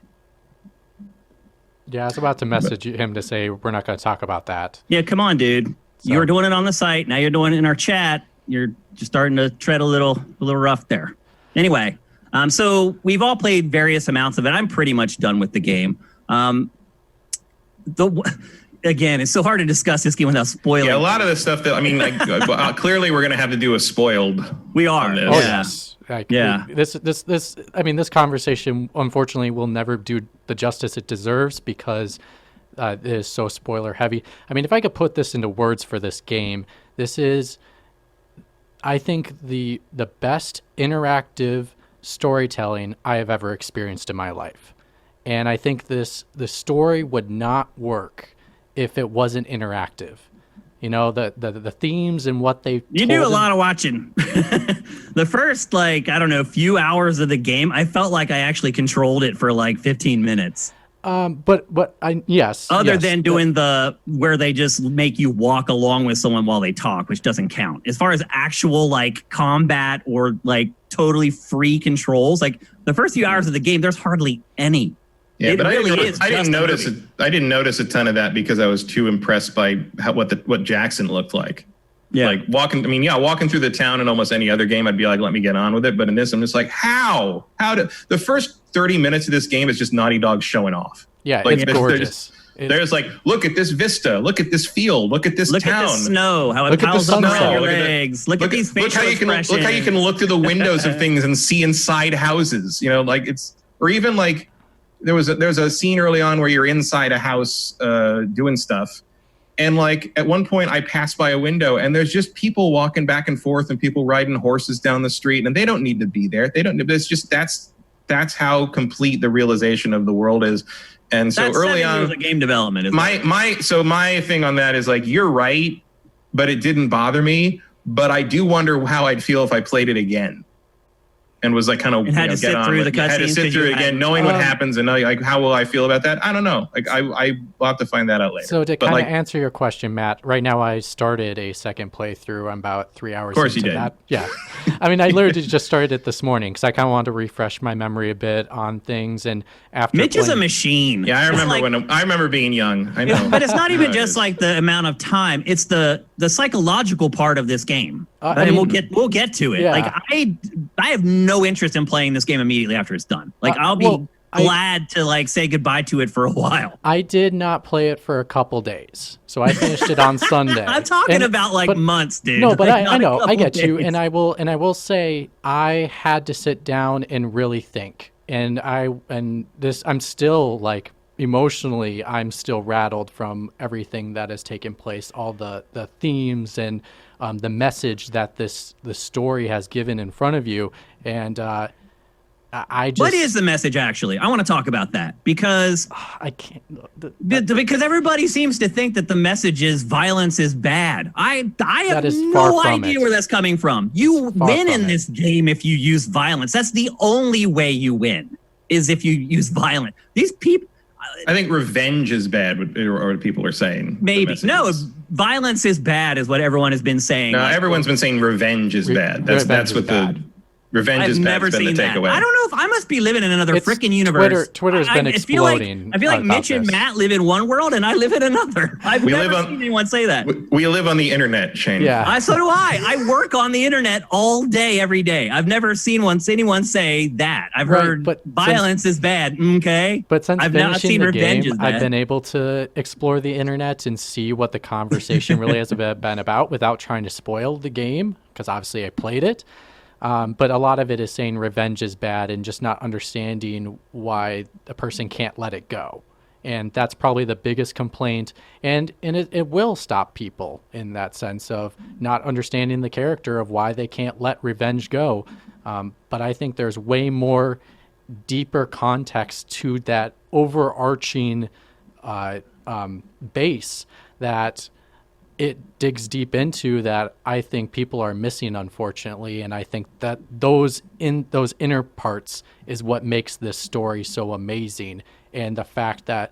Yeah, I was about to message him to say we're not going to talk about that. Yeah, come on, dude. So. You were doing it on the site. Now you're doing it in our chat. you're just starting to tread a little rough there. Anyway, so we've all played various amounts of it. I'm pretty much done with the game. Again, it's so hard to discuss this game without spoiling. Yeah, a lot of the stuff that clearly we're going to have to do a spoiled. We are. Oh yes. This conversation unfortunately will never do the justice it deserves because it is so spoiler heavy. I mean, if I could put this into words for this game, this is, I think, the best interactive storytelling I have ever experienced in my life. And I think the story would not work if it wasn't interactive. You know, the themes and what they You do a lot of watching. The first, few hours of the game, I felt like I actually controlled it for 15 minutes. Other than doing where they just make you walk along with someone while they talk, which doesn't count. As far as actual combat or totally free controls, the first few hours of the game, there's hardly any. Yeah, but I didn't notice a ton of that because I was too impressed by what Jackson looked like. Yeah, walking through the town in almost any other game, I'd be like, let me get on with it. But in this, I'm just like, how did the first 30 minutes of this game is just Naughty Dog showing off? Yeah, it's gorgeous. There's look at this vista, look at this field, look at this town. Look at the snow, how it piles up around your legs. Look at these facial expressions. Look how you can look through the windows of things and see inside houses. You know, there's a scene early on where you're inside a house doing stuff. And at one point I passed by a window and there's just people walking back and forth and people riding horses down the street and they don't need to be there. It's just, that's how complete the realization of the world is. And so that's early on, the game development is my thing on that is you're right, but it didn't bother me. But I do wonder how I'd feel if I played it again. And was had to sit through the cutscenes. Had to sit through it again, knowing what happens, and how will I feel about that? I don't know. I will have to find that out later. So to kind of answer your question, Matt, right now I started a second playthrough. I'm about 3 hours. Of course into you did. That. Yeah, I mean, I literally just started it this morning because I kind of wanted to refresh my memory a bit on things. And after Mitch is a machine. Yeah, I remember I remember being young. I know, but it's not even just the amount of time. It's the psychological part of this game. And we'll get to it. Yeah. I have no interest in playing this game immediately after it's done. I'll be glad to say goodbye to it for a while. I did not play it for a couple days, so I finished it on Sunday. I'm talking about months, dude. No, but I know, I get you, and I will say I had to sit down and really think, I'm still emotionally, I'm still rattled from everything that has taken place, all the themes and the message that the story has given in front of you. And what is the message actually? I want to talk about that because I can't. Because everybody seems to think that the message is violence is bad. I have no idea where that's coming from. You win in this game if you use violence. That's the only way you win is if you use violence. These people. I think revenge is bad, or what people are saying. Maybe. No, violence is bad is what everyone has been saying. No, everyone's been saying revenge is bad. That's what the revenge is bad. I've never seen that. I don't know if I must be living in another freaking universe. Twitter's been exploding. I feel like Mitch and Matt live in one world and I live in another. I've never seen anyone say that. We live on the internet, Shane. Yeah. So do I. I work on the internet all day, every day. I've never seen anyone say that. I've heard violence is bad. Okay. But since I've not seen revenge is bad. I've been able to explore the internet and see what the conversation really has been about without trying to spoil the game, because obviously I played it. But a lot of it is saying revenge is bad and just not understanding why a person can't let it go. And that's probably the biggest complaint. And it will stop people in that sense of not understanding the character of why they can't let revenge go. But I think there's way more deeper context to that overarching base that it digs deep into that I think people are missing, unfortunately. And I think that those inner parts is what makes this story so amazing. And the fact that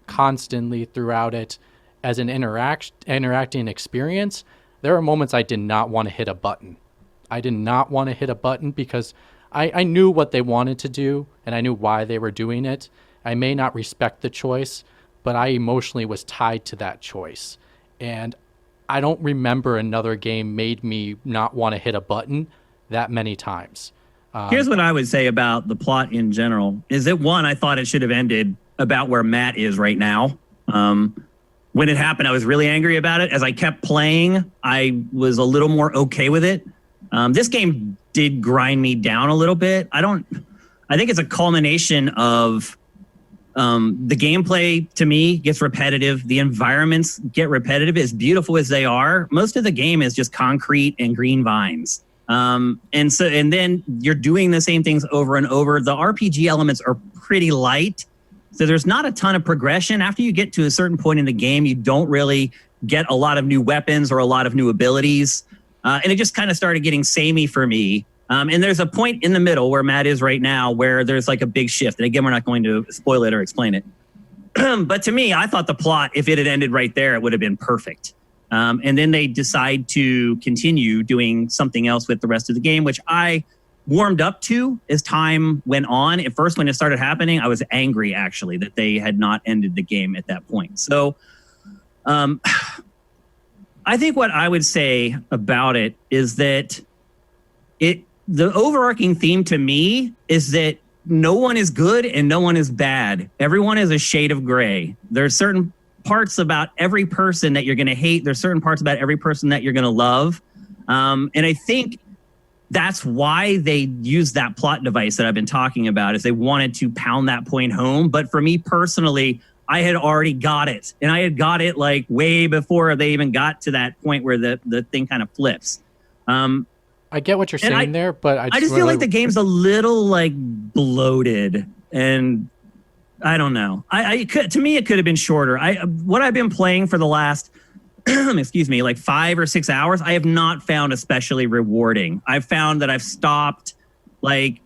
constantly throughout it, as an interacting experience, there are moments I did not want to hit a button. I did not want to hit a button because I knew what they wanted to do and I knew why they were doing it. I may not respect the choice, but I emotionally was tied to that choice. And I don't remember another game made me not want to hit a button that many times. Here's what I would say about the plot in general, is that one, I thought it should have ended about where Matt is right now. When it happened, I was really angry about it. As I kept playing, I was a little more okay with it. This game did grind me down a little bit. I think it's a culmination of the gameplay, to me, gets repetitive. The environments get repetitive. As beautiful as they are, most of the game is just concrete and green vines. And then you're doing the same things over and over. The RPG elements are pretty light. So there's not a ton of progression. After you get to a certain point in the game, you don't really get a lot of new weapons or a lot of new abilities. And it just kind of started getting samey for me. And there's a point in the middle where Matt is right now where there's like a big shift. And again, we're not going to spoil it or explain it. But to me, I thought the plot, if it had ended right there, it would have been perfect. And then they decide to continue doing something else with the rest of the game, which I warmed up to as time went on. At first, when it started happening, I was angry, actually, that they had not ended the game at that point. So I think what I would say about it is that the overarching theme to me is that no one is good and no one is bad. Everyone is a shade of gray. There's certain parts about every person that you're going to hate. There's certain parts about every person that you're going to love. And I think that's why they used that plot device that I've been talking about, is they wanted to pound that point home. But for me personally, I had already got it. And I had got it like way before they even got to that point where the thing kind of flips. I get what you're saying there, but I just feel like the game's a little like bloated, and I don't know. To me, it could have been shorter. What I've been playing for the last, excuse me, like 5 or 6 hours, I have not found especially rewarding. I've found that I've stopped like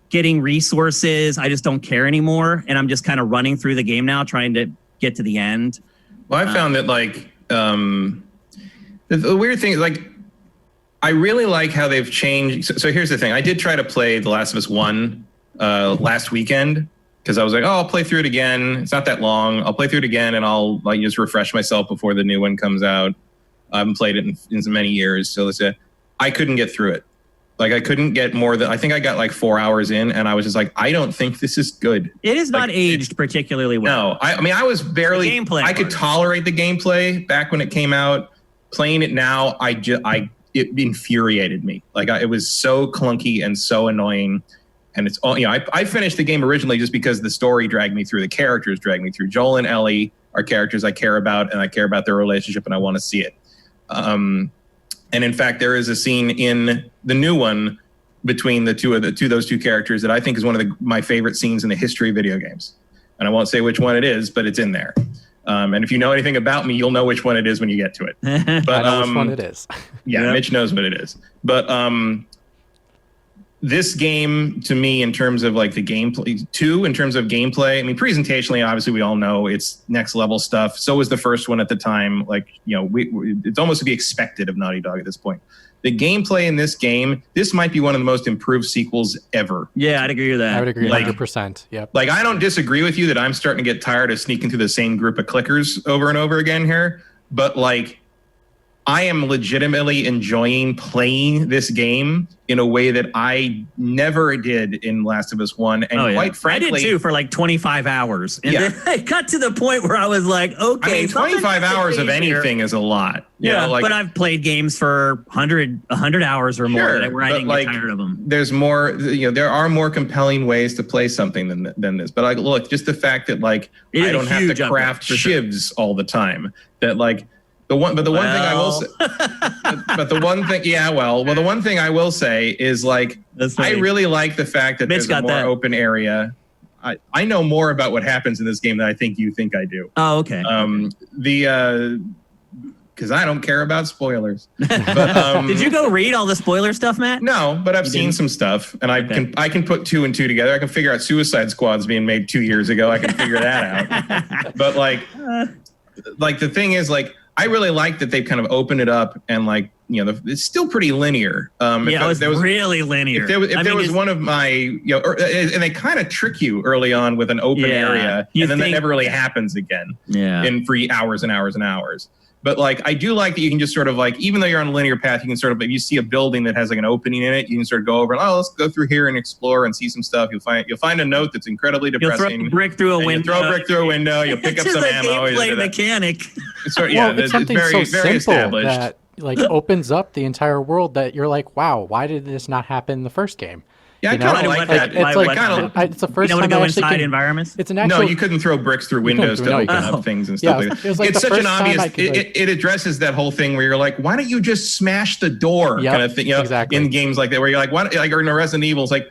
getting resources. I just don't care anymore, and I'm just kind of running through the game now, trying to get to the end. Well, I found that like the weird thing is like, I really like how they've changed. So here's the thing. I did try to play The Last of Us 1 last weekend, because I was like, I'll play through it again. It's not that long. I'll play through it again, and I'll like just refresh myself before the new one comes out. I haven't played it in so many years. So I couldn't get through it. Like I couldn't get more than, I think I got like 4 hours in, and I was just like, I don't think this is good. It is not aged particularly well. No, I mean, I was barely, gameplay I could tolerate the gameplay back when it came out. Playing it now, it infuriated me. Like it was so clunky and so annoying. And it's all, I finished the game originally just because the story dragged me through, the characters dragged me through. Joel and Ellie are characters I care about, and I care about their relationship, and I want to see it. And in fact, there is a scene in the new one between those two characters that I think is one of my favorite scenes in the history of video games. And I won't say which one it is, but it's in there. And if you know anything about me, you'll know which one it is when you get to it. But I know which one it is. Yeah, Mitch knows what it is. But this game, to me, in terms of like the gameplay, in terms of gameplay, I mean, presentationally, obviously, we all know it's next level stuff. So was the first one at the time. Like, it's almost to be expected of Naughty Dog at this point. The gameplay in this game, this might be one of the most improved sequels ever. Yeah, I'd agree with that. I would agree 100%. Yep. Like, I don't disagree with you that I'm starting to get tired of sneaking through the same group of clickers over and over again here. But, like, I am legitimately enjoying playing this game in a way that I never did in Last of Us 1. And quite frankly, I did too, for like 25 hours. And then I got to the point where I was like, okay. I mean, 25 hours of anything is a lot. Yeah, but I've played games for 100 hours or more where I didn't get tired of them. There's more, there are more compelling ways to play something than this. But like, look, just the fact that like I don't have to craft shivs all the time. That like, the one thing I will say, the one thing I will say is like, I really like the fact that there's a more open area. I know more about what happens in this game than I think you think I do. Oh, okay. Because I don't care about spoilers. But, did you go read all the spoiler stuff, Matt? No, but I've seen some stuff, and I can put 2 and 2 together. I can figure out Suicide Squad's being made 2 years ago. I can figure that out. But like the thing is like, I really like that they've kind of opened it up, and like, it's still pretty linear. It was really linear. If there was one of my, and they kind of trick you early on with an open area, and then that never really happens again. Yeah. And for hours and hours and hours. But like, I do like that you can just sort of like, even though you're on a linear path, you can sort of, if you see a building that has like an opening in it, you can sort of go over and, let's go through here and explore and see some stuff. You'll find a note that's incredibly depressing. You'll throw a brick through a window. You'll pick up some ammo. It's a mechanic. It's something very, so very established. That like opens up the entire world that you're like, wow, why did this not happen in the first game? Yeah, I kind of like that. It's the first time to go inside environments. It's an actual. No, you couldn't throw bricks through windows to open up things and stuff like that. It's such an obvious. It addresses that whole thing where you're like, why don't you just smash the door kind of thing? Exactly. In games like that, where you're like, why? Like, or in Resident Evil, it's like,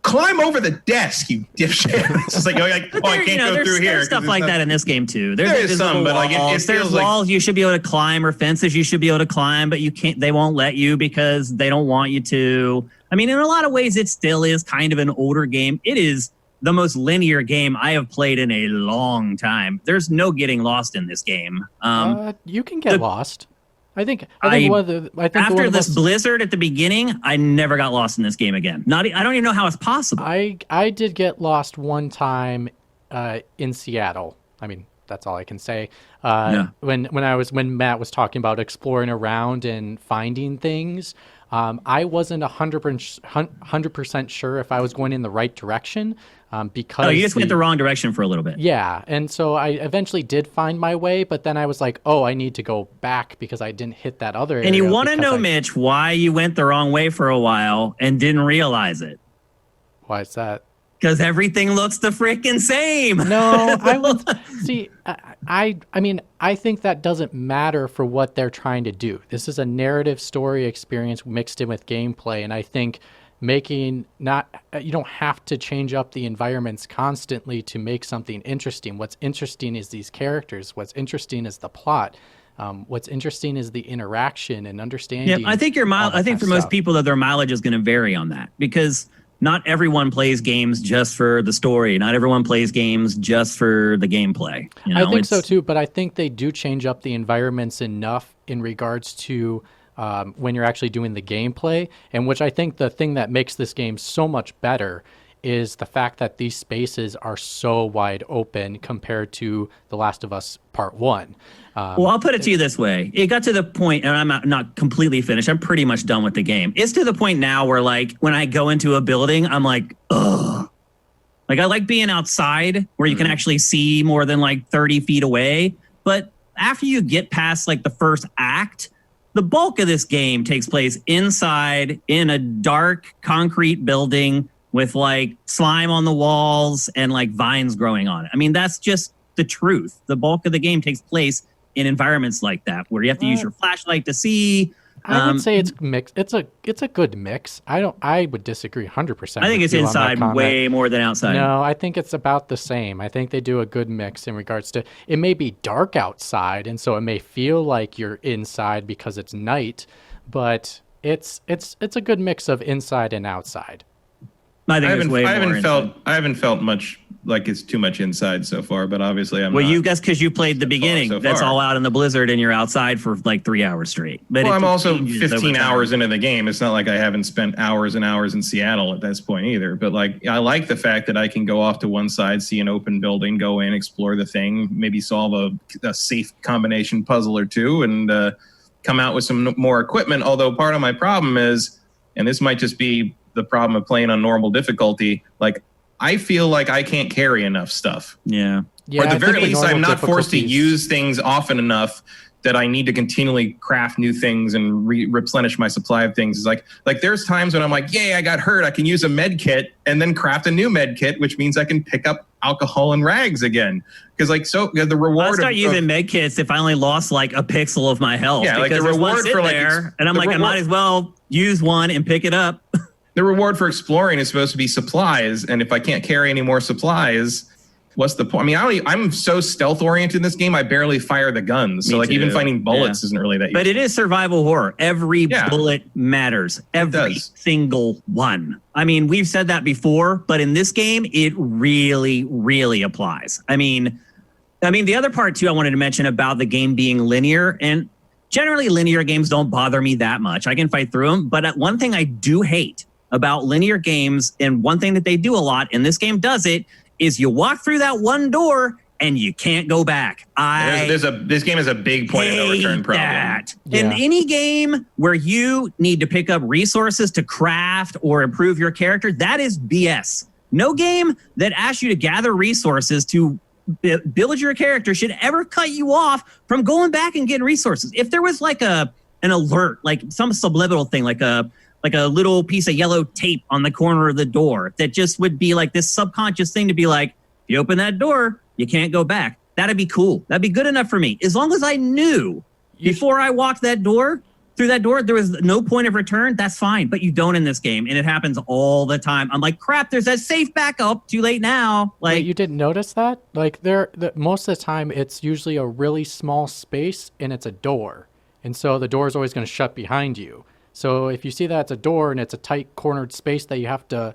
climb over the desk, you dipshit. It's just like, I can't go through here. There's stuff like that in this game too. There is some, but like there's walls you should be able to climb, or fences you should be able to climb, but you can't. They won't let you because they don't want you to. I mean, in a lot of ways, it still is kind of an older game. It is the most linear game I have played in a long time. There's no getting lost in this game. You can get lost. I think after this blizzard at the beginning, I never got lost in this game again. I don't even know how it's possible. I did get lost one time in Seattle. I mean, that's all I can say. When Matt was talking about exploring around and finding things, I wasn't 100% sure if I was going in the right direction. Because you just went the wrong direction for a little bit. Yeah, and so I eventually did find my way, but then I was like, I need to go back because I didn't hit that other area. And you want to know, Mitch, why you went the wrong way for a while and didn't realize it? Why is that? Because everything looks the freaking same. No, I would see. I mean, I think that doesn't matter for what they're trying to do. This is a narrative story experience mixed in with gameplay, and I think you don't have to change up the environments constantly to make something interesting. What's interesting is these characters. What's interesting is the plot. What's interesting is the interaction and understanding. Yeah, I think for most people that their mileage is going to vary on that, because not everyone plays games just for the story. Not everyone plays games just for the gameplay. I think so too, but I think they do change up the environments enough in regards to when you're actually doing the gameplay, and which I think the thing that makes this game so much better is the fact that these spaces are so wide open compared to The Last of Us Part 1. Well, I'll put it to you this way. It got to the point, and I'm not completely finished. I'm pretty much done with the game. It's to the point now where, like, when I go into a building, I'm like, ugh. Like, I like being outside where you can actually see more than, like, 30 feet away. But after you get past, like, the first act, the bulk of this game takes place inside in a dark concrete building with like slime on the walls and like vines growing on it. I mean, that's just the truth. The bulk of the game takes place in environments like that where you have to use your flashlight to see. I would say it's mixed. It's a good mix. I would disagree 100%. I think it's inside way more than outside. No, I think it's about the same. I think they do a good mix in regards to, it may be dark outside, and so it may feel like you're inside because it's night, but it's a good mix of inside and outside. I haven't felt much like it's too much inside so far, but obviously that's because you played the beginning. That's all out in the blizzard and you're outside for like 3 hours straight. But I'm also 15 hours into the game. It's not like I haven't spent hours and hours in Seattle at this point either. But like, I like the fact that I can go off to one side, see an open building, go in, explore the thing, maybe solve a safe combination puzzle or two, and come out with some more equipment. Although part of my problem is, and this might just be the problem of playing on normal difficulty, like I feel like I can't carry enough stuff. Yeah. Or at the very least, I'm not forced to use things often enough that I need to continually craft new things and replenish my supply of things. It's like there's times when I'm like, yay, I got hurt. I can use a med kit and then craft a new med kit, which means I can pick up alcohol and rags again. Because the reward. I'll start using med kits if I only lost like a pixel of my health. Yeah, like the reward for and I'm like, I might as well use one and pick it up. The reward for exploring is supposed to be supplies, and if I can't carry any more supplies, what's the point? I mean, I'm so stealth oriented in this game, I barely fire the guns. So even finding bullets isn't really that useful. But it is survival horror. Every bullet matters. Every single one. I mean, we've said that before, but in this game, it really, really applies. I mean, the other part too I wanted to mention about the game being linear, and generally linear games don't bother me that much. I can fight through them, but one thing I do hate about linear games, and one thing that they do a lot, and this game does it, is you walk through that one door and you can't go back. This game is a big point of no return problem. That. In any game where you need to pick up resources to craft or improve your character, that is BS. No game that asks you to gather resources to build your character should ever cut you off from going back and getting resources. If there was like an alert, like some subliminal thing, like a little piece of yellow tape on the corner of the door that just would be like this subconscious thing to be like, if you open that door, you can't go back. That'd be cool. That'd be good enough for me. As long as I knew before I walked through that door, there was no point of return, that's fine. But you don't in this game, and it happens all the time. I'm like, crap, there's that safe backup. Too late now. Like, wait, you didn't notice that? Like, most of the time, it's usually a really small space, and it's a door. And so the door is always going to shut behind you. So if you see that it's a door and it's a tight cornered space that you have to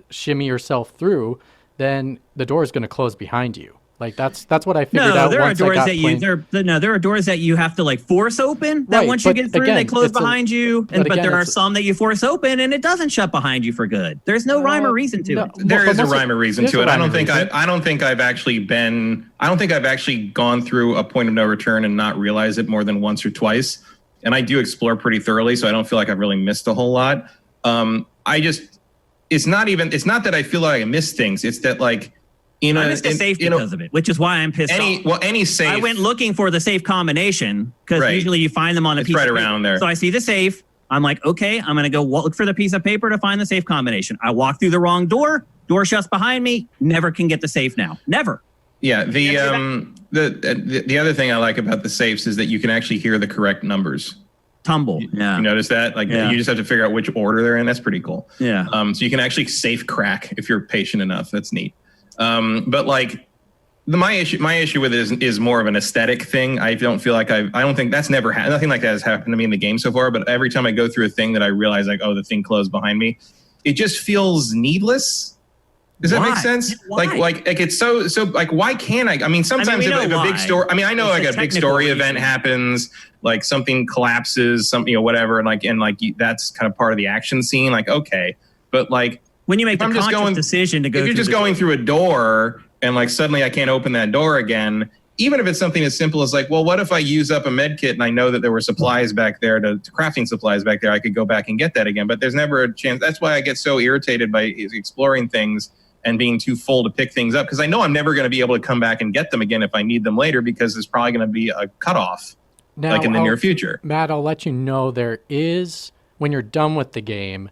shimmy yourself through, then the door is going to close behind you. Like that's what I figured out. There are doors that you have to like force open. That right, once you get through, they close behind you. But there are some that you force open and it doesn't shut behind you for good. There's no rhyme or reason to it. There is a rhyme or reason to it. I don't think I've actually gone through a point of no return and not realized it more than once or twice. And I do explore pretty thoroughly, so I don't feel like I've really missed a whole lot. It's not that I feel like I missed things. It's that like. I missed a safe because of it, which is why I'm pissed off. Well, any safe. I went looking for the safe combination because usually you find them on a piece right of paper. Around there. So I see the safe. I'm like, okay, I'm going to go look for the piece of paper to find the safe combination. I walk through the wrong door. Door shuts behind me. Never can get the safe now. Never. Yeah. The other thing I like about the safes is that you can actually hear the correct numbers. Tumble. Yeah. You notice that? Like you just have to figure out which order they're in. That's pretty cool. Yeah. So you can actually safe crack if you're patient enough. That's neat. But like my issue with it is more of an aesthetic thing. I don't feel like I don't think that's never happened. Nothing like that has happened to me in the game so far. But every time I go through a thing that I realize like, oh, the thing closed behind me, it just feels needless. Does that make sense? Why? Like it's so like why can't I? I mean, sometimes if a big story. I mean, I know like a big story event happens, like something collapses, something whatever, and that's kind of part of the action scene. Like okay, but like. When you make the conscious decision to go, if you're just going through a door and like suddenly I can't open that door again, even if it's something as simple as like, well, what if I use up a med kit and I know that there were supplies back there, to crafting supplies back there, I could go back and get that again. But there's never a chance. That's why I get so irritated by exploring things and being too full to pick things up because I know I'm never going to be able to come back and get them again if I need them later because there's probably going to be a cutoff like in the near future. Matt, I'll let you know there is, when you're done with the game,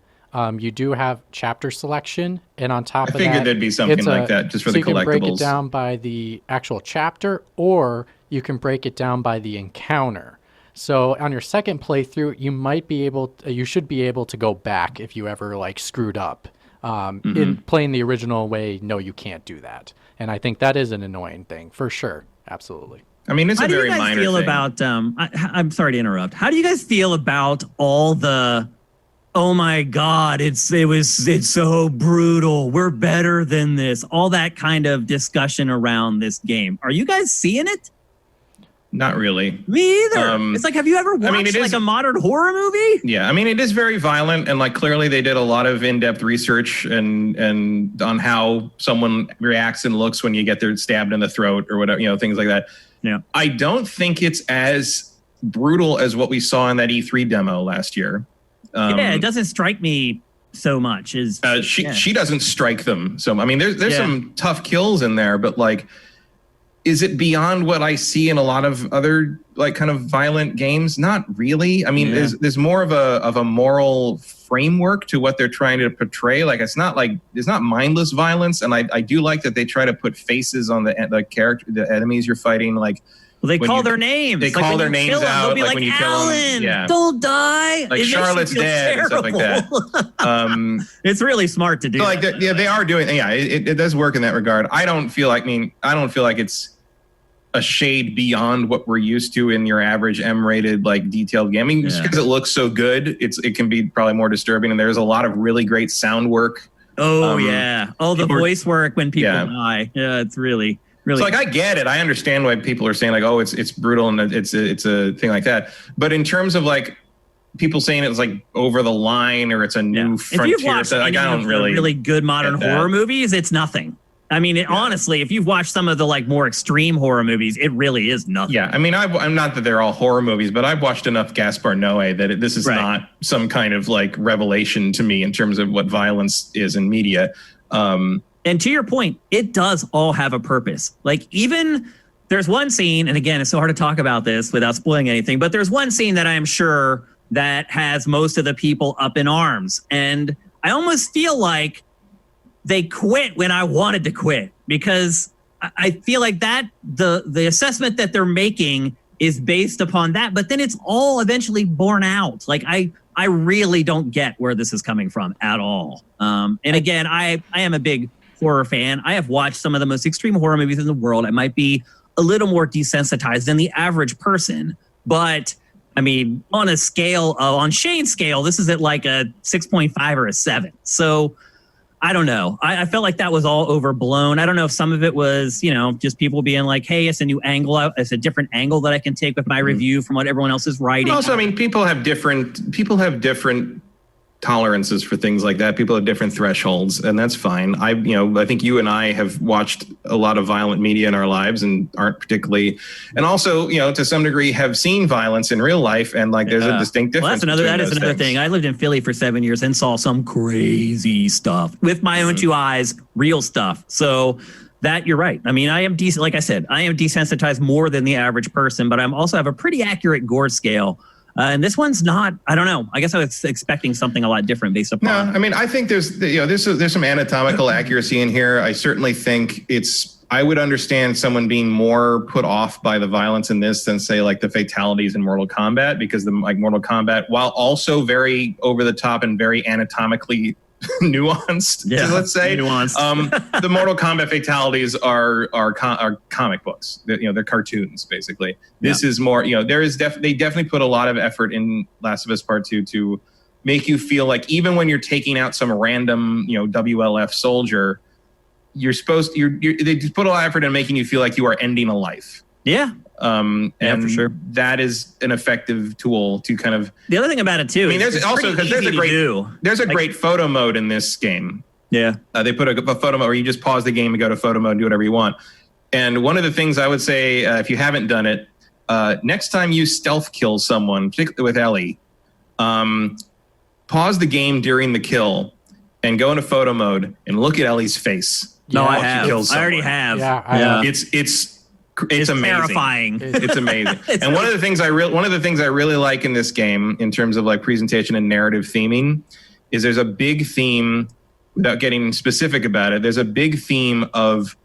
you do have chapter selection, and on top of that, I figured there'd be something like that just for the collectibles. You can break it down by the actual chapter, or you can break it down by the encounter. So on your second playthrough, you should be able to go back if you ever like screwed up. In playing the original way, no, you can't do that, and I think that is an annoying thing for sure. Absolutely. I mean, it's a very minor thing. How do you guys feel about? I'm sorry to interrupt. How do you guys feel about all the? Oh my God, it's so brutal. We're better than this. All that kind of discussion around this game. Are you guys seeing it? Not really. Me either. It's like, have you ever watched a modern horror movie? Yeah, I mean, it is very violent, and like clearly they did a lot of in-depth research and on how someone reacts and looks when you get their stabbed in the throat or whatever, things like that. Yeah. I don't think it's as brutal as what we saw in that E3 demo last year. It doesn't strike me so much. She doesn't strike them. So I mean, there's some tough kills in there, but like, is it beyond what I see in a lot of other like kind of violent games? Not really. I mean, there's more of a moral framework to what they're trying to portray. Like it's not mindless violence, and I do like that they try to put faces on the enemies you're fighting, like. Well, they call their names. They call their names out. They'll be like, when you Alan, kill them. don't die. Like Charlotte's dead and stuff like that. It's really smart to do. So like, they are doing. Yeah, it does work in that regard. I don't feel like it's a shade beyond what we're used to in your average M-rated like detailed game. I mean, just because it looks so good, it can be probably more disturbing. And there's a lot of really great sound work. Oh the voice work when people die. Yeah, it's really. Really? So like I get it. I understand why people are saying like, oh, it's brutal and it's a thing like that. But in terms of like people saying it's like over the line or it's a new frontier, if you've watched I don't really good modern horror movies, it's nothing. I mean, honestly, if you've watched some of the like more extreme horror movies, it really is nothing. Yeah, I mean, I'm not that they're all horror movies, but I've watched enough Gaspar Noé that this is not some kind of like revelation to me in terms of what violence is in media. And to your point, it does all have a purpose. Like even there's one scene, and again, it's so hard to talk about this without spoiling anything, but there's one scene that I am sure that has most of the people up in arms. And I almost feel like they quit when I wanted to quit, because I feel like that the assessment that they're making is based upon that, but then it's all eventually borne out. Like I really don't get where this is coming from at all. And again, I am a big horror fan. I have watched some of the most extreme horror movies in the world. I might be a little more desensitized than the average person, but I mean, on a scale on Shane's scale, this is at like a 6.5 or a 7. So I don't know. I felt like that was all overblown. I don't know if some of it was, just people being like, hey, it's a new angle. It's a different angle that I can take with my review from what everyone else is writing. Also, I mean, people have different tolerances for things like that. People have different thresholds, and that's fine. I think you and I have watched a lot of violent media in our lives and aren't particularly, and also, to some degree have seen violence in real life, and like there's a distinct difference. Well, that is another thing. I lived in Philly for 7 years and saw some crazy stuff with my own 2 eyes, real stuff. So that you're right. I mean, I am like I said, I am desensitized more than the average person, but I'm also have a pretty accurate gore scale. And this one's not, I don't know. I guess I was expecting something a lot different based upon. No, I mean, I think there's some anatomical accuracy in here. I certainly think I would understand someone being more put off by the violence in this than say like the fatalities in Mortal Kombat, because Mortal Kombat, while also very over the top and very anatomically nuanced, let's say, the Mortal Kombat fatalities are comic books. They're cartoons basically. This is more, they definitely put a lot of effort in Last of Us Part 2 to make you feel like even when you're taking out some random WLF soldier, they just put a lot of effort in making you feel like you are ending a life. Yeah. And for sure, that is an effective tool to kind of. The other thing about it too, there's also because there's a great photo mode in this game. Yeah, they put a photo mode where you just pause the game and go to photo mode and do whatever you want. And one of the things I would say, if you haven't done it, next time you stealth kill someone, particularly with Ellie, pause the game during the kill and go into photo mode and look at Ellie's face. No, I have. I already have. Yeah. It's amazing. Terrifying. It's amazing. And one of the things I really like in this game, in terms of like presentation and narrative theming, is there's a big theme. Without getting specific about it, there's a big theme of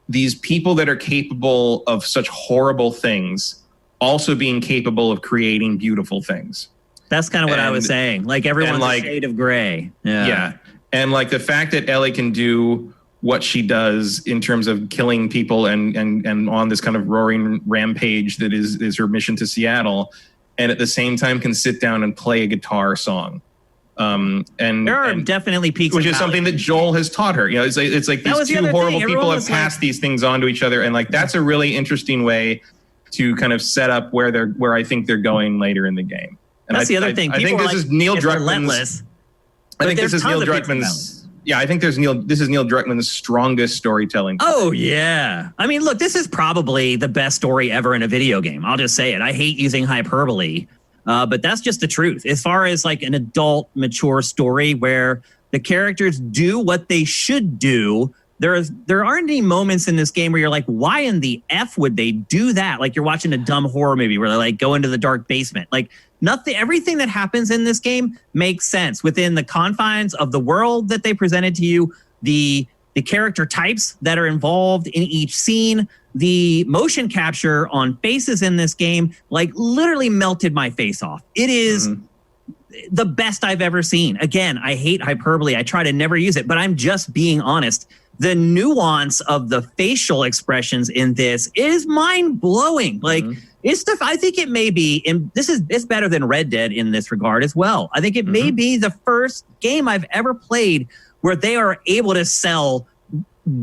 these people that are capable of such horrible things, also being capable of creating beautiful things. That's kind of what I was saying. Like everyone's a shade of gray. Yeah. And like the fact that Ellie can do what she does in terms of killing people and on this kind of roaring rampage that is her mission to Seattle, and at the same time can sit down and play a guitar song. And there are definitely peaks, which is something that Joel has taught her. It's like these two horrible people have passed these things on to each other, and like that's a really interesting way to kind of set up where I think they're going later in the game. And that's the other thing. I think this is Neil Druckmann's. I think this is Neil Druckmann's. Yeah, I think this is Neil Druckmann's strongest storytelling. Oh, yeah. I mean, look, this is probably the best story ever in a video game. I'll just say it. I hate using hyperbole, but that's just the truth. As far as like an adult, mature story where the characters do what they should do, there aren't any moments in this game where you're like, why in the F would they do that? Like you're watching a dumb horror movie where they like go into the dark basement. Like nothing, everything that happens in this game makes sense within the confines of the world that they presented to you, the character types that are involved in each scene, the motion capture on faces in this game, like literally melted my face off. It is the best I've ever seen. Again, I hate hyperbole. I try to never use it, but I'm just being honest. The nuance of the facial expressions in this is mind-blowing. Like, it's stuff I think it may be, and it's better than Red Dead in this regard as well. I think it may be the first game I've ever played where they are able to sell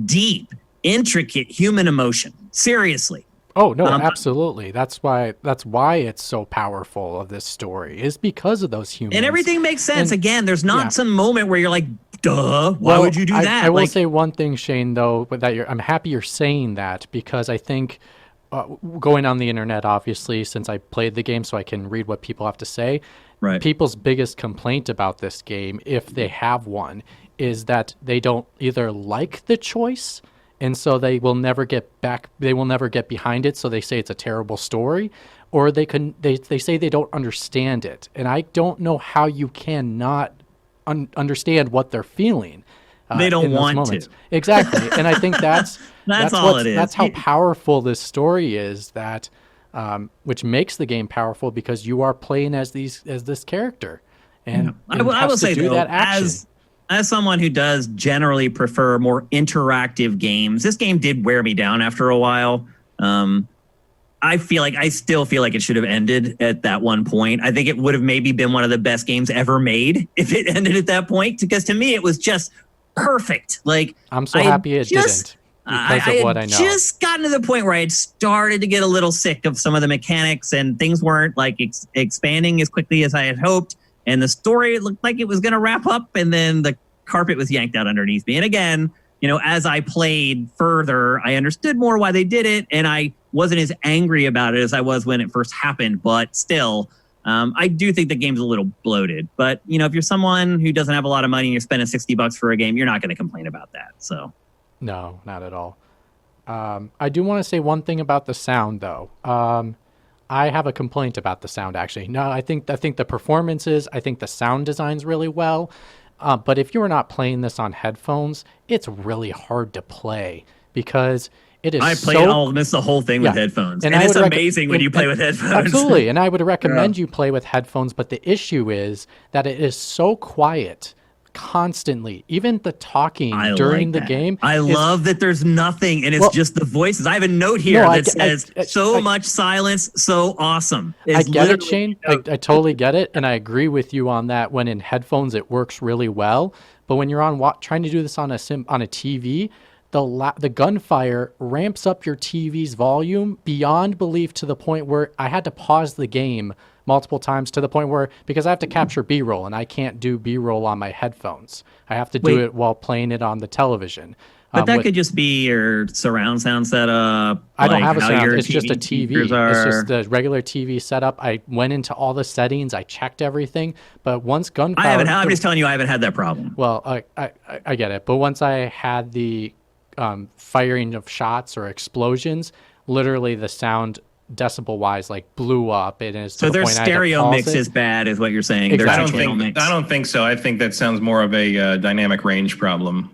deep, intricate human emotion. Seriously. Oh, no, absolutely. That's why it's so powerful of this story, is because of those humans. And everything makes sense. And, again, there's not some moment where you're like duh. Why would you do that? I will say one thing, Shane, though, I'm happy you're saying that, because I think going on the internet, obviously, since I played the game, so I can read what people have to say. Right. People's biggest complaint about this game, if they have one, is that they don't either like the choice, and so they will never get behind it, so they say it's a terrible story, or they say they don't understand it. And I don't know how you can not understand what they're feeling. They don't want to. Exactly. And I think that's all it is. That's how powerful this story is, that which makes the game powerful, because you are playing as this character. And I will say, though, that as someone who does generally prefer more interactive games, this game did wear me down after a while. I still feel like it should have ended at that one point. I think it would have maybe been one of the best games ever made if it ended at that point, because to me it was just perfect. Like, I'm so happy it didn't, because of what I know. Just gotten to the point where I had started to get a little sick of some of the mechanics, and things weren't like expanding as quickly as I had hoped, and the story looked like it was going to wrap up, and then the carpet was yanked out underneath me. And again, as I played further, I understood more why they did it, and I wasn't as angry about it as I was when it first happened. But still, I do think the game's a little bloated. But, if you're someone who doesn't have a lot of money and you're spending $60 for a game, you're not going to complain about that. So, no, not at all. I do want to say one thing about the sound, though. I have a complaint about the sound, actually. No, I think the performances, I think the sound design's really well. But if you're not playing this on headphones, it's really hard to play, because it is. I played almost the whole thing with headphones, and it's amazing when you play with headphones. Absolutely, and I would recommend you play with headphones. But the issue is that it is so quiet constantly, even the talking during the game. I love that there's nothing, and it's just the voices. I have a note here that says much silence, so awesome. I get it, Shane. I totally get it, and I agree with you on that. When in headphones, it works really well, but when you're on trying to do this on a TV, the gunfire ramps up your TV's volume beyond belief, to the point where I had to pause the game multiple times, to the point where, because I have to capture B-roll, and I can't do B-roll on my headphones. I have to do it while playing it on the television. But that could just be your surround sound setup. I don't have a surround. It's just a TV. It's just the regular TV setup. I went into all the settings. I checked everything. But once gunfire... I'm just telling you, I haven't had that problem. Well, I get it. But once I had the firing of shots or explosions, literally the sound decibel-wise blew up. It is so their stereo mix is bad, is what you're saying. Exactly. I don't think so. I think that sounds more of a dynamic range problem.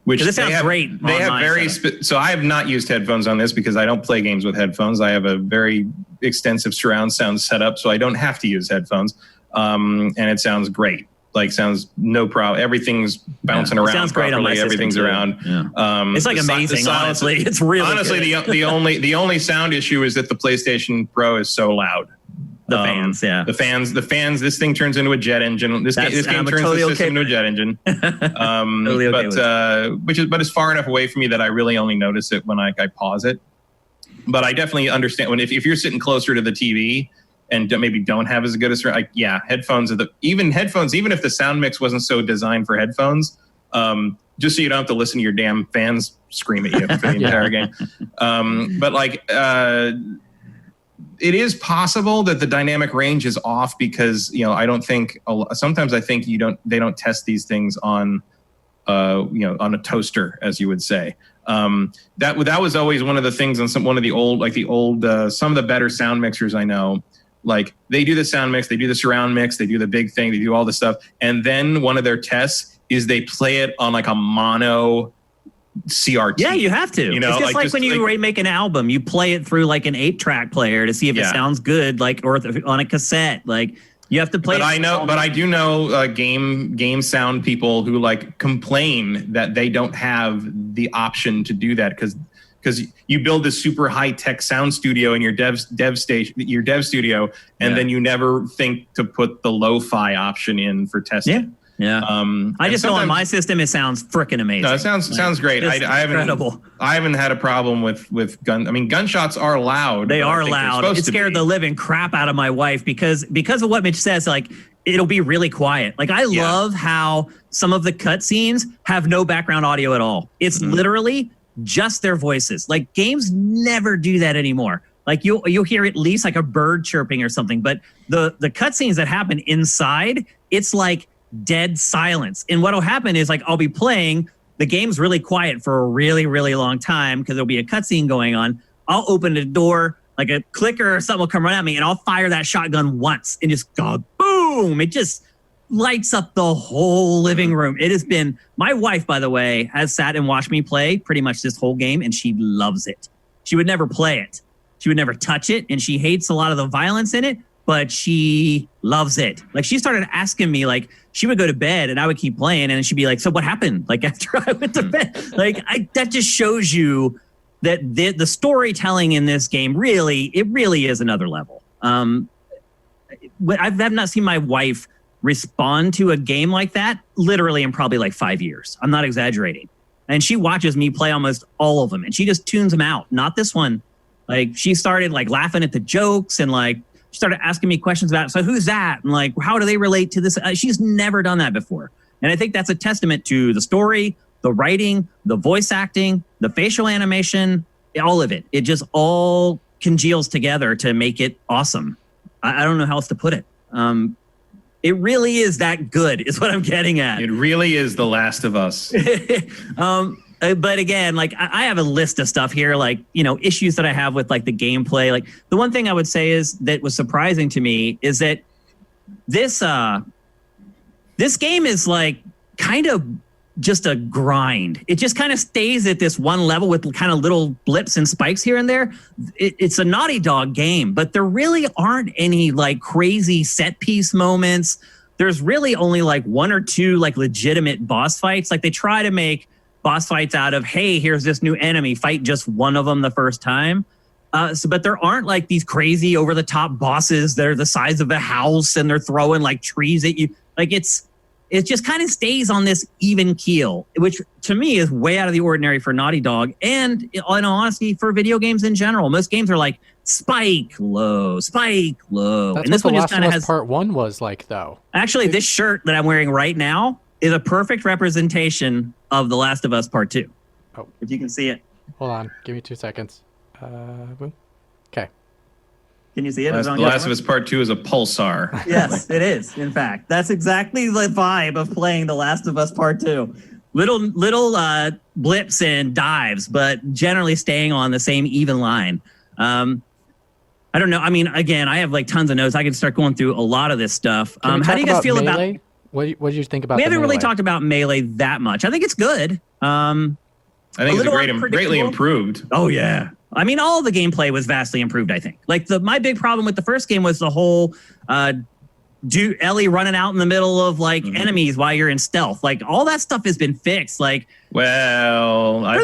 Which this sounds great. They have very so I have not used headphones on this, because I don't play games with headphones. I have a very extensive surround sound setup, so I don't have to use headphones. And it sounds great. Sounds no problem. Everything's bouncing around. Sounds great on my system. Everything's around. Yeah. It's amazing. Honestly, it's really good. the only sound issue is that the PlayStation Pro is so loud. The fans, yeah. The fans. This thing turns into a jet engine. This game turns the system into a jet engine. But it's far enough away from me that I really only notice it when I pause it. But I definitely understand if you're sitting closer to the TV and maybe don't have as good a headphones even if the sound mix wasn't so designed for headphones, just so you don't have to listen to your damn fans scream at you for the entire game. It is possible that the dynamic range is off, because sometimes I think they don't test these things on on a toaster, as you would say. That was always one of the things on some of the better sound mixers I know. They do the sound mix, they do the surround mix, they do the big thing, they do all this stuff, and then one of their tests is they play it on a mono CRT. Yeah, you have to. It's just when you make an album, you play it through an 8-track player to see if it sounds good, or on a cassette. You have to play. But I do know game sound people who complain that they don't have the option to do that, because you build this super high tech sound studio in your dev studio, and then you never think to put the lo-fi option in for testing. Yeah. I just know on my system it sounds freaking amazing. No, it sounds great. I haven't had a problem with gunshots are loud. They are loud. It scared the living crap out of my wife because of what Mitch says. it'll be really quiet. Like I love how some of the cutscenes have no background audio at all. It's literally just their voices. Like games never do that anymore. Like you'll hear at least like a bird chirping or something, but the cutscenes that happen inside, it's like dead silence. And what'll happen is like I'll be playing, the game's really quiet for a really, really long time because there'll be a cutscene going on. I'll open the door, like a clicker or something will come right at me, and I'll fire that shotgun once and just go boom. It just lights up the whole living room. It has been, my wife, by the way, has sat and watched me play pretty much this whole game, and she loves it. She would never play it. She would never touch it, and she hates a lot of the violence in it, but she loves it. Like she started asking me, like she would go to bed and I would keep playing, and she'd be like, so what happened? Like after I went to bed, like that just shows you that the storytelling in this game really is another level. I've not seen my wife respond to a game like that literally in probably like 5 years. I'm not exaggerating. And she watches me play almost all of them, and she just tunes them out. Not this one. Like she started like laughing at the jokes and like started asking me questions about, so who's that? And like, how do they relate to this? She's never done that before. And I think that's a testament to the story, the writing, the voice acting, the facial animation, all of it. It just all congeals together to make it awesome. I don't know how else to put it. It really is that good is what I'm getting at. It really is The Last of Us. But again, like I have a list of stuff here, like, you know, issues that I have with like the gameplay. Like the one thing I would say is that was surprising to me is that this game is like kind of just a grind. It just kind of stays at this one level with kind of little blips and spikes here and there. It's a Naughty Dog game, but there really aren't any like crazy set piece moments. There's really only like one or two like legitimate boss fights. Like they try to make boss fights out of, hey, here's this new enemy, fight just one of them the first time. But there aren't like these crazy over the top bosses that are the size of a house and they're throwing like trees at you. Like it just kind of stays on this even keel, which to me is way out of the ordinary for Naughty Dog. And in all honesty, for video games in general, most games are like spike low, spike low. That's and this what one The just Last kind of of Us has. Part 1 was like, though. Actually, this shirt that I'm wearing right now is a perfect representation of The Last of Us Part 2. Oh. If you can see it. Hold on. Give me 2 seconds. Boom. Okay. Can you see it? The Last of Us Part 2 is a pulsar. Yes, it is. In fact, that's exactly the vibe of playing The Last of Us Part 2. Little blips and dives, but generally staying on the same even line. I don't know. I mean, again, I have like tons of notes. I can start going through a lot of this stuff. How do you guys feel Melee? about? What did you think about? We haven't really Melee? talked about Melee that much. I think it's good. I think it's greatly improved. Oh yeah. I mean, all the gameplay was vastly improved, I think. Like my big problem with the first game was the whole Ellie running out in the middle of like enemies while you're in stealth. Like all that stuff has been fixed. Like, well, I've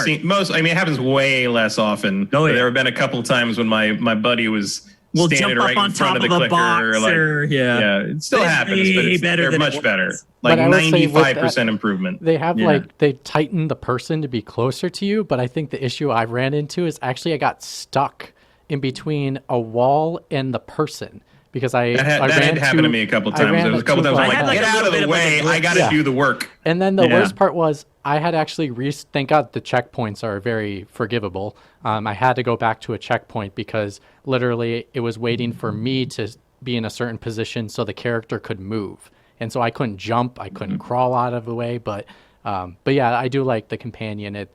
seen most. I mean, it happens way less often. Oh, yeah. There have been a couple times when my buddy was standing right in front of the clicker. It still happens, but they're much better. Like 95% improvement. They have they tightened the person to be closer to you, but I think the issue I ran into is actually I got stuck in between a wall and the person because that had happened to me a couple times. There was a couple times I'm like, get out of the way, I got to do the work. And then the worst part was I had actually thank God the checkpoints are very forgivable. I had to go back to a checkpoint because literally it was waiting for me to be in a certain position so the character could move. And so I couldn't jump, I couldn't crawl out of the way, but yeah, I do like the companion.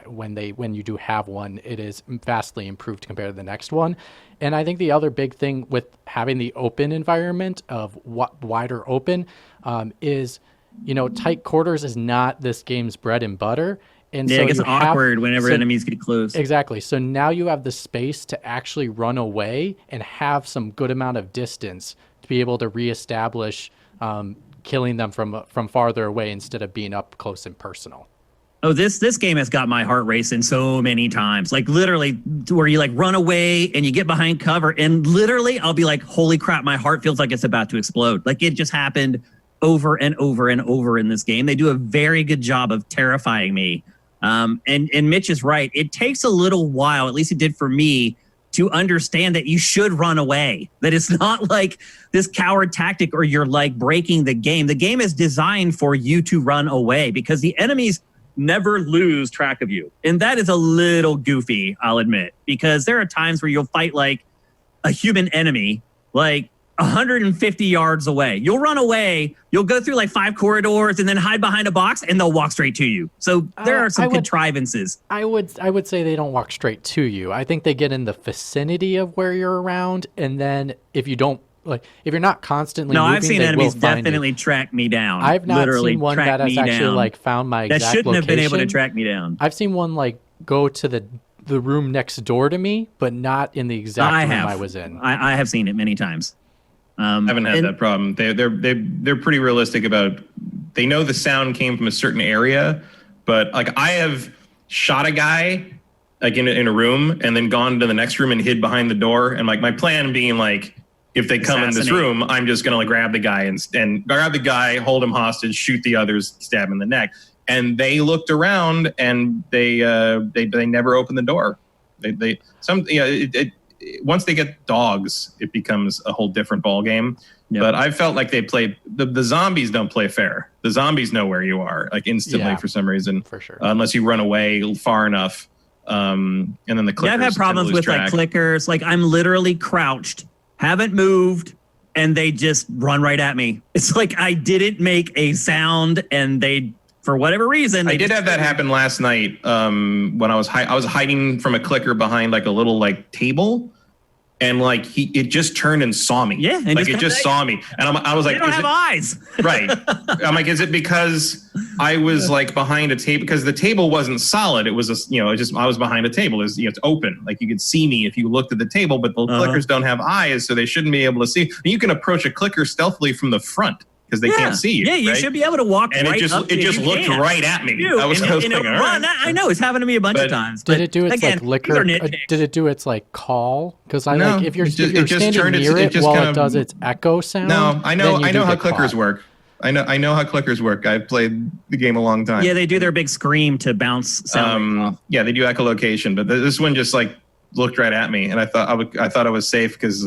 When you do have one, it is vastly improved compared to the next one. And I think the other big thing with having the open environment of wider open is, tight quarters is not this game's bread and butter. And so it gets awkward whenever enemies get close. Exactly. So now you have the space to actually run away and have some good amount of distance to be able to reestablish killing them from farther away instead of being up close and personal. Oh, this game has got my heart racing so many times. Like literally where you like run away and you get behind cover and literally I'll be like, holy crap, my heart feels like it's about to explode. Like it just happened over and over and over in this game. They do a very good job of terrifying me. And Mitch is right. It takes a little while, at least it did for me, to understand that you should run away. That it's not like this coward tactic or you're like breaking the game. The game is designed for you to run away because the enemies never lose track of you. And that is a little goofy, I'll admit, because there are times where you'll fight like a human enemy, like 150 yards away. You'll run away, you'll go through like 5 corridors and then hide behind a box and they'll walk straight to you. So there are some contrivances. I would say they don't walk straight to you. I think they get in the vicinity of where you're around, and then if you don't, like, if you're not constantly moving, I've seen enemies definitely track me down. I've not seen one that has actually like found my exact location. That shouldn't have been able to track me down. I've seen one like go to the room next door to me, but not in the exact room I was in. I have seen it many times. I haven't had that problem. They're pretty realistic about. They know the sound came from a certain area, but like I have shot a guy like in a room and then gone to the next room and hid behind the door, and like my plan being like, if they come in this room, I'm just gonna like grab the guy and grab the guy, hold him hostage, shoot the others, stab him in the neck. And they looked around and they never opened the door. Once they get dogs, it becomes a whole different ball game. Yep. But I felt like they played the zombies don't play fair. The zombies know where you are like instantly for some reason, for sure, unless you run away far enough. And then the clickers. I've had problems with like clickers. Like I'm literally crouched, haven't moved, and they just run right at me. It's like I didn't make a sound, and they, for whatever reason, I did have that happen last night. When I was hiding from a clicker behind like a little like table, and like it just turned and saw me. Yeah, and like it just saw me, and I was like, they don't have eyes, right? I'm like, is it because I was like behind a table? Because the table wasn't solid. It was I was behind a table. It's open, like you could see me if you looked at the table, but the clickers don't have eyes, so they shouldn't be able to see. And you can approach a clicker stealthily from the front, because they can't see you. Yeah, you should be able to walk and right up. It just looked right at me. I know it's happened to me a bunch of times. Did it do its like liquor? Did it do its like call? Because like if you're standing near it while it does its echo sound. No, I know how clickers work. I know how clickers work. I've played the game a long time. Yeah, they do their big scream to bounce sound off. Yeah, they do echolocation, but this one just like looked right at me, and I thought I was safe because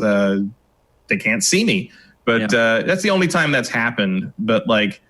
they can't see me. But that's the only time that's happened. But like,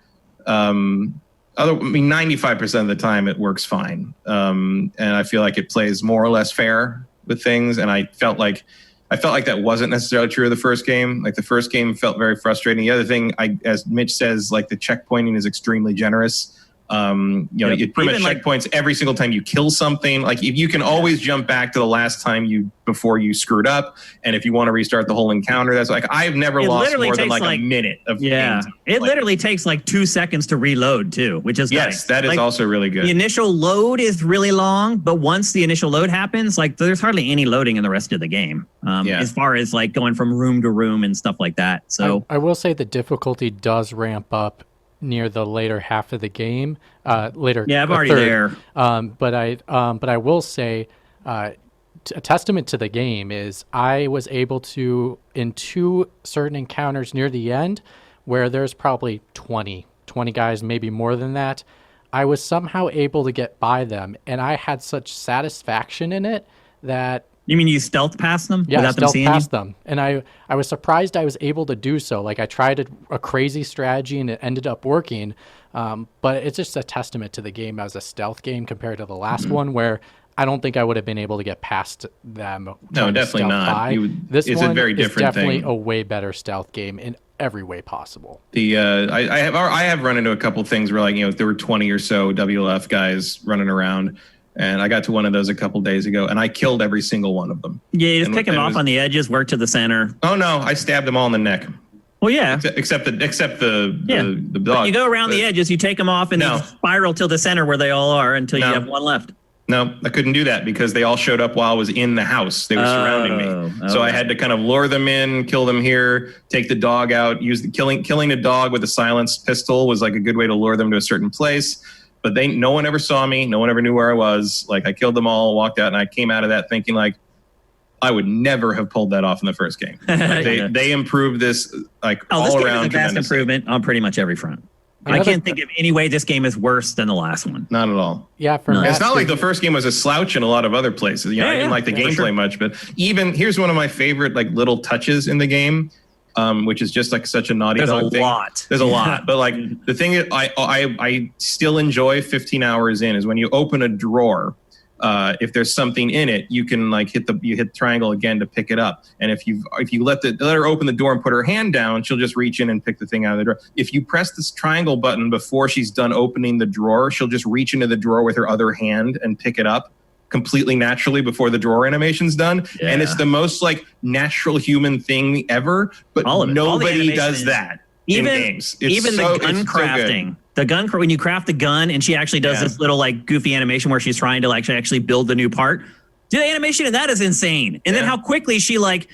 95% of the time it works fine. And I feel like it plays more or less fair with things. And I felt like that wasn't necessarily true of the first game. Like the first game felt very frustrating. The other thing, as Mitch says, like the checkpointing is extremely generous. You pretty much checkpoints every single time you kill something. Like if you can always jump back to the last time before you screwed up, and if you want to restart the whole encounter, that's like I've never lost more than like a minute of games. It literally takes like 2 seconds to reload too, which is nice. That is also really good. The initial load is really long, but once the initial load happens, like there's hardly any loading in the rest of the game. As far as like going from room to room and stuff like that. So I will say the difficulty does ramp up near the later half of the game. I'm already there. But I will say, a testament to the game is I was able to, in 2 certain encounters near the end, where there's probably 20 guys, maybe more than that, I was somehow able to get by them, and I had such satisfaction in it that. You mean you stealth past them? Yeah, without stealth them past them. And I was surprised I was able to do so. Like I tried a crazy strategy and it ended up working. But it's just a testament to the game as a stealth game compared to the last one, where I don't think I would have been able to get past them. No, definitely not. This one a very different is definitely thing. A way better stealth game in every way possible. I have run into a couple things where like there were 20 or so WLF guys running around. And I got to one of those a couple days ago, and I killed every single one of them. Yeah, you just pick them off on the edges, work to the center. Oh no, I stabbed them all in the neck. Well, yeah. Except the dog. But you go around the edges, you take them off, and then spiral to the center where they all are until you have one left. No, I couldn't do that because they all showed up while I was in the house. They were surrounding me. So I had to kind of lure them in, kill them here, take the dog out, killing a dog with a silenced pistol was like a good way to lure them to a certain place. But no one ever saw me. No one ever knew where I was. Like I killed them all, walked out, and I came out of that thinking like I would never have pulled that off in the first game. Like, they improved this like all this around. This game is a vast improvement on pretty much every front. I can't think of any way this game is worse than the last one. Not at all. Yeah, it's not like the first game was a slouch in a lot of other places. I didn't like the gameplay much, but even here's one of my favorite like little touches in the game, which is just like such a Naughty Dog thing. There's a lot, but like the thing that I still enjoy 15 hours in is when you open a drawer. If there's something in it, you can like hit triangle again to pick it up. And if you let her open the door and put her hand down, she'll just reach in and pick the thing out of the drawer. If you press this triangle button before she's done opening the drawer, she'll just reach into the drawer with her other hand and pick it up completely naturally before the drawer animation's done. Yeah. And it's the most like natural human thing ever, but nobody does that in games. Even the gun crafting. The gun, when you craft the gun and she actually does this little like goofy animation where she's trying to like actually build the new part. Dude, the animation of that is insane. And then how quickly she like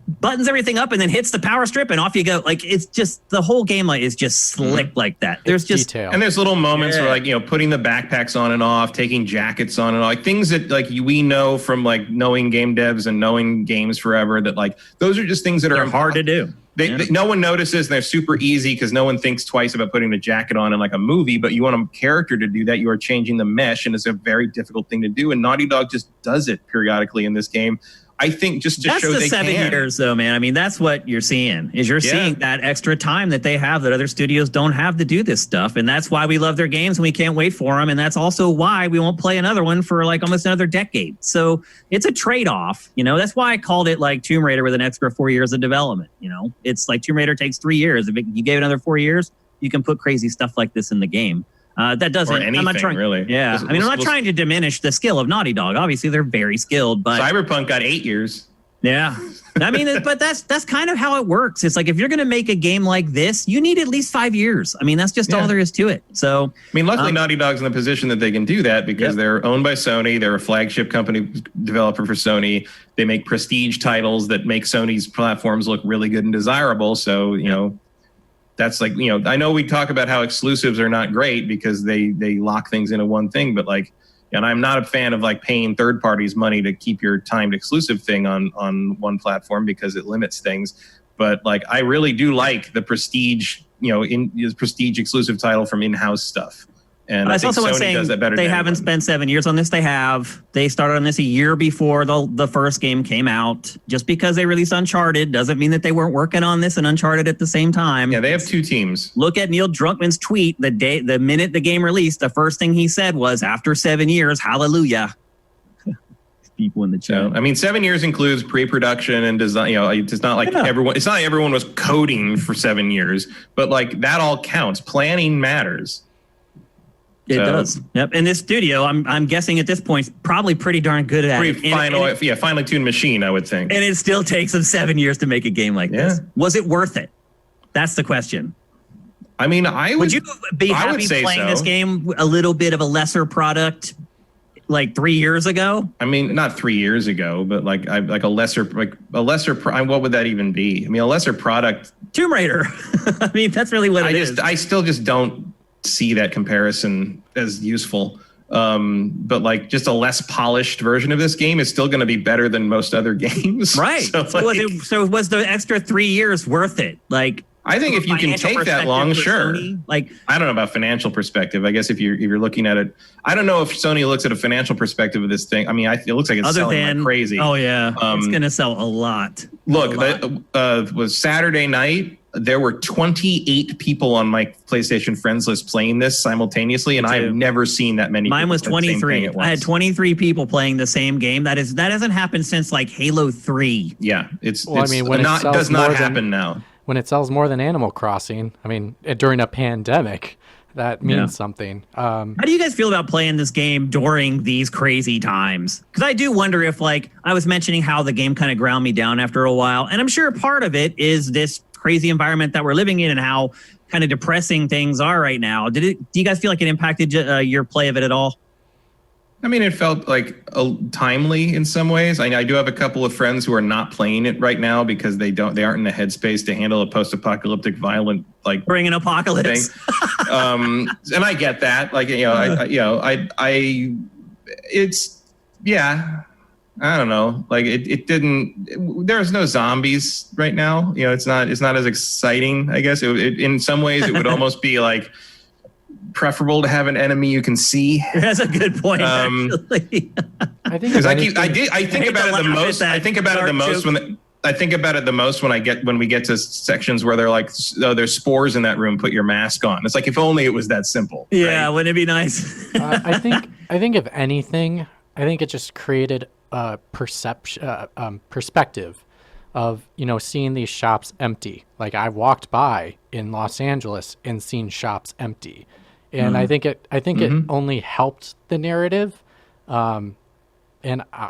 buttons everything up and then hits the power strip and off you go. Like it's just the whole game like is just slick like that. There's just detail. And there's little moments where like, putting the backpacks on and off, taking jackets on and all, like things that like we know from like knowing game devs and knowing games forever that like those are just things that are hard to do. No one notices, and they're super easy because no one thinks twice about putting a jacket on in like a movie, but you want a character to do that, you are changing the mesh, and it's a very difficult thing to do, and Naughty Dog just does it periodically in this game. I think just to show they can. That's the 7 years, though, man. I mean, that's what you're seeing, is you're seeing that extra time that they have that other studios don't have to do this stuff, and that's why we love their games and we can't wait for them, and that's also why we won't play another one for like almost another decade. So it's a trade-off, That's why I called it like Tomb Raider with an extra 4 years of development, It's like Tomb Raider takes 3 years. If you gave it another 4 years, you can put crazy stuff like this in the game. That doesn't. Or anything, I'm not trying, really. Yeah, I'm not trying to diminish the skill of Naughty Dog. Obviously, they're very skilled, but Cyberpunk got 8 years. Yeah. I mean, but that's kind of how it works. It's like if you're going to make a game like this, you need at least 5 years. I mean, that's just all there is to it. So, I mean, luckily Naughty Dog's in the position that they can do that because they're owned by Sony. They're a flagship company developer for Sony. They make prestige titles that make Sony's platforms look really good and desirable. So, that's like, I know we talk about how exclusives are not great because they lock things into one thing, but like, and I'm not a fan of like paying third parties money to keep your timed exclusive thing on one platform because it limits things. But like, I really do like the prestige, prestige exclusive title from in-house stuff. And I think Sony does that better. They haven't spent 7 years on this. They started on this a year before the first game came out. Just because they released Uncharted doesn't mean that they weren't working on this and Uncharted at the same time. Yeah, they have 2 teams. Look at Neil Druckmann's tweet the minute the game released. The first thing he said was, "After 7 years, hallelujah." People in the chat. I mean, 7 years includes pre-production and design. It's not like everyone. It's not like everyone was coding for 7 years, but like that all counts. Planning matters. It does. Yep. And this studio, I'm guessing at this point, is probably pretty darn good at it. Finely tuned machine, I would think. And it still takes them 7 years to make a game like this. Was it worth it? That's the question. I mean, would you be happy playing this game a little bit of a lesser product like 3 years ago? I mean, not 3 years ago, but like a lesser. What would that even be? I mean, a lesser product. Tomb Raider. I mean, that's really what it is. I still just don't see that comparison as useful. But like just a less polished version of this game is still going to be better than most other games. Right. So was the extra 3 years worth it? Like, I think if you can take that long, sure. Sony, like, I don't know about financial perspective. I guess if you're looking at it, I don't know if Sony looks at a financial perspective of this thing. I mean, it looks like it's selling like crazy. Oh yeah, it's going to sell a lot. Look, was Saturday night. There were 28 people on my PlayStation friends list playing this simultaneously, and I've never seen that many. Mine was 23. I had 23 people playing the same game. That hasn't happened since like Halo 3. Yeah, it does not happen now. When it sells more than Animal Crossing, I mean, during a pandemic, that means something. How do you guys feel about playing this game during these crazy times? Because I do wonder if, like, I was mentioning how the game kind of ground me down after a while, and I'm sure part of it is this crazy environment that we're living in and how kind of depressing things are right now. Do you guys feel like it impacted your play of it at all? I mean, it felt like timely in some ways. I do have a couple of friends who are not playing it right now because they aren't in the headspace to handle a post-apocalyptic, violent bring an apocalypse thing. And I get that. Like, I don't know. Like it didn't. There's no zombies right now. It's not as exciting. I guess in some ways it would almost be like preferable to have an enemy you can see. That's a good point. Actually, I think because I think about it the most. I think about it the most when we get to sections where they're like, oh, there's spores in that room. Put your mask on. It's like if only it was that simple. Yeah, right? wouldn't it be nice? I think if anything, I think it just created a perspective of, you know, seeing these shops empty. Like I walked by in Los Angeles and seen shops empty, and I think it only helped the narrative. And I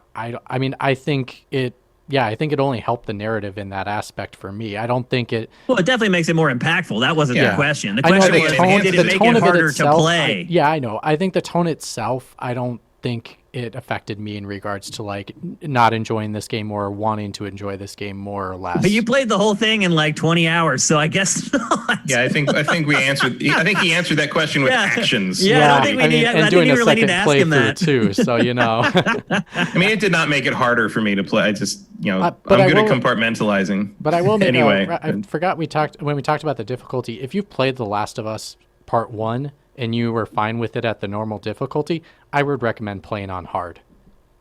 think it only helped the narrative in that aspect for me. I don't think it. Well, it definitely makes it more impactful. That wasn't the question. The I know question was, did it make it harder to play? I know. I think the tone itself, I don't think it affected me in regards to like not enjoying this game or wanting to enjoy this game more or less. But you played the whole thing in like 20 hours, so I guess not. Yeah, I think we answered. I think he answered that question with actions. Yeah, I think we really need to ask him that too. So you know, I mean, it did not make it harder for me to play. I just, you know, I'm good at compartmentalizing. But I will make anyway. I forgot when we talked about the difficulty. If you've played The Last of Us Part 1 and you were fine with it at the normal difficulty, I would recommend playing on hard,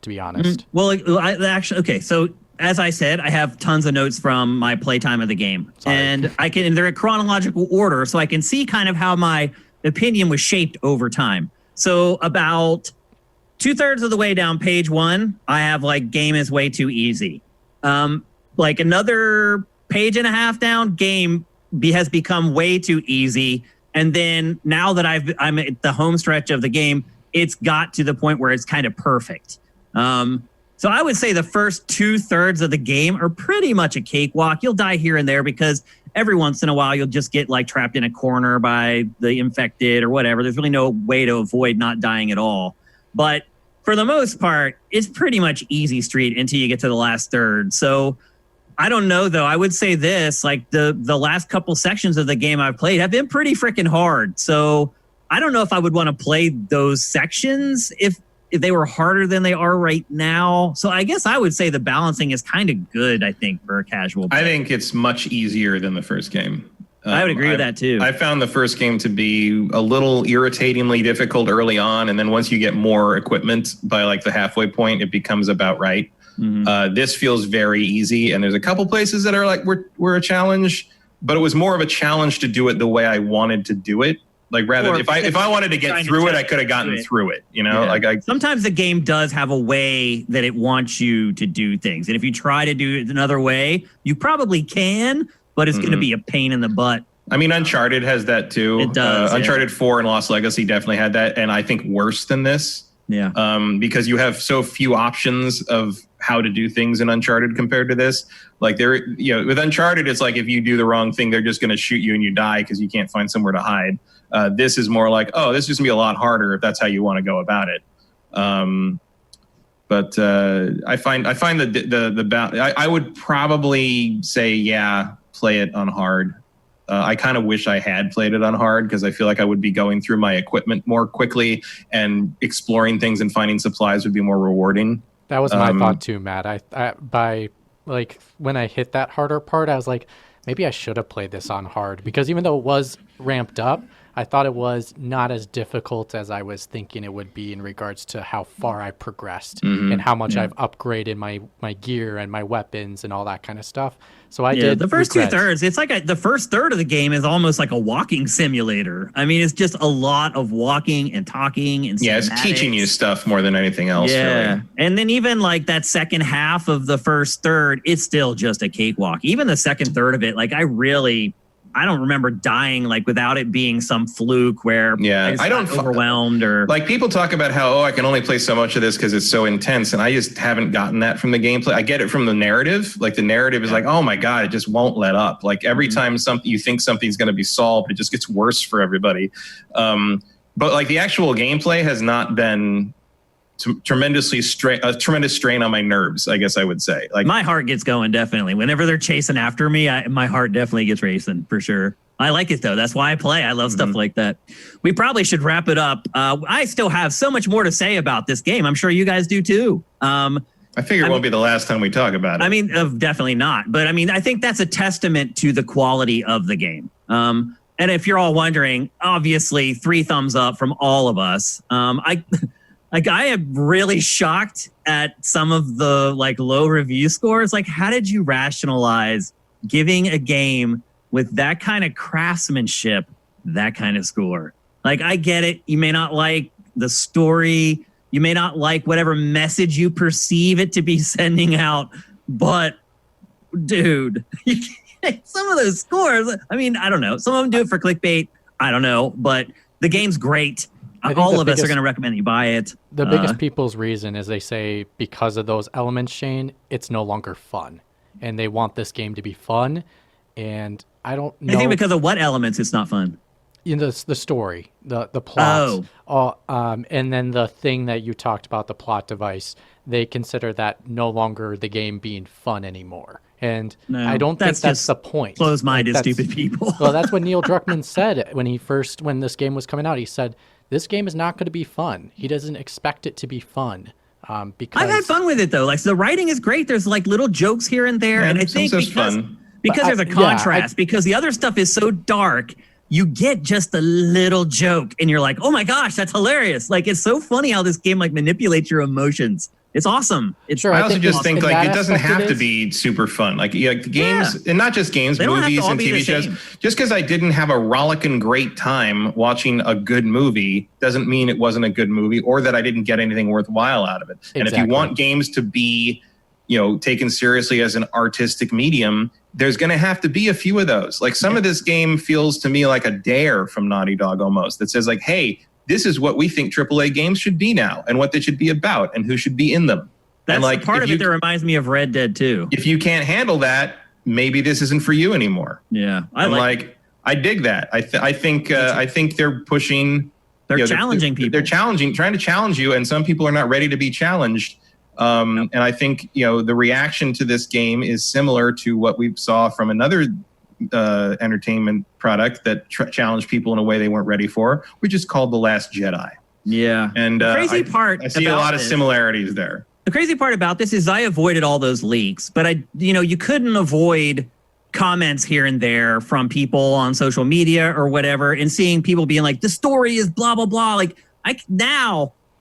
to be honest. Well, okay, so as I said, I have tons of notes from my playtime of the game. Sorry. And they're in chronological order, so I can see kind of how my opinion was shaped over time. So about 2/3 of the way down page 1, I have like game is way too easy. Like another page and a half down, game has become way too easy. And then now that I'm at the home stretch of the game, it's got to the point where it's kind of perfect. So I would say the first 2/3 of the game are pretty much a cakewalk. You'll die here and there because every once in a while you'll just get like trapped in a corner by the infected or whatever. There's really no way to avoid not dying at all. But for the most part, it's pretty much easy street until you get to the last third. So I don't know, though. I would say this, like the last couple sections of the game I've played have been pretty freaking hard. So I don't know if I would want to play those sections if they were harder than they are right now. So I guess I would say the balancing is kind of good, I think, for a casual player. I think it's much easier than the first game. I would agree with that, too. I found the first game to be a little irritatingly difficult early on. And then once you get more equipment by like the halfway point, it becomes about right. This feels very easy, and there's a couple places that are like were a challenge, but it was more of a challenge to do it the way I wanted to do it. Like rather, if I wanted to get through it, I could have gotten through it. You know, sometimes the game does have a way that it wants you to do things, and if you try to do it another way, you probably can, but it's going to be a pain in the butt. I mean, Uncharted has that too. It does. Uncharted 4 and Lost Legacy definitely had that, and I think worse than this. Yeah. Because you have so few options of how to do things in Uncharted compared to this. Like with Uncharted, it's like if you do the wrong thing, they're just going to shoot you and you die because you can't find somewhere to hide. This is more like, oh, this is going to be a lot harder if that's how you want to go about it. But I find that I would probably say, play it on hard. I kind of wish I had played it on hard because I feel like I would be going through my equipment more quickly and exploring things and finding supplies would be more rewarding. That was my thought too, Matt. When I hit that harder part, I was like, maybe I should have played this on hard because even though it was ramped up, I thought it was not as difficult as I was thinking it would be in regards to how far I progressed and how much I've upgraded my gear and my weapons and all that kind of stuff. So I did the first 2/3. It's like the first third of the game is almost like a walking simulator. I mean, it's just a lot of walking and talking and it's teaching you stuff more than anything else. Yeah, really. And then even like that second half of the first third, it's still just a cakewalk. Even the second third of it, like I don't remember dying like without it being some fluke where I don't overwhelmed or like people talk about how I can only play so much of this because it's so intense, and I just haven't gotten that from the gameplay. I get it from the narrative. Like the narrative is like, oh my god, it just won't let up. Like every time you think something's going to be solved, it just gets worse for everybody. But like the actual gameplay has not been tremendous strain on my nerves, I guess I would say. Like my heart gets going definitely whenever they're chasing after me. My heart definitely gets racing for sure. I like it though. That's why I play. I love stuff like that. We probably should wrap it up. I still have so much more to say about this game. I'm sure you guys do too. I figure it won't be the last time we talk about it. I mean, definitely not. But I mean, I think that's a testament to the quality of the game. And if you're all wondering, obviously 3 thumbs up from all of us. I am really shocked at some of the low review scores. Like, how did you rationalize giving a game with that kind of craftsmanship that kind of score? Like, I get it. You may not like the story. You may not like whatever message you perceive it to be sending out. But, dude, some of those scores, I mean, I don't know. Some of them do it for clickbait. I don't know. But the game's great. All of us are going to recommend you buy it. The biggest people's reason is they say because of those elements, Shane, it's no longer fun. And they want this game to be fun. And I don't know. I think because of what elements it's not fun? The story, the plot. And then the thing that you talked about, the plot device, they consider that no longer the game being fun anymore. And no, I don't think that's the point. Close-minded, stupid people. Well, that's what Neil Druckmann said when this game was coming out. He said, this game is not going to be fun. He doesn't expect it to be fun. Because I've had fun with it, though. Like, the writing is great. There's little jokes here and there. And I think because there's a contrast, because the other stuff is so dark, you get just a little joke and you're like, oh my gosh, that's hilarious. Like, it's so funny how this game manipulates your emotions. It's awesome. I also just think it doesn't have to be super fun. Like the games, and not just games, movies and TV shows. Just because I didn't have a rollicking great time watching a good movie doesn't mean it wasn't a good movie or that I didn't get anything worthwhile out of it. Exactly. And if you want games to be, taken seriously as an artistic medium, there's going to have to be a few of those. Like some of this game feels to me like a dare from Naughty Dog almost that says hey, this is what we think AAA games should be now and what they should be about and who should be in them. That's the part of it that reminds me of Red Dead 2. If you can't handle that, maybe this isn't for you anymore. Yeah. I dig that. I think they're pushing. They're challenging people. They're trying to challenge you, and some people are not ready to be challenged. And I think, the reaction to this game is similar to what we saw from another entertainment product that challenged people in a way they weren't ready for, which is called The Last Jedi. Yeah. And I see a lot of similarities there. The crazy part about this is I avoided all those leaks, but you couldn't avoid comments here and there from people on social media or whatever, and seeing people being like, the story is blah, blah, blah. Like,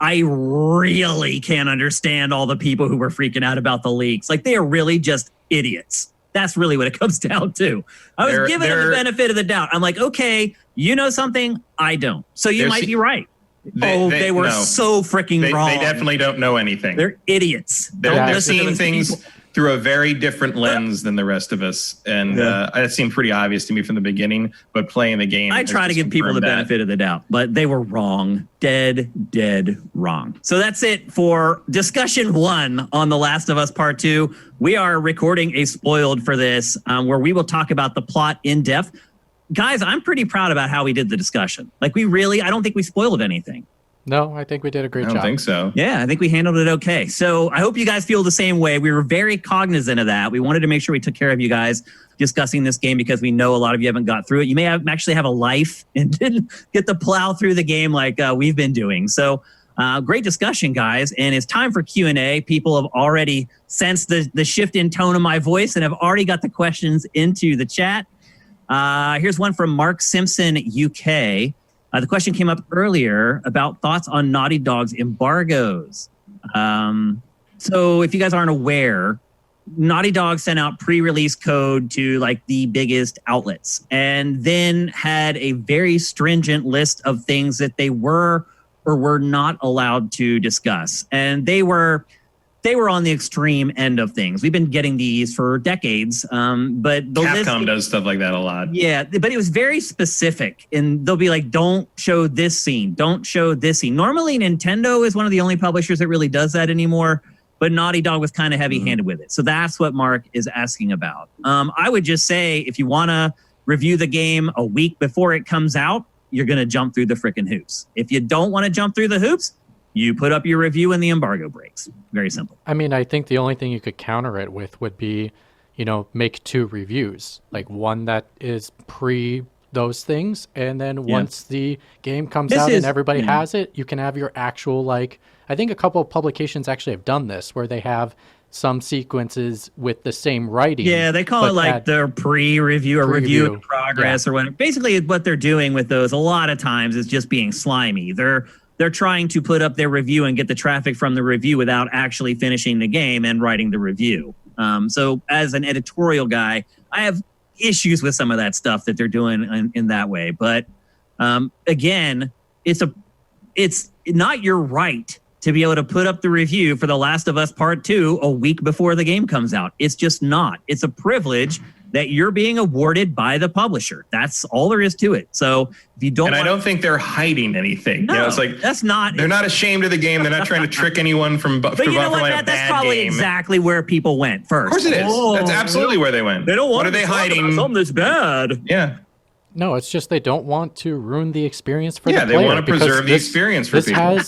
I really can't understand all the people who were freaking out about the leaks. Like, they are really just idiots. That's really what it comes down to. I was giving them the benefit of the doubt. I'm like, okay, you know something, I don't. So you might be right. They were so freaking wrong. They definitely don't know anything. They're idiots. They're seeing things through a very different lens than the rest of us. And it seemed pretty obvious to me from the beginning, but playing the game. I try to give people the benefit of the doubt, but they were wrong. Dead wrong. So that's it for discussion 1 on The Last of Us Part 2. We are recording a spoiled for this, where we will talk about the plot in depth. Guys, I'm pretty proud about how we did the discussion. I don't think we spoiled anything. No, I think we did a great job. I don't think so. Yeah, I think we handled it okay. So I hope you guys feel the same way. We were very cognizant of that. We wanted to make sure we took care of you guys discussing this game because we know a lot of you haven't got through it. You may actually have a life and didn't get to plow through the game like we've been doing. So great discussion, guys. And it's time for Q&A. People have already sensed the shift in tone of my voice and have already got the questions into the chat. Here's one from Mark Simpson, UK. The question came up earlier about thoughts on Naughty Dog's embargoes. So if you guys aren't aware, Naughty Dog sent out pre-release code to the biggest outlets and then had a very stringent list of things that they were or were not allowed to discuss. And they were on the extreme end of things. We've been getting these for decades, but Capcom does stuff like that a lot. Yeah, but it was very specific, and they'll be like, "Don't show this scene. Don't show this scene." Normally, Nintendo is one of the only publishers that really does that anymore, but Naughty Dog was kind of heavy-handed with it. So that's what Mark is asking about. I would just say, if you want to review the game a week before it comes out, you're going to jump through the frickin' hoops. If you don't want to jump through the hoops, you put up your review and the embargo breaks. Very simple. I mean, I think the only thing you could counter it with would be, make 2 reviews. One that is pre those things, and then once the game comes out and everybody has it, you can have your actual, I think a couple of publications actually have done this, where they have some sequences with the same writing. Yeah, they call it like their pre-review or review in progress or whatever. Basically, what they're doing with those a lot of times is just being slimy. They're trying to put up their review and get the traffic from the review without actually finishing the game and writing the review. So as an editorial guy, I have issues with some of that stuff that they're doing in that way. But again, it's not your right to be able to put up the review for The Last of Us Part 2 a week before the game comes out. It's just not. It's a privilege that you're being awarded by the publisher. That's all there is to it. So if you don't, and I don't think they're hiding anything. No, it's like that's not. They're not ashamed of the game. They're not trying to trick anyone from. But you know what? That's probably exactly where people went first. Of course it is. That's absolutely where they went. They don't want. What are they hiding? Something that's bad. Yeah. No, it's just they don't want to ruin the experience for the player. Yeah, they want to preserve the experience for people.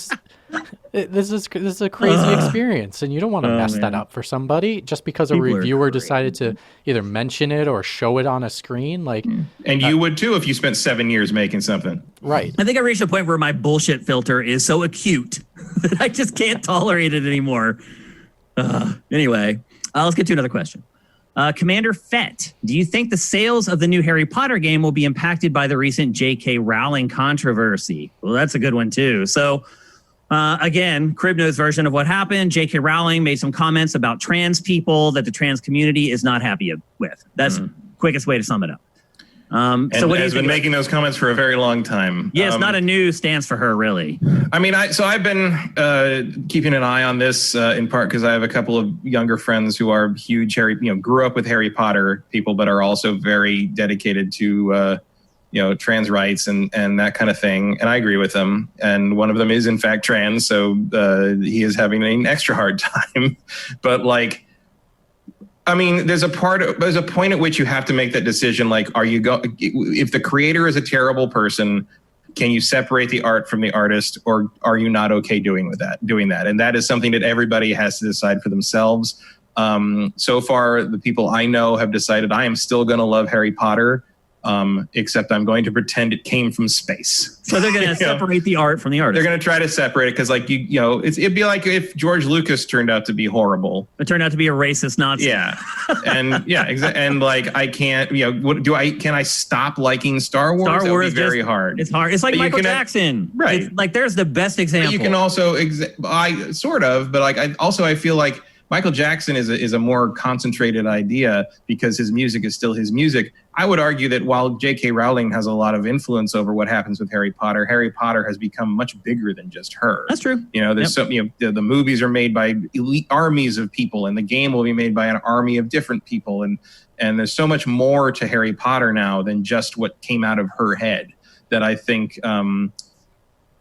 This is a crazy experience, and you don't want to mess that up for somebody just because a reviewer decided to either mention it or show it on a screen. Like, and you would too if you spent 7 years making something. Right. I think I reached a point where my bullshit filter is so acute that I just can't tolerate it anymore. Anyway, let's get to another question. Commander Fett, do you think the sales of the new Harry Potter game will be impacted by the recent J.K. Rowling controversy? Well, that's a good one too. So, again, Cribno's version of what happened. J.K. Rowling made some comments about trans people that the trans community is not happy with. That's the quickest way to sum it up. And so what has been making those comments for a very long time. Yeah, it's not a new stance for her, really. I mean, I've been keeping an eye on this in part because I have a couple of younger friends who are huge grew up with Harry Potter people, but are also very dedicated to trans rights and that kind of thing. And I agree with them. And one of them is in fact trans, so he is having an extra hard time. But I mean, there's a point at which you have to make that decision. Like, if the creator is a terrible person, can you separate the art from the artist, or are you not okay doing that? And that is something that everybody has to decide for themselves. So far, the people I know have decided I am still going to love Harry Potter. Except I'm going to pretend it came from space. So they're going to separate the art from the artist. They're going to try to separate it because, it'd be like if George Lucas turned out to be horrible. It turned out to be a racist Nazi. Yeah, and and I can't. Can I stop liking Star Wars? Star Wars would be very hard. It's hard. It's like Michael Jackson, right? It's there's the best example. But you can also, I feel like Michael Jackson is a more concentrated idea because his music is still his music. I would argue that while J.K. Rowling has a lot of influence over what happens with Harry Potter has become much bigger than just her. That's true. There's the movies are made by elite armies of people, and the game will be made by an army of different people, and there's so much more to Harry Potter now than just what came out of her head that I think.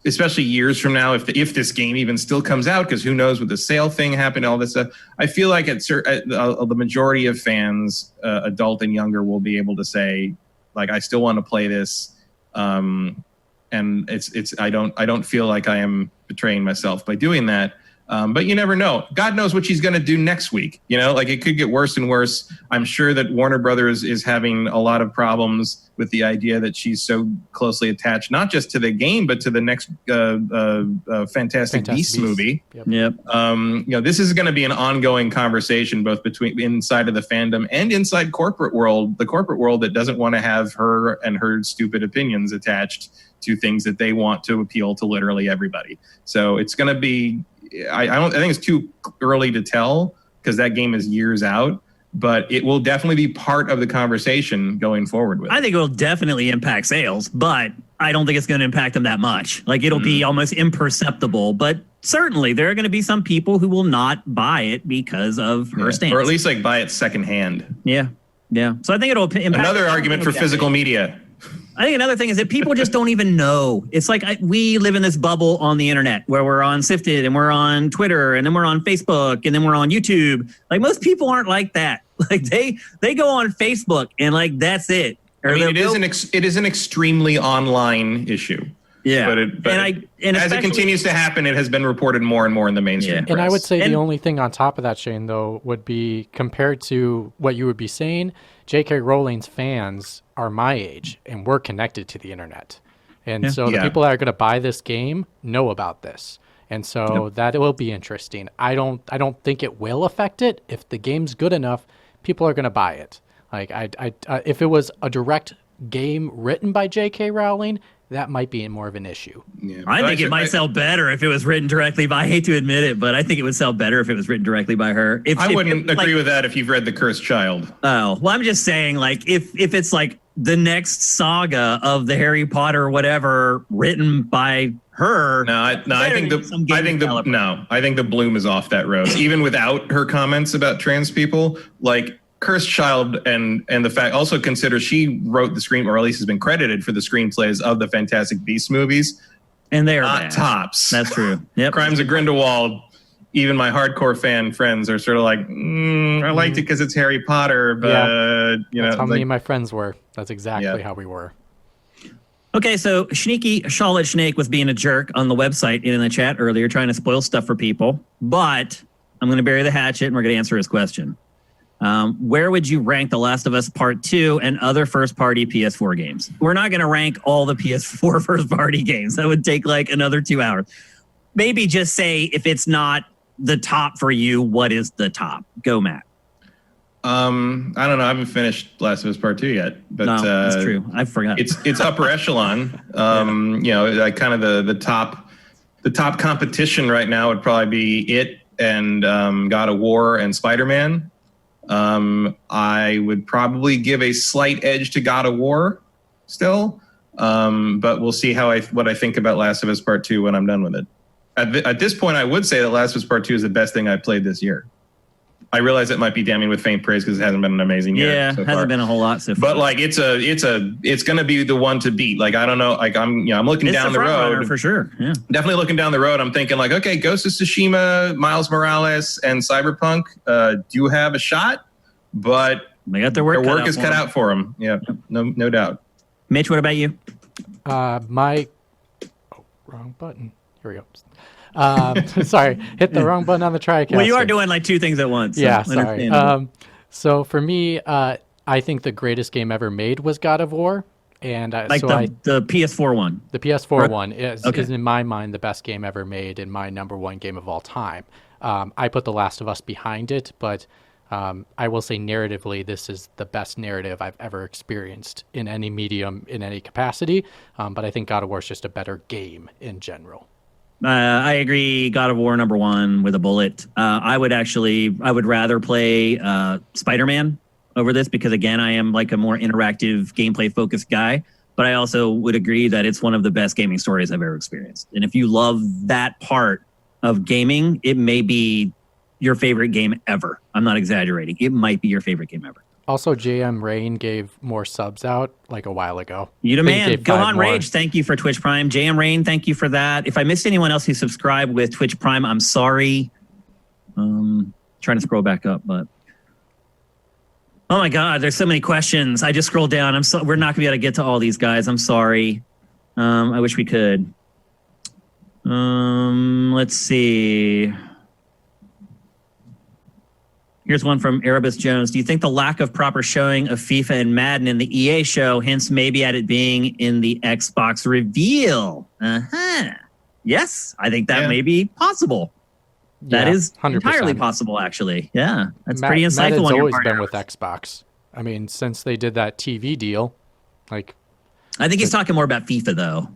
Especially years from now, if this game even still comes out, because who knows what the sale thing happened, all this stuff. I feel like the majority of fans, adult and younger, will be able to say, I still want to play this, and I don't feel like I am betraying myself by doing that. But you never know. God knows what she's going to do next week. It could get worse and worse. I'm sure that Warner Brothers is having a lot of problems with the idea that she's so closely attached, not just to the game, but to the next Fantastic Beasts movie. Yep. This is going to be an ongoing conversation, both between inside of the fandom and inside the corporate world that doesn't want to have her and her stupid opinions attached to things that they want to appeal to literally everybody. So it's going to be. I think it's too early to tell because that game is years out, but it will definitely be part of the conversation going forward with it. I think it will definitely impact sales, but I don't think it's going to impact them that much. It'll be almost imperceptible, but certainly there are going to be some people who will not buy it because of her stance. Or at least buy it secondhand. Yeah. So I think it'll impact. Another argument for physical media. I think another thing is that people just don't even know. It's we live in this bubble on the internet where we're on Sifted and we're on Twitter and then we're on Facebook and then we're on YouTube. Most people aren't like that. They go on Facebook and that's it. It is an extremely online issue. Yeah. But as it continues to happen, it has been reported more and more in the mainstream press. And I would say the only thing on top of that, Shane, though, would be compared to what you would be saying, J.K. Rowling's fans are my age, and we're connected to the internet. And so the people that are going to buy this game know about this. And so that will be interesting. I don't think it will affect it. If the game's good enough, people are going to buy it. Like if it was a direct game written by J.K. Rowling, that might be more of an issue. Yeah, I think it might sell better if it was written directly by. I hate to admit it, but I think it would sell better if it was written directly by her. I wouldn't agree with that if you've read The Cursed Child. Oh, well, I'm just saying, like, if it's like the next saga of the Harry Potter whatever written by her. I think the bloom is off that rose. Even without her comments about trans people, like Cursed Child and the fact also consider she wrote the screen, or at least has been credited for the screenplays of the Fantastic Beasts movies. And they are not tops. That's true. Yep. Crimes of Grindelwald. Even my hardcore fan friends are sort of like, I liked it because it's Harry Potter, but that's how me and my friends were. That's exactly how we were. Okay, so Sneaky Charlotte Snake was being a jerk on the website and in the chat earlier, trying to spoil stuff for people. But I'm going to bury the hatchet and we're going to answer his question. Where would you rank The Last of Us Part 2 and other first-party PS4 games? We're not going to rank all the PS4 first-party games. That would take like another 2 hours. Maybe just say if it's not the top for you, what is the top? Go, Matt. I don't know. I haven't finished Last of Us Part 2 yet, but no, that's true. I forgot. It's upper echelon. Like kind of the top competition right now would probably be it and God of War and Spider-Man. I would probably give a slight edge to God of War still, but we'll see what I think about Last of Us Part 2 when I'm done with it. At this point, I would say that Last of Us Part 2 is the best thing I've played this year. I realize it might be damning with faint praise because it hasn't been an amazing year. Yeah, so hasn't been a whole lot so far. But like, it's going to be the one to beat. Like, I don't know. Like, I'm looking down the road for sure. Yeah, definitely looking down the road. I'm thinking like, okay, Ghost of Tsushima, Miles Morales, and Cyberpunk do have a shot, but they got their work is cut out for them. Yeah, no doubt. Mitch, what about you? Wrong button. Here we go. Sorry, hit the wrong button on the TriCaster. Well, you are doing like two things at once. So yeah, sorry. So for me, I think the greatest game ever made was God of War, and the PS4 one. The PS4 one is in my mind the best game ever made and my number one game of all time. I put The Last of Us behind it, but I will say narratively, this is the best narrative I've ever experienced in any medium, in any capacity. But I think God of War is just a better game in general. I agree. God of War number one with a bullet. I would rather play Spider-Man over this because, again, I am like a more interactive gameplay focused guy. But I also would agree that it's one of the best gaming stories I've ever experienced. And if you love that part of gaming, it may be your favorite game ever. I'm not exaggerating. It might be your favorite game ever. Also, JM Rain gave more subs out like a while ago. You the man. Go on Rage. Thank you for Twitch Prime. JM Rain, thank you for that. If I missed anyone else who subscribed with Twitch Prime, I'm sorry. Trying to scroll back up, but oh my God, there's so many questions. I just scrolled down. We're not gonna be able to get to all these guys. I'm sorry. I wish we could. Let's see. Here's one from Erebus Jones. Do you think the lack of proper showing of FIFA and Madden in the EA show, hence maybe at it being in the Xbox reveal? Yes, I think that may be possible. That is 100%. Entirely possible, actually. Yeah, that's pretty insightful. Madden's always been with Xbox. I mean, since they did that TV deal, like. I think he's talking more about FIFA though,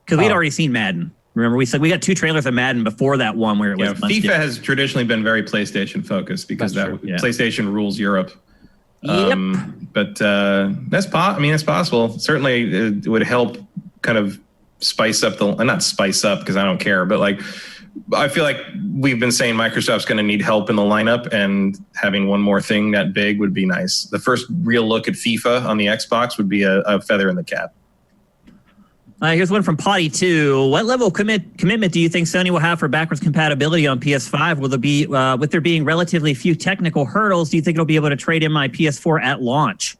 because we'd already seen Madden. Remember, we said we got 2 trailers of Madden before that one where it was. FIFA has traditionally been very PlayStation focused because PlayStation rules Europe. Yep. But that's possible. Certainly, it would help kind of spice up not spice up because I don't care, but like I feel like we've been saying Microsoft's going to need help in the lineup, and having one more thing that big would be nice. The first real look at FIFA on the Xbox would be a feather in the cap. Here's one from Potty 2. What level of commitment do you think Sony will have for backwards compatibility on PS5? Will there be, with there being relatively few technical hurdles, do you think it'll be able to trade in my PS4 at launch?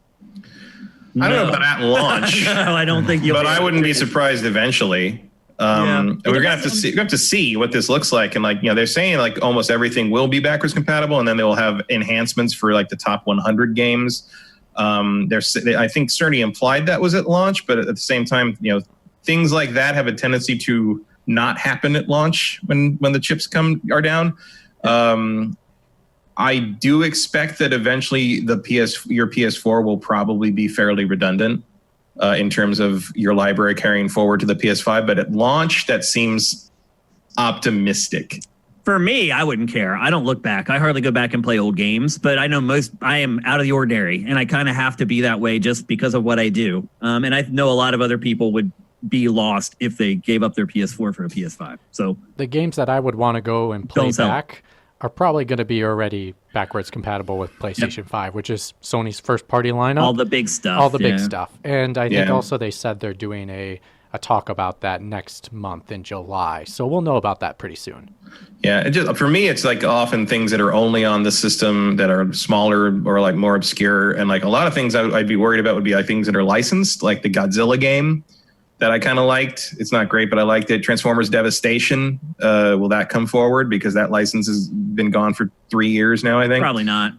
I don't know about at launch. No, I don't think you'll. But I wouldn't be surprised eventually. We're gonna have to see what this looks like, and they're saying like almost everything will be backwards compatible, and then they will have enhancements for like the top 100 games. I think Sony implied that was at launch, but at the same time, things like that have a tendency to not happen at launch when the chips are down. I do expect that eventually your PS4 will probably be fairly redundant in terms of your library carrying forward to the PS5, but at launch, that seems optimistic. For me, I wouldn't care. I don't look back. I hardly go back and play old games, but I know I am out of the ordinary, and I kind of have to be that way just because of what I do. And I know a lot of other people would be lost if they gave up their PS4 for a PS5. So the games that I would want to go and play back are probably going to be already backwards compatible with PlayStation 5, which is Sony's first party lineup. All the big stuff. And I think also they said they're doing a talk about that next month in July. So we'll know about that pretty soon. Yeah, for me, it's like often things that are only on the system that are smaller or like more obscure. And like a lot of things I'd be worried about would be like things that are licensed, like the Godzilla game that I kind of liked. It's not great, but I liked it. Transformers Devastation. Will that come forward? Because that license has been gone for 3 years now, I think. Probably not.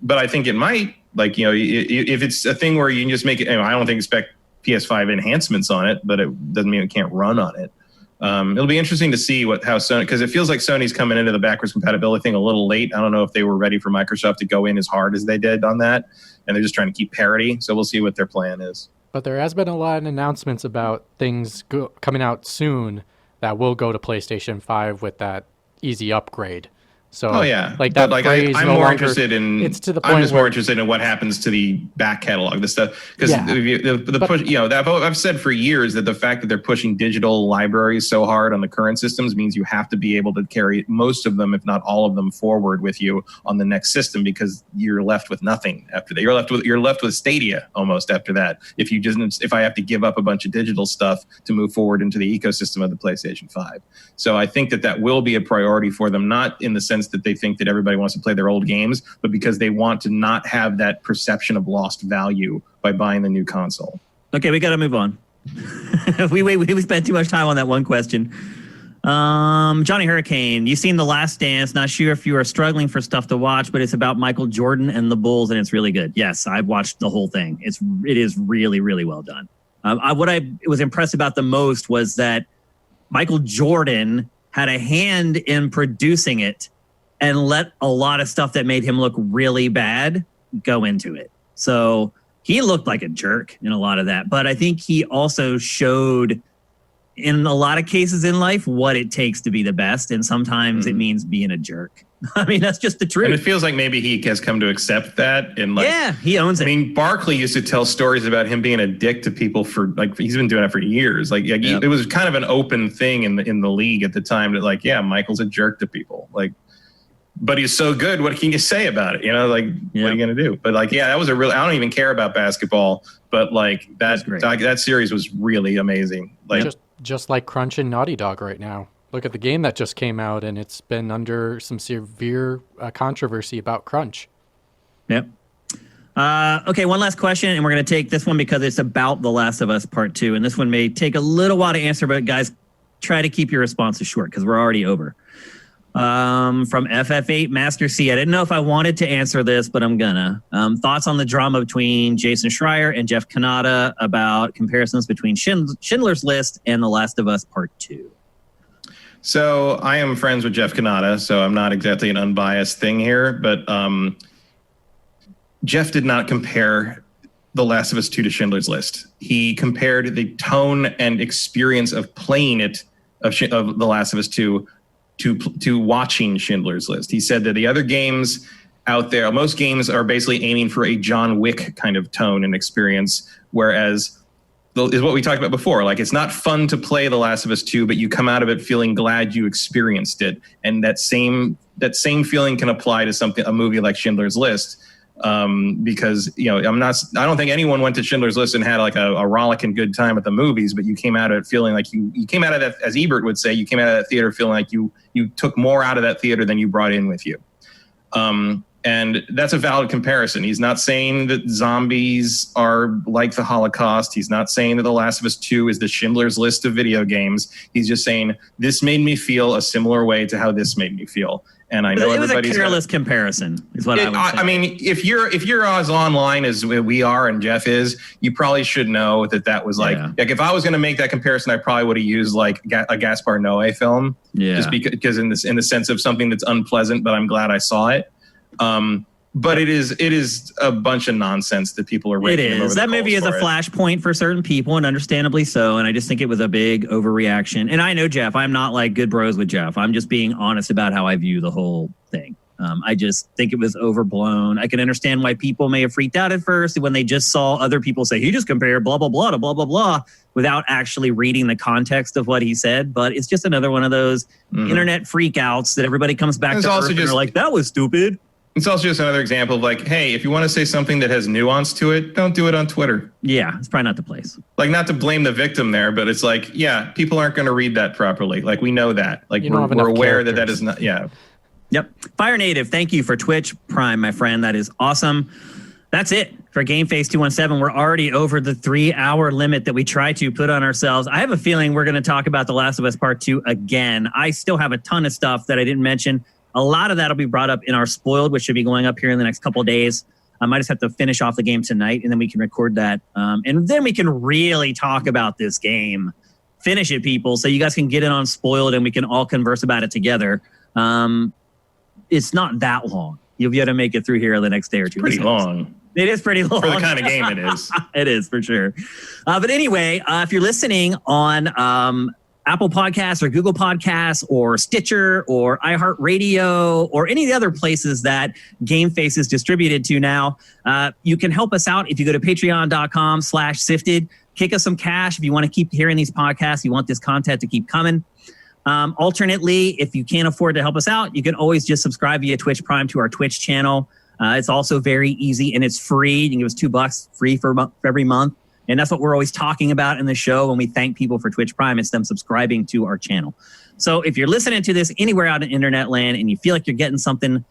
But I think it might. Like, if it's a thing where you can just make it, I don't expect PS5 enhancements on it, but it doesn't mean it can't run on it. It'll be interesting to see how Sony, because it feels like Sony's coming into the backwards compatibility thing a little late. I don't know if they were ready for Microsoft to go in as hard as they did on that, and they're just trying to keep parity. So we'll see what their plan is. But there has been a lot of announcements about things coming out soon that will go to PlayStation 5 with that easy upgrade. So, like that. But like I'm more interested in. It's to the point. I'm just more interested in what happens to the back catalog, the stuff, because the push. That I've said for years that the fact that they're pushing digital libraries so hard on the current systems means you have to be able to carry most of them, if not all of them, forward with you on the next system, because you're left with nothing after that. You're left with Stadia almost after that. If I have to give up a bunch of digital stuff to move forward into the ecosystem of the PlayStation 5, so I think that will be a priority for them, not in the sense that they think that everybody wants to play their old games, but because they want to not have that perception of lost value by buying the new console. Okay, we got to move on. we spent too much time on that one question. Johnny Hurricane, you've seen The Last Dance. Not sure if you are struggling for stuff to watch, but it's about Michael Jordan and the Bulls, and it's really good. Yes, I've watched the whole thing. It is really, really well done. What I was impressed about the most was that Michael Jordan had a hand in producing it and let a lot of stuff that made him look really bad go into it. So he looked like a jerk in a lot of that. But I think he also showed in a lot of cases in life what it takes to be the best. And sometimes it means being a jerk. I mean, that's just the truth. And it feels like maybe he has come to accept that. And he owns it. I mean, Barkley used to tell stories about him being a dick to people for he's been doing it for years. It was kind of an open thing in the league at the time that Michael's a jerk to people. But he's so good. What can you say about it? What are you going to do? But that was I don't even care about basketball, but that series was really amazing. Just like Crunch and Naughty Dog right now. Look at the game that just came out, and it's been under some severe controversy about Crunch. Yep. Okay, one last question, and we're going to take this one because it's about The Last of Us Part 2. And this one may take a little while to answer, but guys, try to keep your responses short because we're already over. From FF8 Master C. I didn't know if I wanted to answer this, but I'm gonna. Thoughts on the drama between Jason Schreier and Jeff Kanata about comparisons between Schindler's List and The Last of Us Part 2. So I am friends with Jeff Kanata, so I'm not exactly an unbiased thing here, but Jeff did not compare The Last of Us 2 to Schindler's List. He compared the tone and experience of playing it of The Last of Us 2 to watching Schindler's List. He said that the other games out there, most games are basically aiming for a John Wick kind of tone and experience, whereas is what we talked about before. It's not fun to play The Last of Us 2, but you come out of it feeling glad you experienced it. And that same feeling can apply to a movie like Schindler's List. Because I don't think anyone went to Schindler's List and had a rollicking good time at the movies, but you came out of it feeling like you came out of that, as Ebert would say, you came out of that theater feeling like you took more out of that theater than you brought in with you. And that's a valid comparison. He's not saying that zombies are like the Holocaust. He's not saying that The Last of Us 2 is the Schindler's List of video games. He's just saying, this made me feel a similar way to how this made me feel. And I know it was a careless comparison, is what I would say. I mean, if you're as online as we are and Jeff is, you probably should know that was like if I was going to make that comparison, I probably would have used like a Gaspar Noé film, just because in the sense of something that's unpleasant, but I'm glad I saw it. But it is a bunch of nonsense that people are raking. It is. That movie is a flashpoint for certain people, and understandably so. And I just think it was a big overreaction. And I know Jeff. I'm not like good bros with Jeff. I'm just being honest about how I view the whole thing. I just think it was overblown. I can understand why people may have freaked out at first when they just saw other people say, he just compared blah, blah, blah to blah, blah, blah, without actually reading the context of what he said. But it's just another one of those internet freakouts that everybody comes back to earth and are like, that was stupid. It's also just another example of like, hey, if you want to say something that has nuance to it, don't do it on Twitter. Yeah, it's probably not the place. Like, not to blame the victim there, but it's like, yeah, people aren't going to read that properly. Like, we know that. Like, we're aware that is not, Yep. Fire Native, thank you for Twitch Prime, my friend. That is awesome. That's it for GameFace 217. We're already over the 3-hour limit that we try to put on ourselves. I have a feeling we're going to talk about The Last of Us Part 2 again. I still have a ton of stuff that I didn't mention. A lot of that will be brought up in our Spoiled, which should be going up here in the next couple of days. I might just have to finish off the game tonight, and then we can record that. And then we can really talk about this game. Finish it, people, so you guys can get it on Spoiled, and we can all converse about it together. It's not that long. You'll be able to make it through here in the next day or two. Pretty long. It is pretty long. For the kind of game it is. It is, for sure. But anyway, if you're listening on Apple Podcasts or Google Podcasts or Stitcher or iHeartRadio or any of the other places that GameFace is distributed to now, you can help us out if you go to patreon.com/sifted. Kick us some cash if you want to keep hearing these podcasts. You want this content to keep coming. Alternately, if you can't afford to help us out, you can always just subscribe via Twitch Prime to our Twitch channel. It's also very easy and it's free. You can give us $2 free for every month. And that's what we're always talking about in the show when we thank people for Twitch Prime. It's them subscribing to our channel. So if you're listening to this anywhere out in internet land and you feel like you're getting something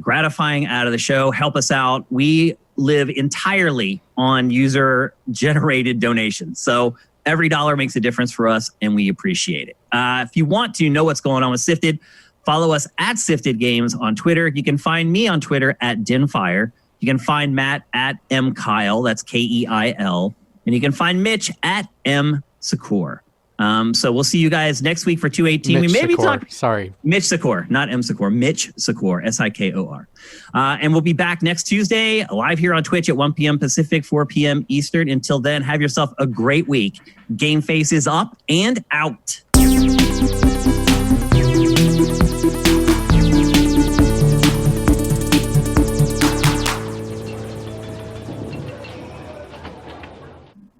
gratifying out of the show, help us out. We live entirely on user-generated donations. So every dollar makes a difference for us, and we appreciate it. If you want to know what's going on with Sifted, follow us at Sifted Games on Twitter. You can find me on Twitter at Dinfire. You can find Matt at MKyle. That's Keil. And you can find Mitch at MSecor. So we'll see you guys next week for 218. Mitch we maybe Secor. talk. Sorry. Mitch Secor, not MSecor. Mitch Secor, Sikor. And we'll be back next Tuesday, live here on Twitch at 1 p.m. Pacific, 4 p.m. Eastern. Until then, have yourself a great week. GameFace is up and out.